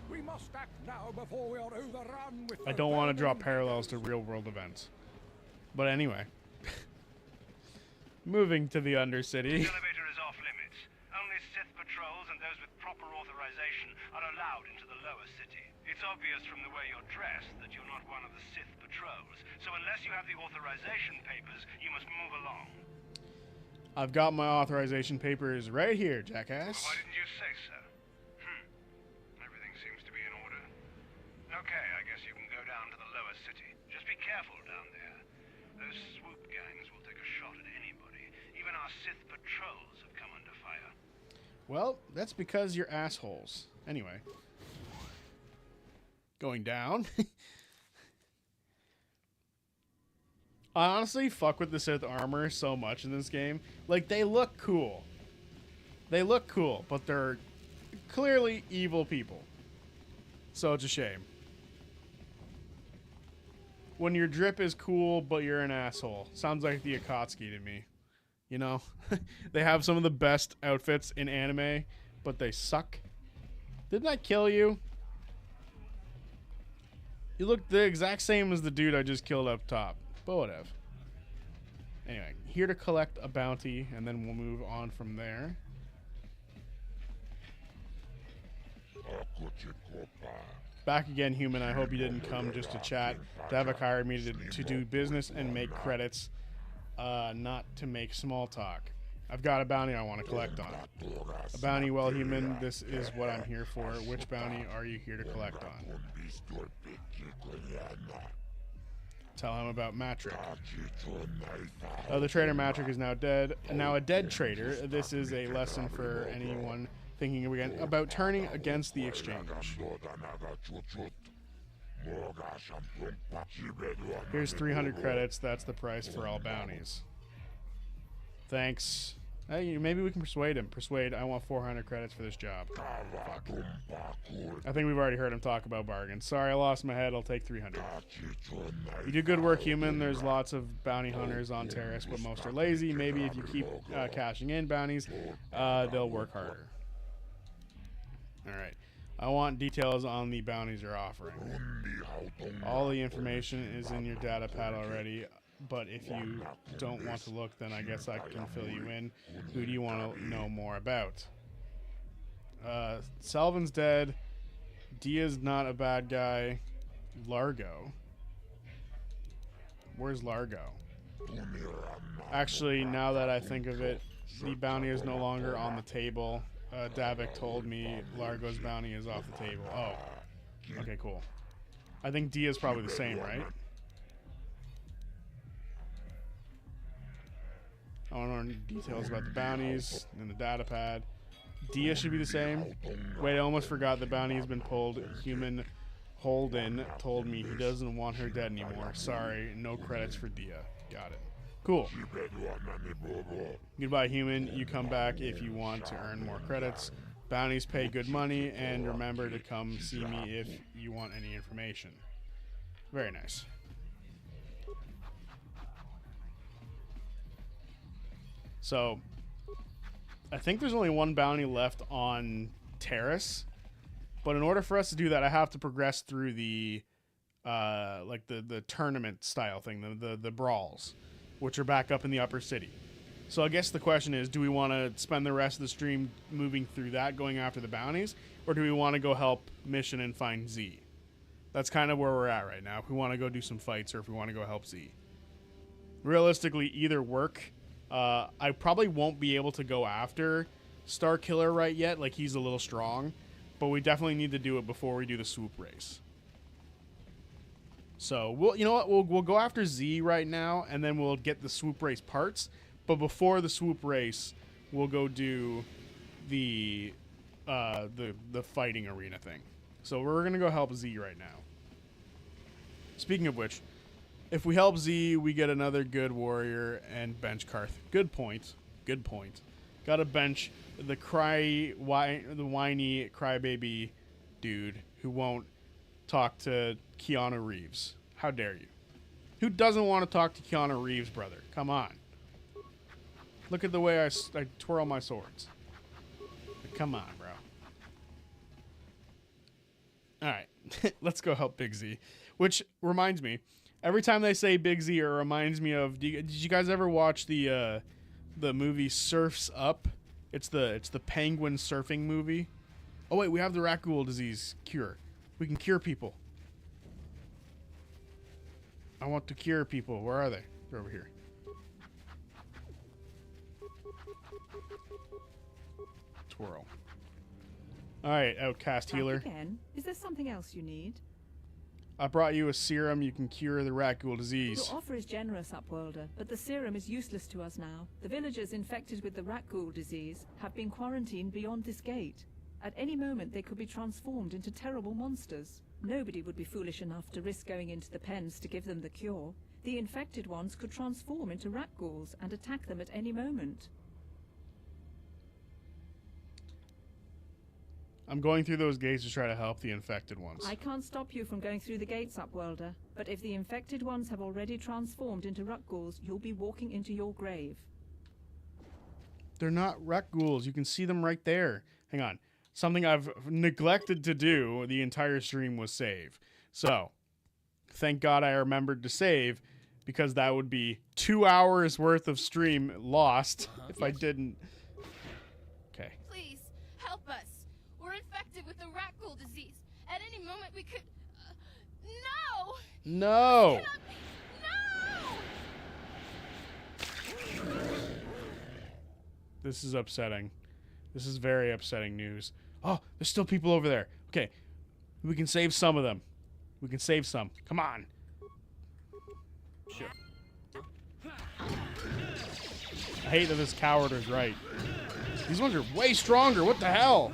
[SPEAKER 7] We must act now before we are overrun with...
[SPEAKER 1] I don't want to draw parallels to real-world events. But anyway. Moving to the Undercity.
[SPEAKER 6] The elevator is off limits. Only Sith patrols and those with proper authorization are allowed into the lower city. It's obvious from the way you're dressed that you're not one of the Sith patrols. So unless you have the authorization papers, you must move along.
[SPEAKER 1] I've got my authorization papers right here, jackass.
[SPEAKER 6] Why didn't you say so? Everything seems to be in order. Okay, I guess you can go down to the lower city. Just be careful down there. Those swoop gangs will take a shot at anybody. Even our Sith patrols have come under fire.
[SPEAKER 1] Well, that's because you're assholes. Anyway. Going down. I honestly fuck with the Sith armor so much in this game. Like, they look cool. They look cool, but they're clearly evil people. So it's a shame. When your drip is cool, but you're an asshole. Sounds like the Akatsuki to me. You know? They have some of the best outfits in anime, but they suck. Didn't I kill you? You look the exact same as the dude I just killed up top. But whatever. Anyway, here to collect a bounty, and then we'll move on from there. Back again, human. I hope you didn't come just to chat. Davik hired me to do business and make credits, not to make small talk. I've got a bounty I want to collect on. A bounty, well, human, this is what I'm here for. Which bounty are you here to collect on? Tell him about Matrick. The trader Matrick is now dead. Now a dead trader. This is a lesson for anyone thinking again about turning against the exchange. Here's 300 credits. That's the price for all bounties. Thanks. Hey, maybe we can persuade him. Persuade, I want 400 credits for this job. Fuck. I think we've already heard him talk about bargains. Sorry, I lost my head. I'll take 300. You do good work, human. There's lots of bounty hunters on Terrace, but most are lazy. Maybe if you keep cashing in bounties, they'll work harder. Alright. I want details on the bounties you're offering. All the information is in your data pad already. But if you don't want to look, then I guess I can fill you in. Who do you want to know more about? Salvin's dead. Dia's not a bad guy. Largo. Where's Largo? Actually, now that I think of it, the bounty is no longer on the table. Davik told me Largo's bounty is off the table. Oh. Okay, cool. I think Dia's probably the same, right? I want to learn details about the bounties in the data pad. Dia should be the same. Wait, I almost forgot the bounty has been pulled. Human Holden told me he doesn't want her dead anymore. Sorry, no credits for Dia. Got it. Cool. Goodbye, human. You come back if you want to earn more credits. Bounties pay good money, and remember to come see me if you want any information. Very nice. So, I think there's only one bounty left on Terrace, but in order for us to do that, I have to progress through the, like the tournament style thing, the brawls, which are back up in the upper city. So I guess the question is, do we want to spend the rest of the stream moving through that, going after the bounties, or do we want to go help Mission and find Z? That's kind of where we're at right now. If we want to go do some fights, or if we want to go help Z. Realistically, either work. I probably won't be able to go after Star Killer right yet, like he's a little strong, but we definitely need to do it before we do the swoop race. So we'll, you know what, we'll go after Z right now, and then we'll get the swoop race parts. But before the swoop race, we'll go do the fighting arena thing. So we're gonna go help Z right now. Speaking of which, if we help Z, we get another good warrior and bench Karth. Good point. Good point. Got to bench the whiny crybaby dude who won't talk to Keanu Reeves. How dare you? Who doesn't want to talk to Keanu Reeves, brother? Come on. Look at the way I twirl my swords. Come on, bro. All right. Let's go help Big Z. Which reminds me, every time they say Big Z, it reminds me of. Did you guys ever watch the movie Surf's Up? It's the penguin surfing movie. Oh wait, we have the Rakghoul disease cure. We can cure people. I want to cure people. Where are they? They're over here. Twirl. All right, outcast healer.
[SPEAKER 11] Again, is there something else you need?
[SPEAKER 1] I brought you a serum. You can cure the Rakghoul disease.
[SPEAKER 11] Your offer is generous, Upworlder, but the serum is useless to us now. The villagers infected with the Rakghoul disease have been quarantined beyond this gate. At any moment, they could be transformed into terrible monsters. Nobody would be foolish enough to risk going into the pens to give them the cure. The infected ones could transform into Rakghouls and attack them at any moment.
[SPEAKER 1] I'm going through those gates to try to help the infected ones.
[SPEAKER 11] I can't stop you from going through the gates, Upworlder, but if the infected ones have already transformed into Rakghouls, you'll be walking into your grave.
[SPEAKER 1] They're not Rakghouls. You can see them right there. Hang on. Something I've neglected to do the entire stream was save. So, thank God I remembered to save. because that would be 2 hours worth of stream lost if I didn't. Okay.
[SPEAKER 17] Please, help us. We're infected with the rat ghoul disease. At any moment we could... no!
[SPEAKER 1] No!
[SPEAKER 17] No!
[SPEAKER 1] This is upsetting. This is very upsetting news. Oh, there's still people over there. Okay. We can save some of them. We can save some. Come on.
[SPEAKER 19] Sure.
[SPEAKER 1] I hate that this coward is right. These ones are way stronger. What the hell?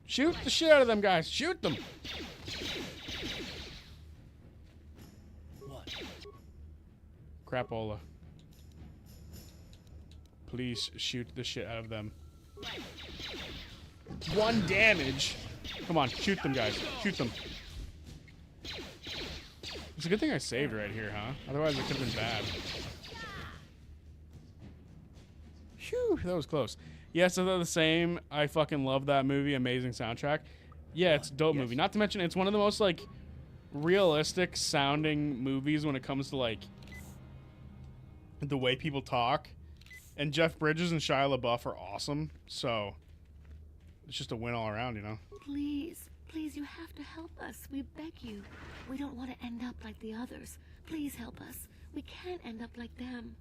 [SPEAKER 1] Shoot the shit out of them, guys. Shoot them.
[SPEAKER 5] What?
[SPEAKER 1] Crapola. Please shoot the shit out of them. 1 damage. Come on, shoot them, guys. Shoot them. It's a good thing I saved right here, huh? Otherwise it could have been bad. Phew, that was close. Yes, they're the same. I fucking love that movie. Amazing soundtrack. Yeah, it's a dope movie. Not to mention, it's one of the most, like, realistic sounding movies when it comes to, like, the way people talk. And Jeff Bridges and Shia LaBeouf are awesome. So, it's just a win all around, you know?
[SPEAKER 21] Please, please, you have to help us. We beg you. We don't want to end up like the others. Please help us. We can't end up like them.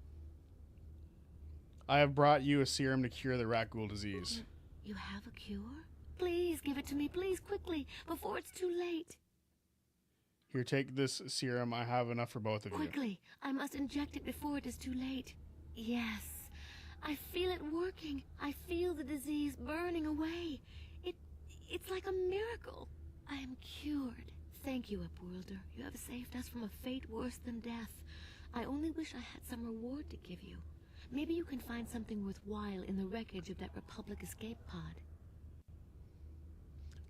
[SPEAKER 1] I have brought you a serum to cure the rat ghoul disease.
[SPEAKER 21] You have a cure? Please give it to me, please, quickly, before it's too late.
[SPEAKER 1] Here, take this serum. I have enough for both of you.
[SPEAKER 21] Quickly, I must inject it before it is too late. Yes, I feel it working. I feel the disease burning away. It's like a miracle. I am cured. Thank you, Upworlder. You have saved us from a fate worse than death. I only wish I had some reward to give you. Maybe you can find something worthwhile in the wreckage of that Republic escape pod.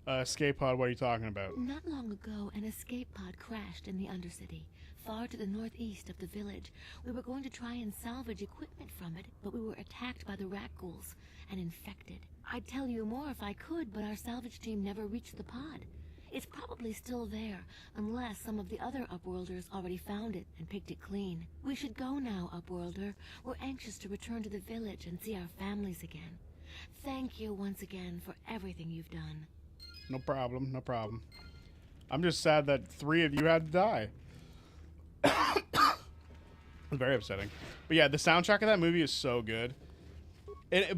[SPEAKER 1] Escape pod, what are you talking about?
[SPEAKER 21] Not long ago, an escape pod crashed in the Undercity, far to the northeast of the village. We were going to try and salvage equipment from it, but we were attacked by the rat ghouls and infected. I'd tell you more if I could, but our salvage team never reached the pod. It's probably still there, unless some of the other Upworlders already found it and picked it clean. We should go now, Upworlder. We're anxious to return to the village and see our families again. Thank you once again for everything you've done.
[SPEAKER 1] No problem, no problem. I'm just sad that 3 of you had to die. Very upsetting. But yeah, the soundtrack of that movie is so good.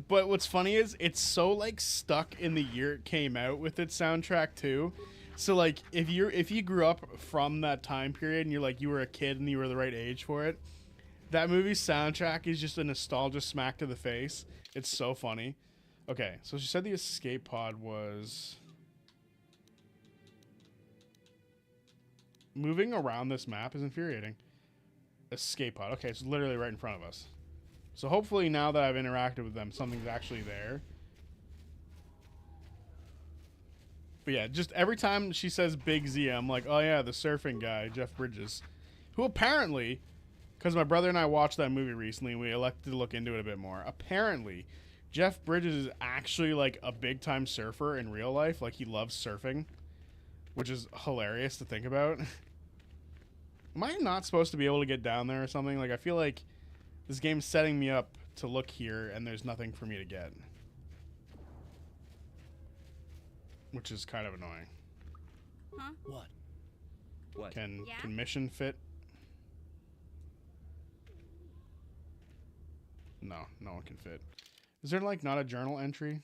[SPEAKER 1] But what's funny is it's so like stuck in the year it came out with its soundtrack too. So like if you grew up from that time period and you were a kid and you were the right age for it, that movie's soundtrack is just a nostalgia smack to the face. It's so funny. Okay, so she said the escape pod was moving around this map is infuriating. Escape pod. Okay, it's literally right in front of us. So hopefully now that I've interacted with them, something's actually there. But yeah, just every time she says Big Z, I'm like, oh yeah, the surfing guy, Jeff Bridges. Who apparently, because my brother and I watched that movie recently, and we elected to look into it a bit more. Apparently, Jeff Bridges is actually like a big time surfer in real life. Like he loves surfing, which is hilarious to think about. Am I not supposed to be able to get down there or something? Like I feel like this game's setting me up to look here and there's nothing for me to get. Which is kind of annoying.
[SPEAKER 14] Huh?
[SPEAKER 5] What?
[SPEAKER 1] Can mission fit? No, no one can fit. Is there like not a journal entry?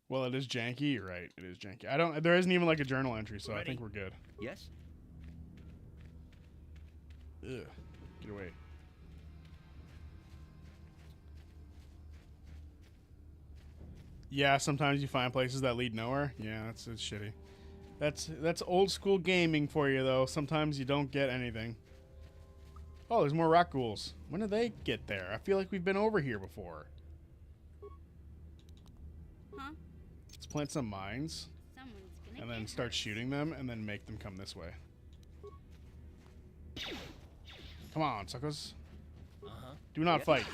[SPEAKER 1] Well, it is janky. You're right. It is janky. There isn't even like a journal entry, so I think we're good.
[SPEAKER 18] Yes?
[SPEAKER 1] Ugh. Get away. Yeah, sometimes you find places that lead nowhere. Yeah, it's shitty. That's old school gaming for you, though. Sometimes you don't get anything. Oh, there's more rock ghouls. When did they get there? I feel like we've been over here before.
[SPEAKER 14] Huh?
[SPEAKER 1] Let's plant some mines. And then start shooting them, and then make them come this way. Come on, suckers. Do not fight.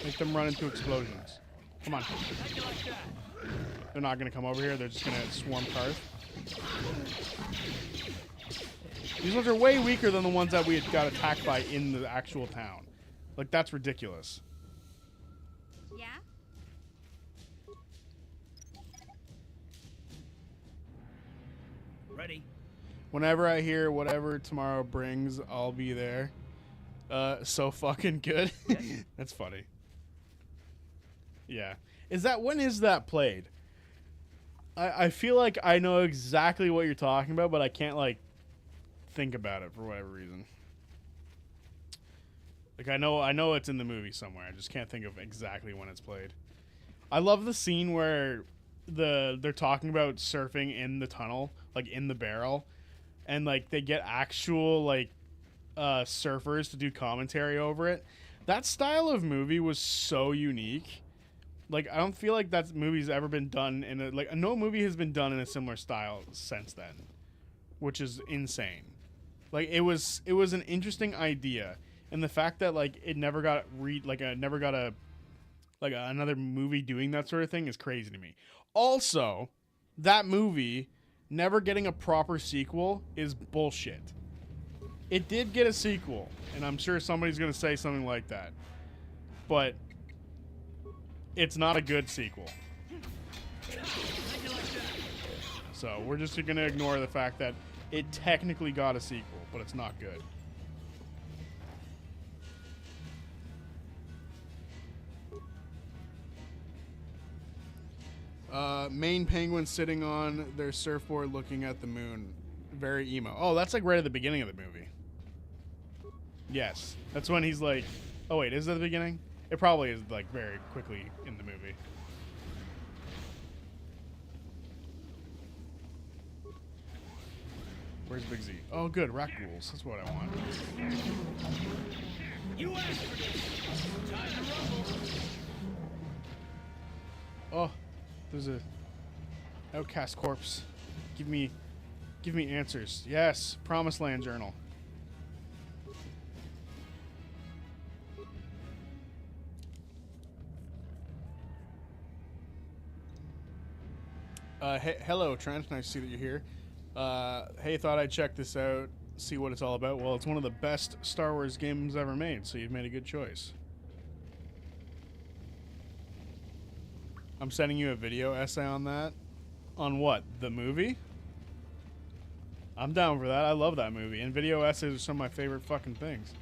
[SPEAKER 1] Make them run into explosions. Come on. They're not gonna come over here. They're just gonna swarm cars. These ones are way weaker than the ones that we had got attacked by in the actual town. Like, that's ridiculous.
[SPEAKER 14] Yeah?
[SPEAKER 5] Ready.
[SPEAKER 1] Whenever I hear whatever tomorrow brings, I'll be there. So fucking good. That's funny. Yeah. When is that played? I feel like I know exactly what you're talking about, but I can't, like, think about it for whatever reason. Like, I know it's in the movie somewhere. I just can't think of exactly when it's played. I love the scene where they're talking about surfing in the tunnel, like in the barrel, and like they get actual like surfers to do commentary over it. That style of movie was so unique. Like, I don't feel like that movie's ever been done in a, like, no movie has been done in a similar style since then, which is insane. Like, it was an interesting idea, and the fact that like it never got another movie doing that sort of thing is crazy to me. Also, that movie never getting a proper sequel is bullshit. It did get a sequel, and I'm sure somebody's gonna say something like that, but it's not a good sequel. So we're just gonna ignore the fact that it technically got a sequel, but it's not good. Main penguin sitting on their surfboard looking at the moon. Very emo. Oh, that's like right at the beginning of the movie. Yes. That's when he's like... Oh, wait, is that the beginning? It probably is, like, very quickly in the movie. Where's Big Z? Oh, good. Rat ghouls. That's what I want.
[SPEAKER 5] You asked for this. Time to rumble.
[SPEAKER 1] Oh, there's a outcast corpse. Give me answers. Yes, Promised Land journal. Hello, Trent. Nice to see that you're here. Hey, thought I'd check this out, see what it's all about. Well, it's one of the best Star Wars games ever made, so you've made a good choice. I'm sending you a video essay on that. On what? The movie? I'm down for that. I love that movie. And video essays are some of my favorite fucking things.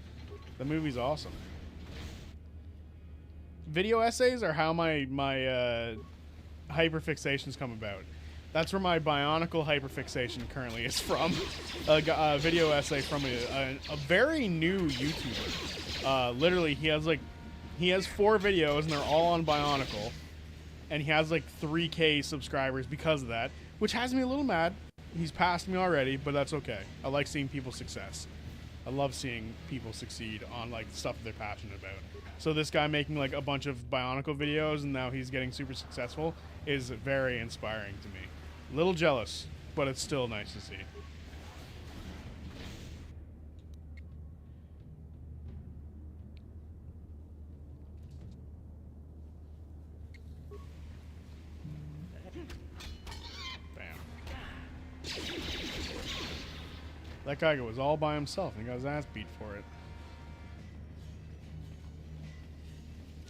[SPEAKER 1] The movie's awesome. Video essays are how my hyperfixations come about. That's where my bionicle hyperfixation currently is from. A video essay from a very new YouTuber. Literally, he has 4 videos and they're all on bionicle. And he has like 3K subscribers because of that, which has me a little mad. He's passed me already, but that's okay. I like seeing people's success. I love seeing people succeed on like stuff they're passionate about. So this guy making like a bunch of bionicle videos and now he's getting super successful is very inspiring to me. A little jealous, but it's still nice to see. That guy was all by himself and he got his ass beat for it.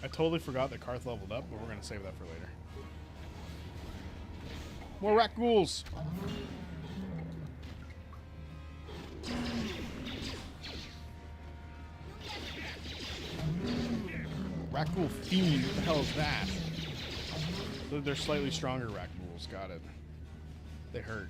[SPEAKER 1] I totally forgot that Karth leveled up, but we're going to save that for later. More rat ghouls! Rat ghoul fiend, what the hell is that? They're slightly stronger rat ghouls, got it. They hurt.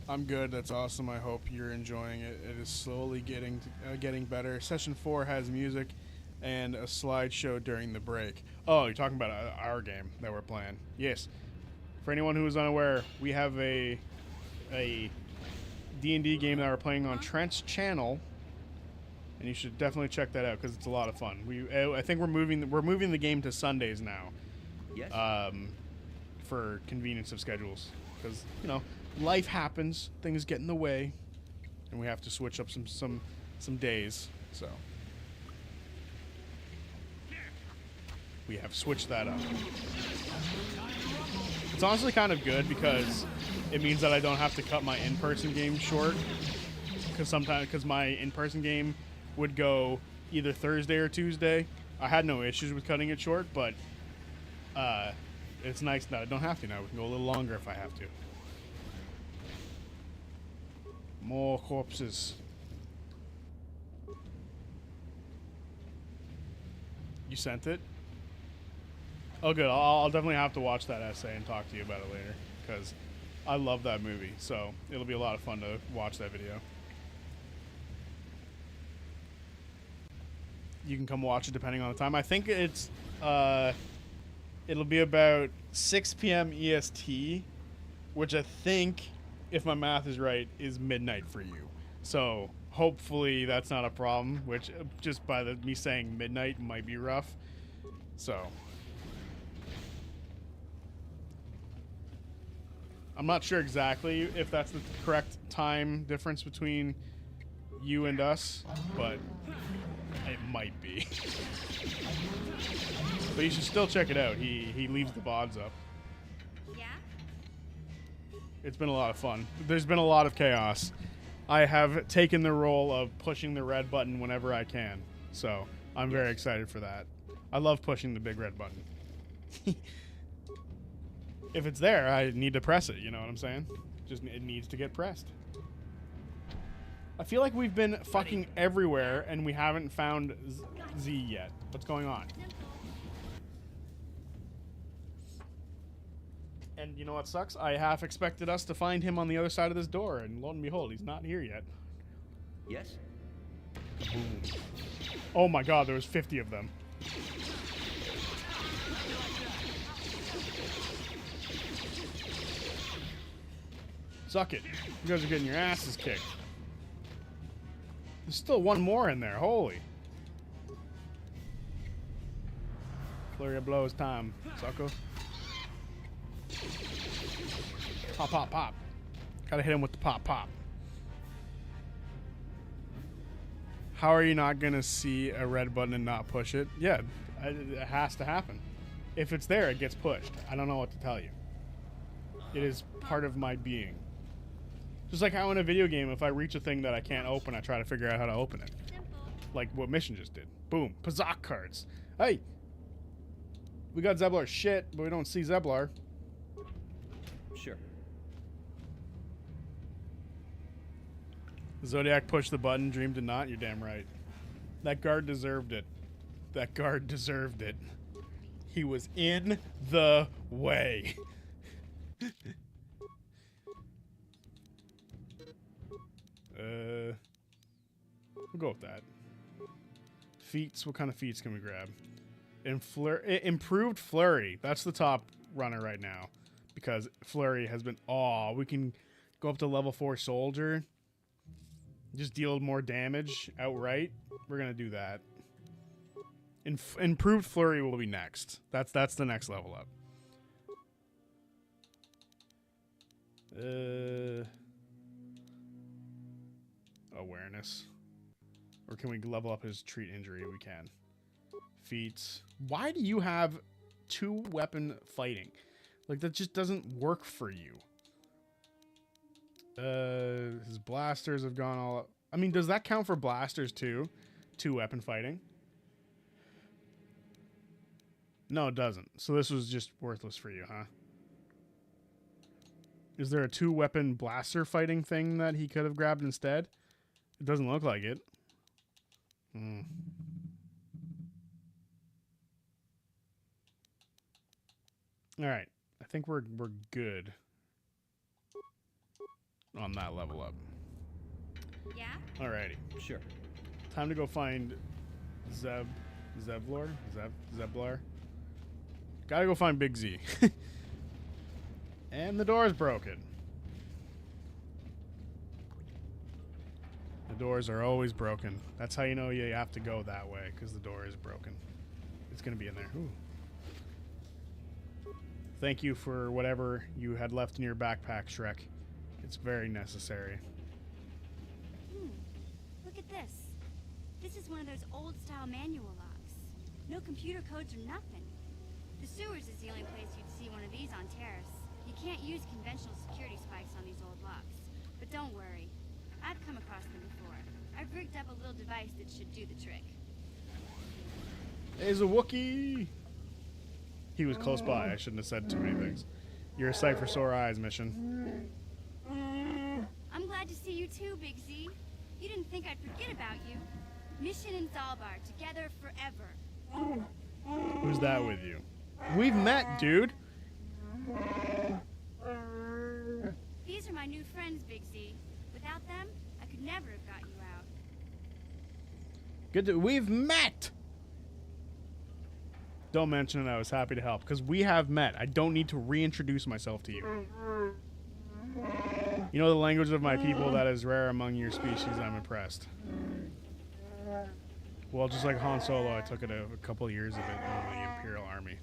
[SPEAKER 1] I'm good. That's awesome. I hope you're enjoying it. It is slowly getting better. Session 4 has music and a slideshow during the break. Oh, you're talking about our game that we're playing. Yes. For anyone who is unaware, we have a D&D game that we're playing on Trent's channel, and you should definitely check that out because it's a lot of fun. I think we're moving the game to Sundays now.
[SPEAKER 20] Yes.
[SPEAKER 1] For convenience of schedules, because you know life happens, things get in the way, and we have to switch up some days. So we have switched that up. It's honestly kind of good because it means that I don't have to cut my in-person game short. Because my in-person game would go either Thursday or Tuesday. I had no issues with cutting it short, but it's nice that I don't have to now. We can go a little longer if I have to. More corpses. You sent it? Oh, good. I'll definitely have to watch that essay and talk to you about it later, because I love that movie, so it'll be a lot of fun to watch that video. You can come watch it depending on the time. I think it's it'll be about 6 p.m. EST, which I think, if my math is right, is midnight for you. So hopefully that's not a problem, which just by me saying midnight might be rough. So I'm not sure exactly if that's the correct time difference between you and us, but it might be. But you should still check it out. He leaves the VODs up.
[SPEAKER 14] Yeah?
[SPEAKER 1] It's been a lot of fun. There's been a lot of chaos. I have taken the role of pushing the red button whenever I can. So I'm very excited for that. I love pushing the big red button. If it's there, I need to press it. You know what I'm saying? Just it needs to get pressed. I feel like we've been fucking everywhere and we haven't found Z yet. What's going on? And you know what sucks? I half expected us to find him on the other side of this door, and lo and behold, he's not here yet.
[SPEAKER 20] Yes?
[SPEAKER 1] Boom. Oh my god, there was 50 of them. Suck it. You guys are getting your asses kicked. There's still one more in there. Holy. Flurry of blows time, sucker. Pop, pop, pop. Gotta hit him with the pop, pop. How are you not gonna see a red button and not push it? Yeah, it has to happen. If it's there, it gets pushed. I don't know what to tell you. It is part of my being. Just like how in a video game, if I reach a thing that I can't open, I try to figure out how to open it. Like what Mission just did. Boom. Pazak cards. Hey! We got Zeblar's shit, but we don't see Zeblar.
[SPEAKER 20] Sure.
[SPEAKER 1] Zodiac pushed the button, Dream did not. You're damn right. That guard deserved it. That guard deserved it. He was in the way. We'll go with that. Feats. What kind of feats can we grab? Improved Flurry. That's the top runner right now. Because Flurry has been... Oh, we can go up to level 4 Soldier. Just deal more damage outright. We're going to do that. Improved Flurry will be next. That's the next level up. Awareness. Or can we level up his treat injury? We can. Feats. Why do you have 2 weapon fighting? Like, that just doesn't work for you. His blasters have gone all up. I mean, does that count for blasters too? 2 weapon fighting? No, it doesn't. So this was just worthless for you, huh? Is there a 2 weapon blaster fighting thing that he could have grabbed instead? It doesn't look like it. Alright. I think we're good on that level up.
[SPEAKER 14] Yeah?
[SPEAKER 1] Alrighty.
[SPEAKER 20] Sure.
[SPEAKER 1] Time to go find Zeblar? Gotta go find Big Z. And the door's broken. doors are always broken. That's how you know you have to go that way, because the door is broken. It's going to be in there. Ooh. Thank you for whatever you had left in your backpack, Shrek. It's very necessary.
[SPEAKER 14] Look at this. This is one of those old-style manual locks. No computer codes or nothing. The sewers is the only place you'd see one of these on Terrace. You can't use conventional security spikes on these old locks. But don't worry. I've come across them before. I've rigged up a little device that should do the trick.
[SPEAKER 1] There's a Wookiee! He was close by. I shouldn't have said too many things. You're a sight for sore eyes, Mission.
[SPEAKER 14] I'm glad to see you too, Big Z. You didn't think I'd forget about you. Mission and Zalbar, together forever.
[SPEAKER 1] Who's that with you? We've met, dude!
[SPEAKER 14] These are my new friends, Big Z. Without them, I could never have got you out.
[SPEAKER 1] Good to... We've met! Don't mention it. I was happy to help, because we have met. I don't need to reintroduce myself to you. You know the language of my people, that is rare among your species. I'm impressed. Well, just like Han Solo, I took it a couple of years of it in the Imperial Army.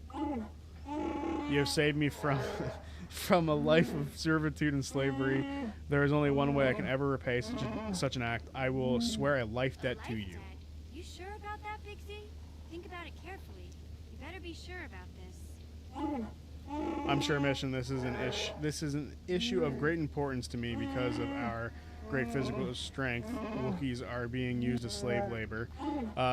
[SPEAKER 1] You have saved me from from a life of servitude and slavery. There is only one way I can ever repay such an act. I will swear a life debt to you.
[SPEAKER 14] You sure about that, Big Z? Think about it carefully. You better be sure about this.
[SPEAKER 1] I'm sure, Mission, this is an issue of great importance to me because of our great physical strength. Wookiees are being used as slave labor.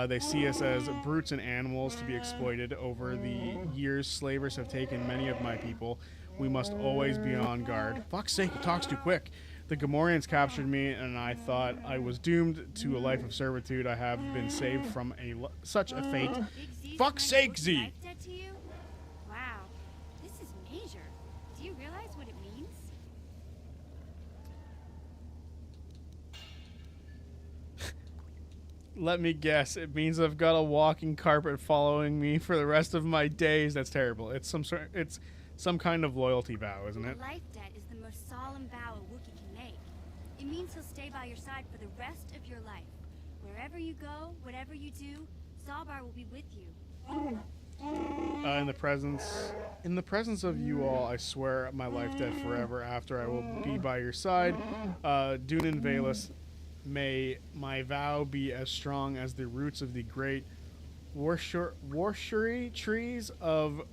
[SPEAKER 1] They see us as brutes and animals to be exploited. Over the years, slavers have taken many of my people. We must always be on guard. Fuck's sake, it talks too quick. The Gamorreans captured me, and I thought I was doomed to a life of servitude. I have been saved from such a fate. Fuck's sake, Z!
[SPEAKER 14] Wow, this is major. Do you realize what it means?
[SPEAKER 1] Let me guess. It means I've got a walking carpet following me for the rest of my days. That's terrible. It's some kind of loyalty vow, isn't it?
[SPEAKER 14] A life debt is the most solemn vow a Wookiee can make. It means he'll stay by your side for the rest of your life. Wherever you go, whatever you do, Zalbar will be with you.
[SPEAKER 1] In the presence of you all, I swear my life debt forever. After I will be by your side, Dune and Valus. May my vow be as strong as the roots of the great Warshuri trees of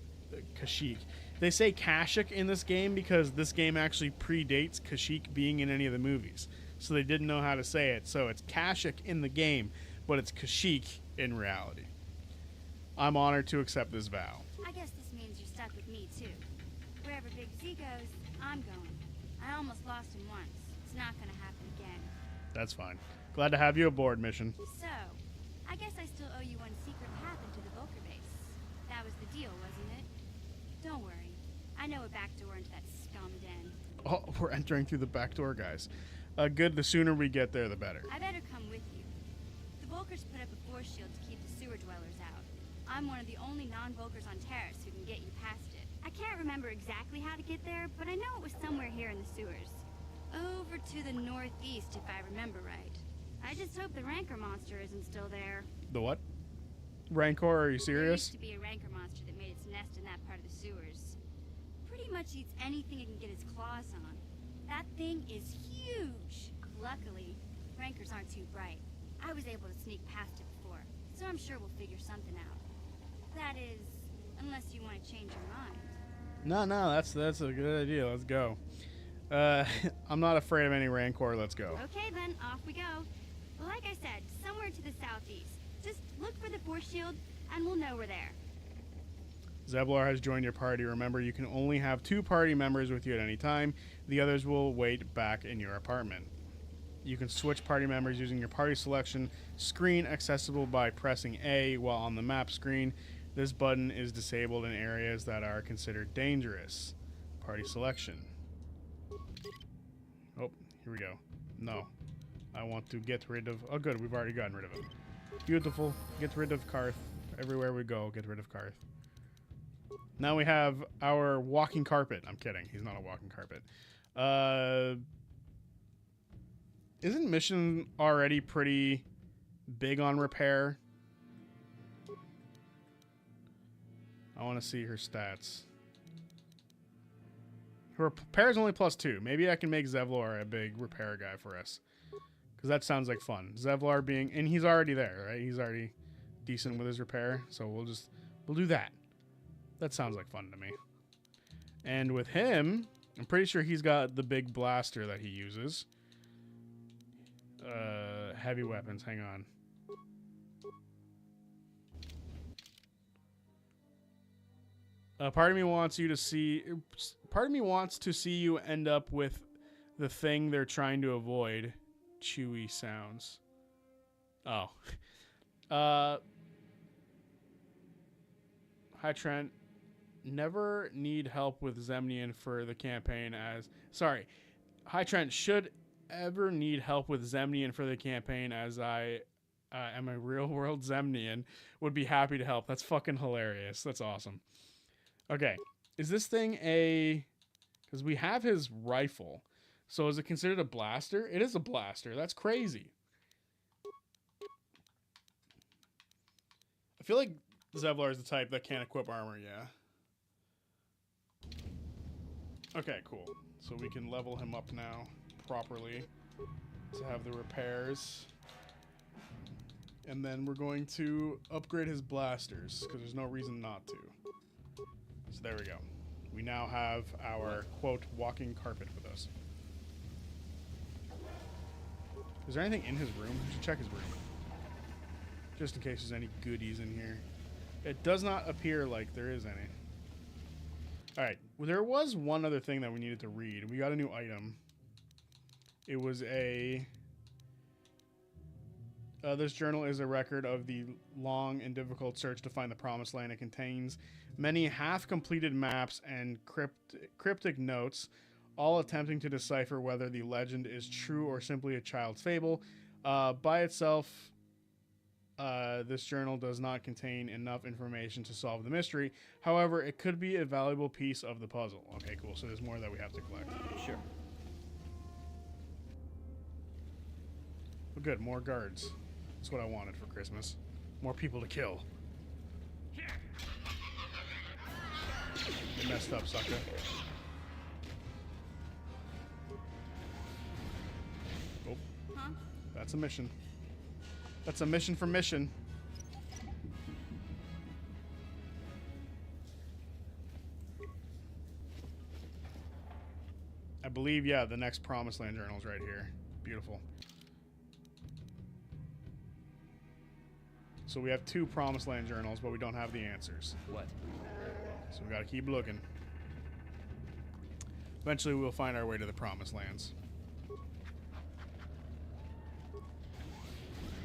[SPEAKER 1] Kashyyyk. They say Kashyyyk in this game because this game actually predates Kashyyyk being in any of the movies. So they didn't know how to say it. So it's Kashyyyk in the game, but it's Kashyyyk in reality. I'm honored to accept this vow.
[SPEAKER 14] I guess this means you're stuck with me, too. Wherever Big Z goes, I'm going. I almost lost him once. It's not going to happen again.
[SPEAKER 1] That's fine. Glad to have you aboard, Mission.
[SPEAKER 14] So, I guess I still owe you one secret path into the Vulcar base. That was the deal, wasn't it? Don't worry. I know a back door into that scum den.
[SPEAKER 1] Oh, we're entering through the back door, guys. Good. The sooner we get there, the better.
[SPEAKER 14] I better come with you. The Vulcars put up a force shield to keep the sewer dwellers out. I'm one of the only non-Vulcars on Terrace who can get you past it. I can't remember exactly how to get there, but I know it was somewhere here in the sewers. Over to the northeast, if I remember right. I just hope the Rancor monster isn't still there.
[SPEAKER 1] The what? Rancor, are you
[SPEAKER 14] There
[SPEAKER 1] serious?
[SPEAKER 14] used to be a Rancor monster that made its nest in that part of the sewers. Pretty much eats anything it can get its claws on. That thing is huge. Luckily, Rancors aren't too bright. I was able to sneak past it before, so I'm sure we'll figure something out. That is, unless you want to change your mind.
[SPEAKER 1] No, that's a good idea. Let's go. I'm not afraid of any Rancor. Let's go.
[SPEAKER 14] Okay then, off we go. Well, like I said, somewhere to the southeast. Just look for the force shield, and we'll know we're there.
[SPEAKER 1] Zeblar has joined your party. Remember, you can only have 2 party members with you at any time. The others will wait back in your apartment. You can switch party members using your party selection screen, accessible by pressing A while on the map screen. This button is disabled in areas that are considered dangerous. Party selection. Oh, here we go. No. I want to get rid of... Oh, good. We've already gotten rid of him. Beautiful. Get rid of Karth. Everywhere we go, get rid of Karth. Now we have our walking carpet. I'm kidding. He's not a walking carpet. Isn't Mission already pretty big on repair? I want to see her stats. Her repair is only +2. Maybe I can make Zevlor a big repair guy for us. Because that sounds like fun. Zevlor being... And he's already there, right? He's already decent with his repair. So we'll do that. That sounds like fun to me. And with him, I'm pretty sure he's got the big blaster that he uses. Heavy weapons, hang on. Part of me wants to see you end up with the thing they're trying to avoid. Chewy sounds. Oh. Hi Trent. Never need help with Zemnian for the campaign as... Sorry. Hi Trent. Should ever need help with Zemnian for the campaign as I am a real-world Zemnian. Would be happy to help. That's fucking hilarious. That's awesome. Okay. Is this thing a... Because we have his rifle. So is it considered a blaster? It is a blaster. That's crazy. I feel like Zevlor is the type that can't equip armor, yeah. Okay, cool. So we can level him up now properly to have the repairs. And then we're going to upgrade his blasters because there's no reason not to. So there we go. We now have our, quote, walking carpet with us. Is there anything in his room? We should check his room. Just in case there's any goodies in here. It does not appear like there is any. Alright, well, there was one other thing that we needed to read. We got a new item. It was a... this journal is a record of the long and difficult search to find the Promised Land. It contains many half-completed maps and cryptic notes, all attempting to decipher whether the legend is true or simply a child's fable. By itself, this journal does not contain enough information to solve the mystery. However, it could be a valuable piece of the puzzle. Okay, cool. So there's more that we have to collect.
[SPEAKER 18] Sure.
[SPEAKER 1] Well, good. More guards. That's what I wanted for Christmas. More people to kill. You messed up, sucker. Oh.
[SPEAKER 14] Huh?
[SPEAKER 1] That's a mission. That's a mission for mission. I believe, yeah, the next Promised Land journal is right here. Beautiful. So we have 2 Promised Land journals, but we don't have the answers.
[SPEAKER 18] What?
[SPEAKER 1] So we gotta keep looking. Eventually we'll find our way to the Promised Lands.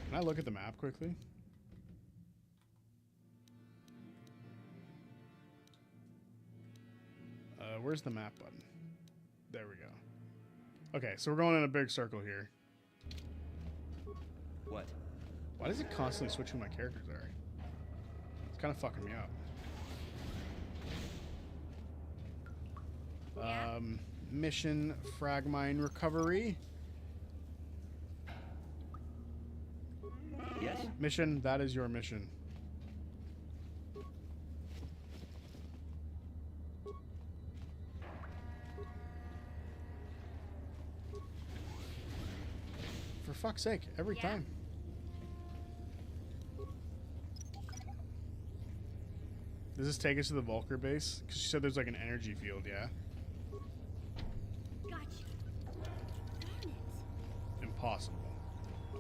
[SPEAKER 1] Can I look at the map quickly? Where's the map button? There we go. Okay, so we're going in a big circle here.
[SPEAKER 18] What?
[SPEAKER 1] Why does it constantly switch who my characters are? It's kind of fucking me up.
[SPEAKER 14] Yeah.
[SPEAKER 1] Mission Fragmine Recovery.
[SPEAKER 18] Yes?
[SPEAKER 1] Mission, that is your mission. For fuck's sake, every time. Does this take us to the Vulcar base? Because she said there's like an energy field, yeah?
[SPEAKER 14] Gotcha. Darn it.
[SPEAKER 1] Impossible.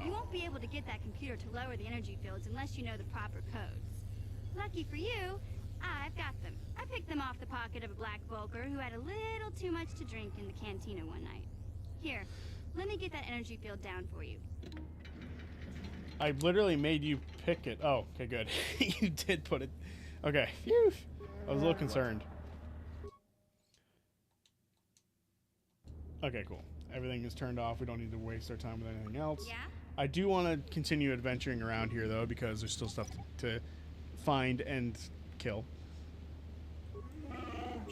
[SPEAKER 14] You won't be able to get that computer to lower the energy fields unless you know the proper codes. Lucky for you, I've got them. I picked them off the pocket of a black Vulcar who had a little too much to drink in the cantina one night. Here, let me get that energy field down for you.
[SPEAKER 1] I literally made you pick it. Oh, okay, good. You did put it. Okay. Phew. I was a little concerned. Okay, cool. Everything is turned off. We don't need to waste our time with anything else.
[SPEAKER 14] Yeah?
[SPEAKER 1] I do want to continue adventuring around here, though, because there's still stuff to find and kill.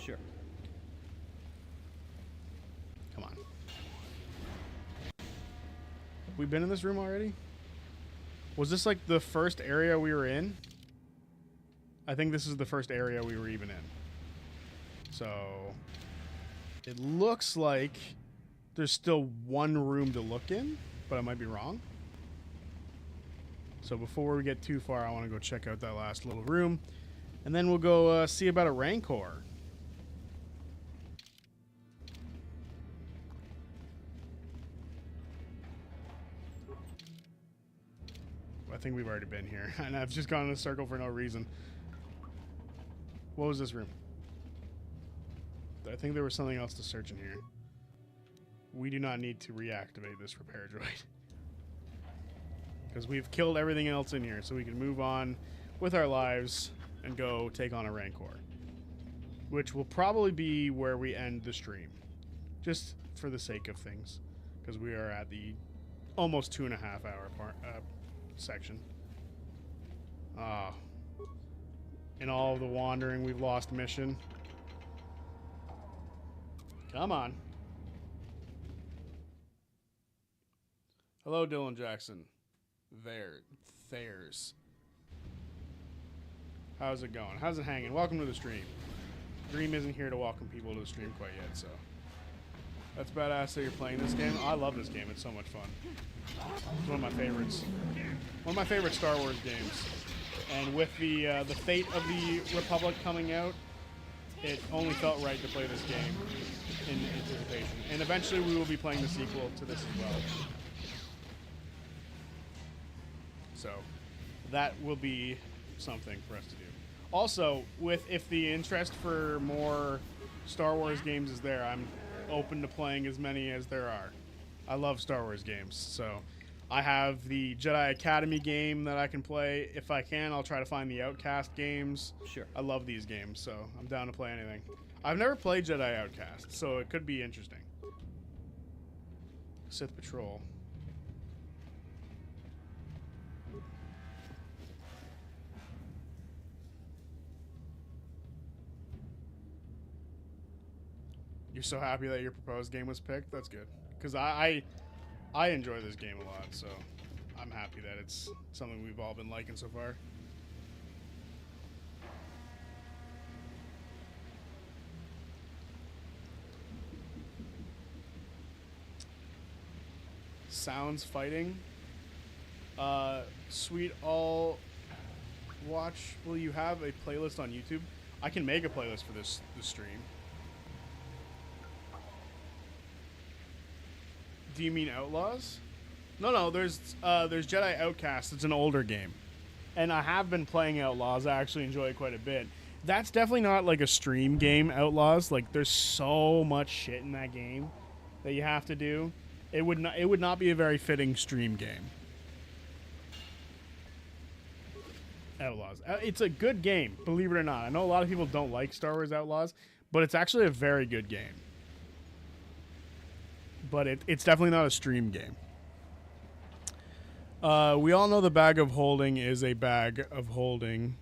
[SPEAKER 18] Sure.
[SPEAKER 1] Come on. We been in this room already? Was this like the first area we were in? I think this is the first area we were even in. So it looks like there's still one room to look in, but I might be wrong. So before we get too far, I want to go check out that last little room, and then we'll go see about a Rancor. I think we've already been here, and I've just gone in a circle for no reason. What was this room? I think there was something else to search in here. We do not need to reactivate this repair droid. Because we've killed everything else in here, so we can move on with our lives and go take on a Rancor. Which will probably be where we end the stream. Just for the sake of things. Because we are at the almost 2.5 hour section. In all of the wandering, we've lost mission. Come on. Hello, Dylan Jackson. There's. How's it going? How's it hanging? Welcome to the stream. Dream isn't here to welcome people to the stream quite yet, so. That's badass that you're playing this game. I love this game. It's so much fun. It's one of my favorites. One of my favorite Star Wars games. And with the fate of the Republic coming out, it only felt right to play this game in anticipation. And eventually we will be playing the sequel to this as well. So that will be something for us to do. Also, if the interest for more Star Wars games is there, I'm open to playing as many as there are. I love Star Wars games, so I have the Jedi Academy game that I can play. If I can, I'll try to find the Outcast games.
[SPEAKER 18] Sure.
[SPEAKER 1] I love these games, so I'm down to play anything. I've never played Jedi Outcast, so it could be interesting. Sith Patrol. You're so happy that your proposed game was picked? That's good. Because I enjoy this game a lot, so I'm happy that it's something we've all been liking so far. Sounds fighting. Sweet All Watch, will you have a playlist on YouTube? I can make a playlist for this stream. Do you mean Outlaws? No, there's Jedi Outcast. It's an older game. And I have been playing Outlaws. I actually enjoy it quite a bit. That's definitely not like a stream game, Outlaws. Like, there's so much shit in that game that you have to do. It would not be a very fitting stream game. Outlaws. It's a good game, believe it or not. I know a lot of people don't like Star Wars Outlaws, but it's actually a very good game. But it's definitely not a stream game. We all know the bag of holding is a bag of holding.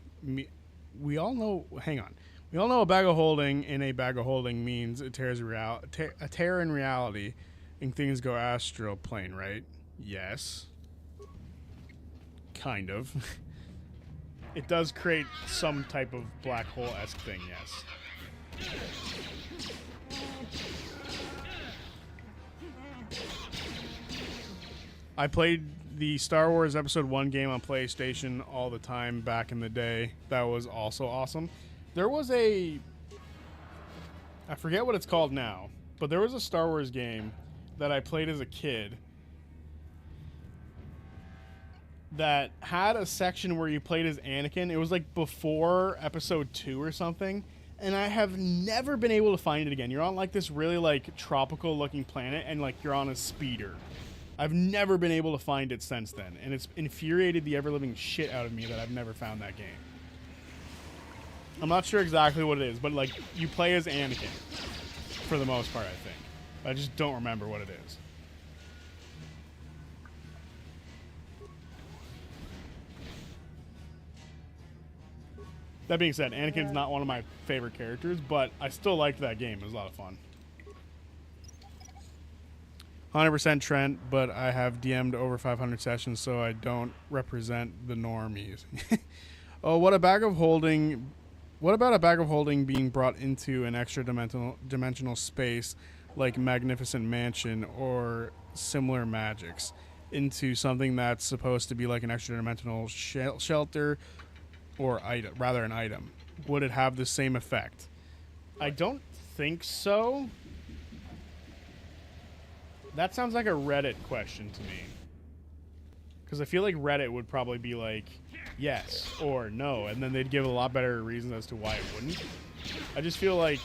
[SPEAKER 1] We all know. Hang on. We all know a bag of holding in a bag of holding means a tear in reality, and things go astral plane, right? Yes. Kind of. It does create some type of black hole-esque thing, yes. I played the Star Wars Episode 1 game on PlayStation all the time back in the day. That was also awesome. There was I forget what it's called now, but there was a Star Wars game that I played as a kid that had a section where you played as Anakin. It was like before Episode 2 or something, and I have never been able to find it again. You're on like this really like tropical looking planet, and like you're on a speeder. I've never been able to find it since then, and it's infuriated the ever-living shit out of me that I've never found that game. I'm not sure exactly what it is, but like you play as Anakin for the most part, I think. I just don't remember what it is. That being said, Anakin's not one of my favorite characters, but I still liked that game. It was a lot of fun. 100% Trent, but I have DM'd over 500 sessions, so I don't represent the normies. Oh, what a bag of holding. What about a bag of holding being brought into an extra dimensional space like Magnificent Mansion or similar magics into something that's supposed to be like an extra dimensional shelter or item, rather an item? Would it have the same effect? I don't think so. That sounds like a Reddit question to me. Because I feel like Reddit would probably be like, yes or no, and then they'd give a lot better reasons as to why it wouldn't. I just feel like,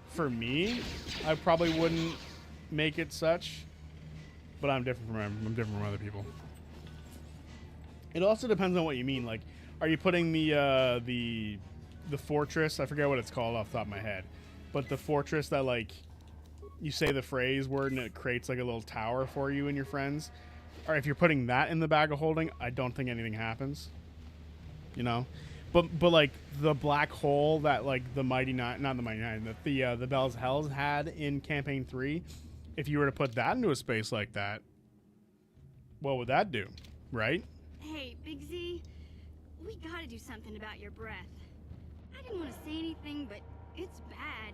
[SPEAKER 1] for me, I probably wouldn't make it such, but I'm different from other people. It also depends on what you mean. Like, are you putting the fortress? I forget what it's called off the top of my head, but the fortress that, like, you say the phrase word and it creates like a little tower for you and your friends. Or if you're putting that in the bag of holding, I don't think anything happens. You know, but like the black hole that like the Mighty Nine, not the Mighty Nine, that the Bells Hells had in Campaign 3, if you were to put that into a space like that, what would that do, right?
[SPEAKER 14] Hey, Big Z, we gotta do something about your breath. I didn't want to say anything, but it's bad.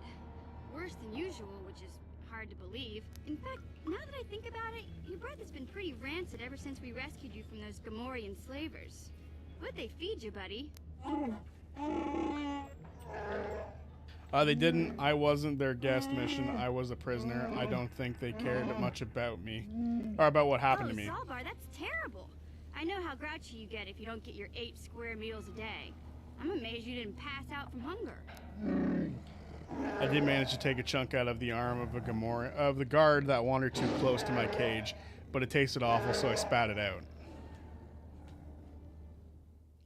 [SPEAKER 14] Worse than usual, which is hard to believe. In fact, now that I think about it, your breath has been pretty rancid ever since we rescued you from those Gamorrean slavers. What'd they feed you, buddy?
[SPEAKER 1] They didn't. I wasn't their guest mission. I was a prisoner. I don't think they cared much about me. Or about what happened to me.
[SPEAKER 14] Zalbar, that's terrible. I know how grouchy you get if you don't get your 8 square meals a day. I'm amazed you didn't pass out from hunger.
[SPEAKER 1] I did manage to take a chunk out of the arm of the guard that wandered too close to my cage, but it tasted awful, so I spat it out.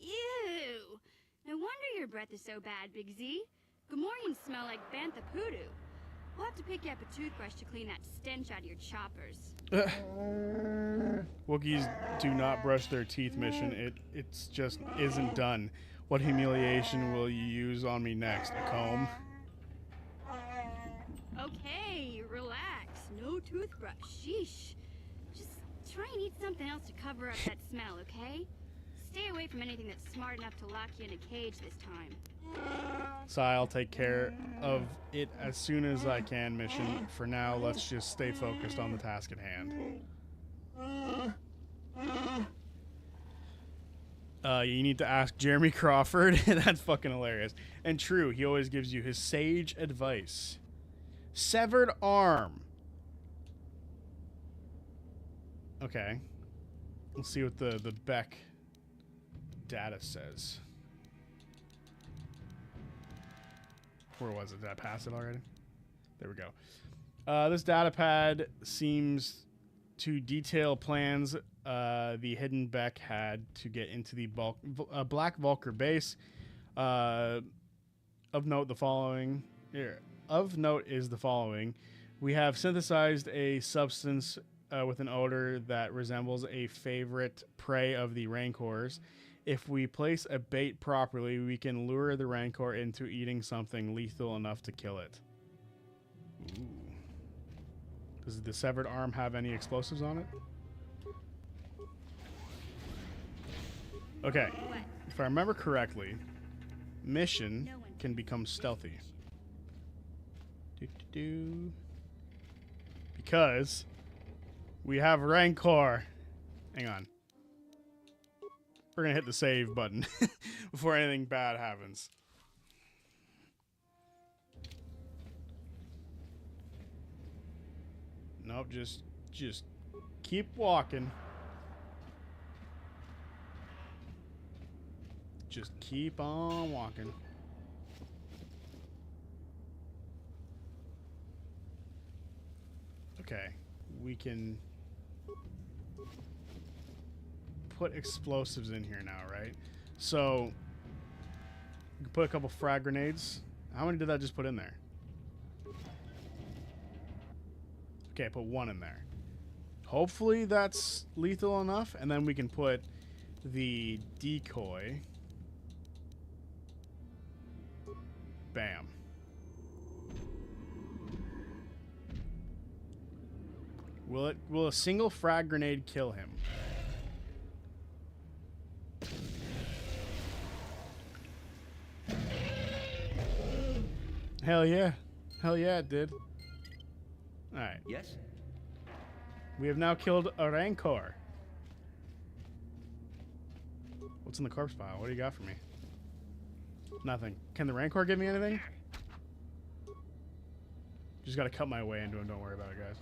[SPEAKER 14] Ew! No wonder your breath is so bad, Big Z. Gamorreans smell like bantha poodoo. We'll have to pick you up a toothbrush to clean that stench out of your choppers.
[SPEAKER 1] Wookiees do not brush their teeth, mission. It's just isn't done. What humiliation will you use on me next? A comb?
[SPEAKER 14] Okay, relax. No toothbrush. Sheesh. Just try and eat something else to cover up that smell, okay? Stay away from anything that's smart enough to lock you in a cage this time.
[SPEAKER 1] So I'll take care of it as soon as I can, mission. For now, let's just stay focused on the task at hand. You need to ask Jeremy Crawford. That's fucking hilarious. And true, he always gives you his sage advice. Severed arm. Okay. Let's see what the Beck data says. Where was it? Did I pass it already? There we go. This data pad seems to detail plans the hidden Beck had to get into the Black Vulcar base. Of note is the following. We have synthesized a substance with an odor that resembles a favorite prey of the Rancors. If we place a bait properly, we can lure the Rancor into eating something lethal enough to kill it. Ooh. Does the severed arm have any explosives on it? Okay. If I remember correctly, mission can become stealthy. Because we have Rancor. Hang on. We're going to hit the save button before anything bad happens. Nope, just keep walking. Just keep on walking. Okay, we can put explosives in here now, right? So we can put a couple frag grenades. How many did that just put in there? Okay, put one in there. Hopefully that's lethal enough, and then we can put the decoy. Bam. Will a single frag grenade kill him? Hell yeah. Hell yeah, it did. Alright.
[SPEAKER 20] Yes?
[SPEAKER 1] We have now killed a Rancor. What's in the corpse pile? What do you got for me? Nothing. Can the Rancor give me anything? Just gotta cut my way into him. Don't worry about it, guys.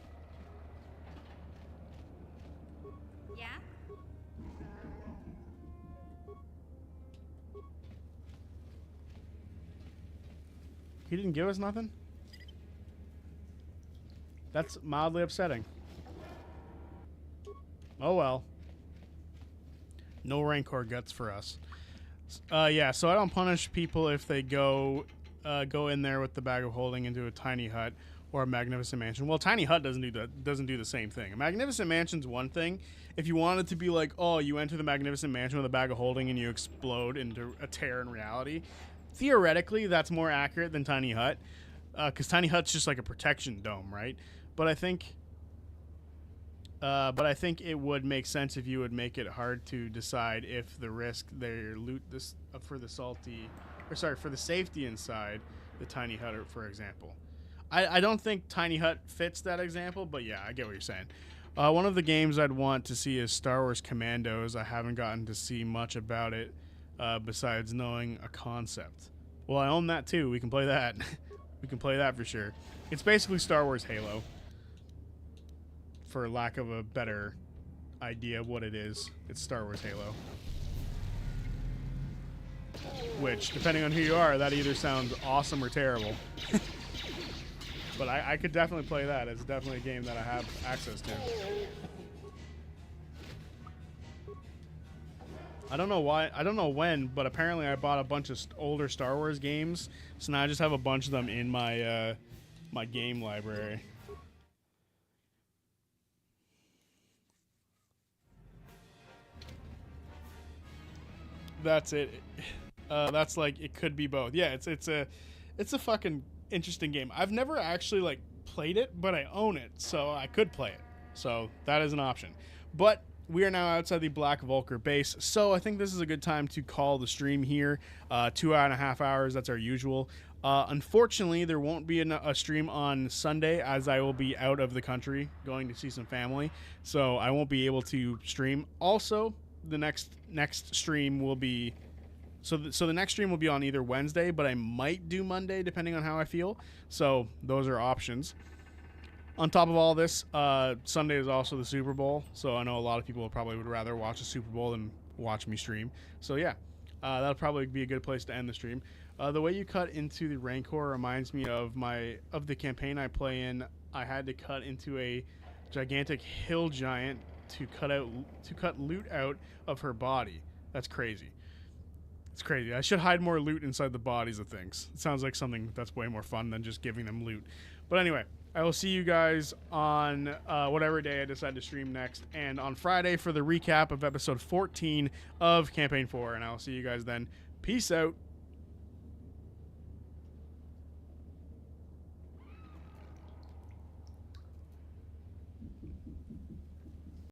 [SPEAKER 14] Yeah?
[SPEAKER 1] He didn't give us nothing? That's mildly upsetting. Oh well. No Rancor guts for us. Yeah, so I don't punish people if they go in there with the bag of holding into a tiny hut or a magnificent mansion. Well, tiny hut doesn't do the same thing. A magnificent mansion's one thing. If you want it to be like, oh, you enter the magnificent mansion with a bag of holding and you explode into a tear in reality, theoretically that's more accurate than tiny hut, because tiny hut's just like a protection dome, right? But I think it would make sense if you would make it hard to decide if the risk their loot this for the for the safety inside the tiny hut, for example. I don't think tiny hut fits that example, but yeah, I get what you're saying. One of the games I'd want to see is Star Wars Commandos. I haven't gotten to see much about it besides knowing a concept. Well, I own that too. We can play that. We can play that for sure. It's basically Star Wars Halo, for lack of a better idea of what it is. It's Star Wars Halo. Which, depending on who you are, that either sounds awesome or terrible. But I could definitely play that. It's definitely a game that I have access to. I don't know why. I don't know when, but apparently I bought a bunch of older Star Wars games, so now I just have a bunch of them in my my game library. That's it. That's like, it could be both. Yeah, it's a fucking interesting game. I've never actually like played it, but I own it, so I could play it. So that is an option. But we are now outside the Black Vulcar base, so I think this is a good time to call the stream here. 2.5 hours, that's our usual. Unfortunately, there won't be a stream on Sunday, as I will be out of the country going to see some family, so I won't be able to stream. Also, the next stream will be so the next stream will be on either Wednesday, but I might do Monday depending on how I feel. So those are options. On top of all this, Sunday is also the Super Bowl, so I know a lot of people probably would rather watch the Super Bowl than watch me stream. So yeah, that'll probably be a good place to end the stream. The way you cut into the Rancor reminds me of the campaign I play in. I had to cut into a gigantic hill giant to cut loot out of her body. That's crazy. It's crazy. I should hide more loot inside the bodies of things. It sounds like something that's way more fun than just giving them loot. But anyway, I will see you guys on whatever day I decide to stream next, and on Friday for the recap of episode 14 of Campaign 4, and I will see you guys then. Peace out.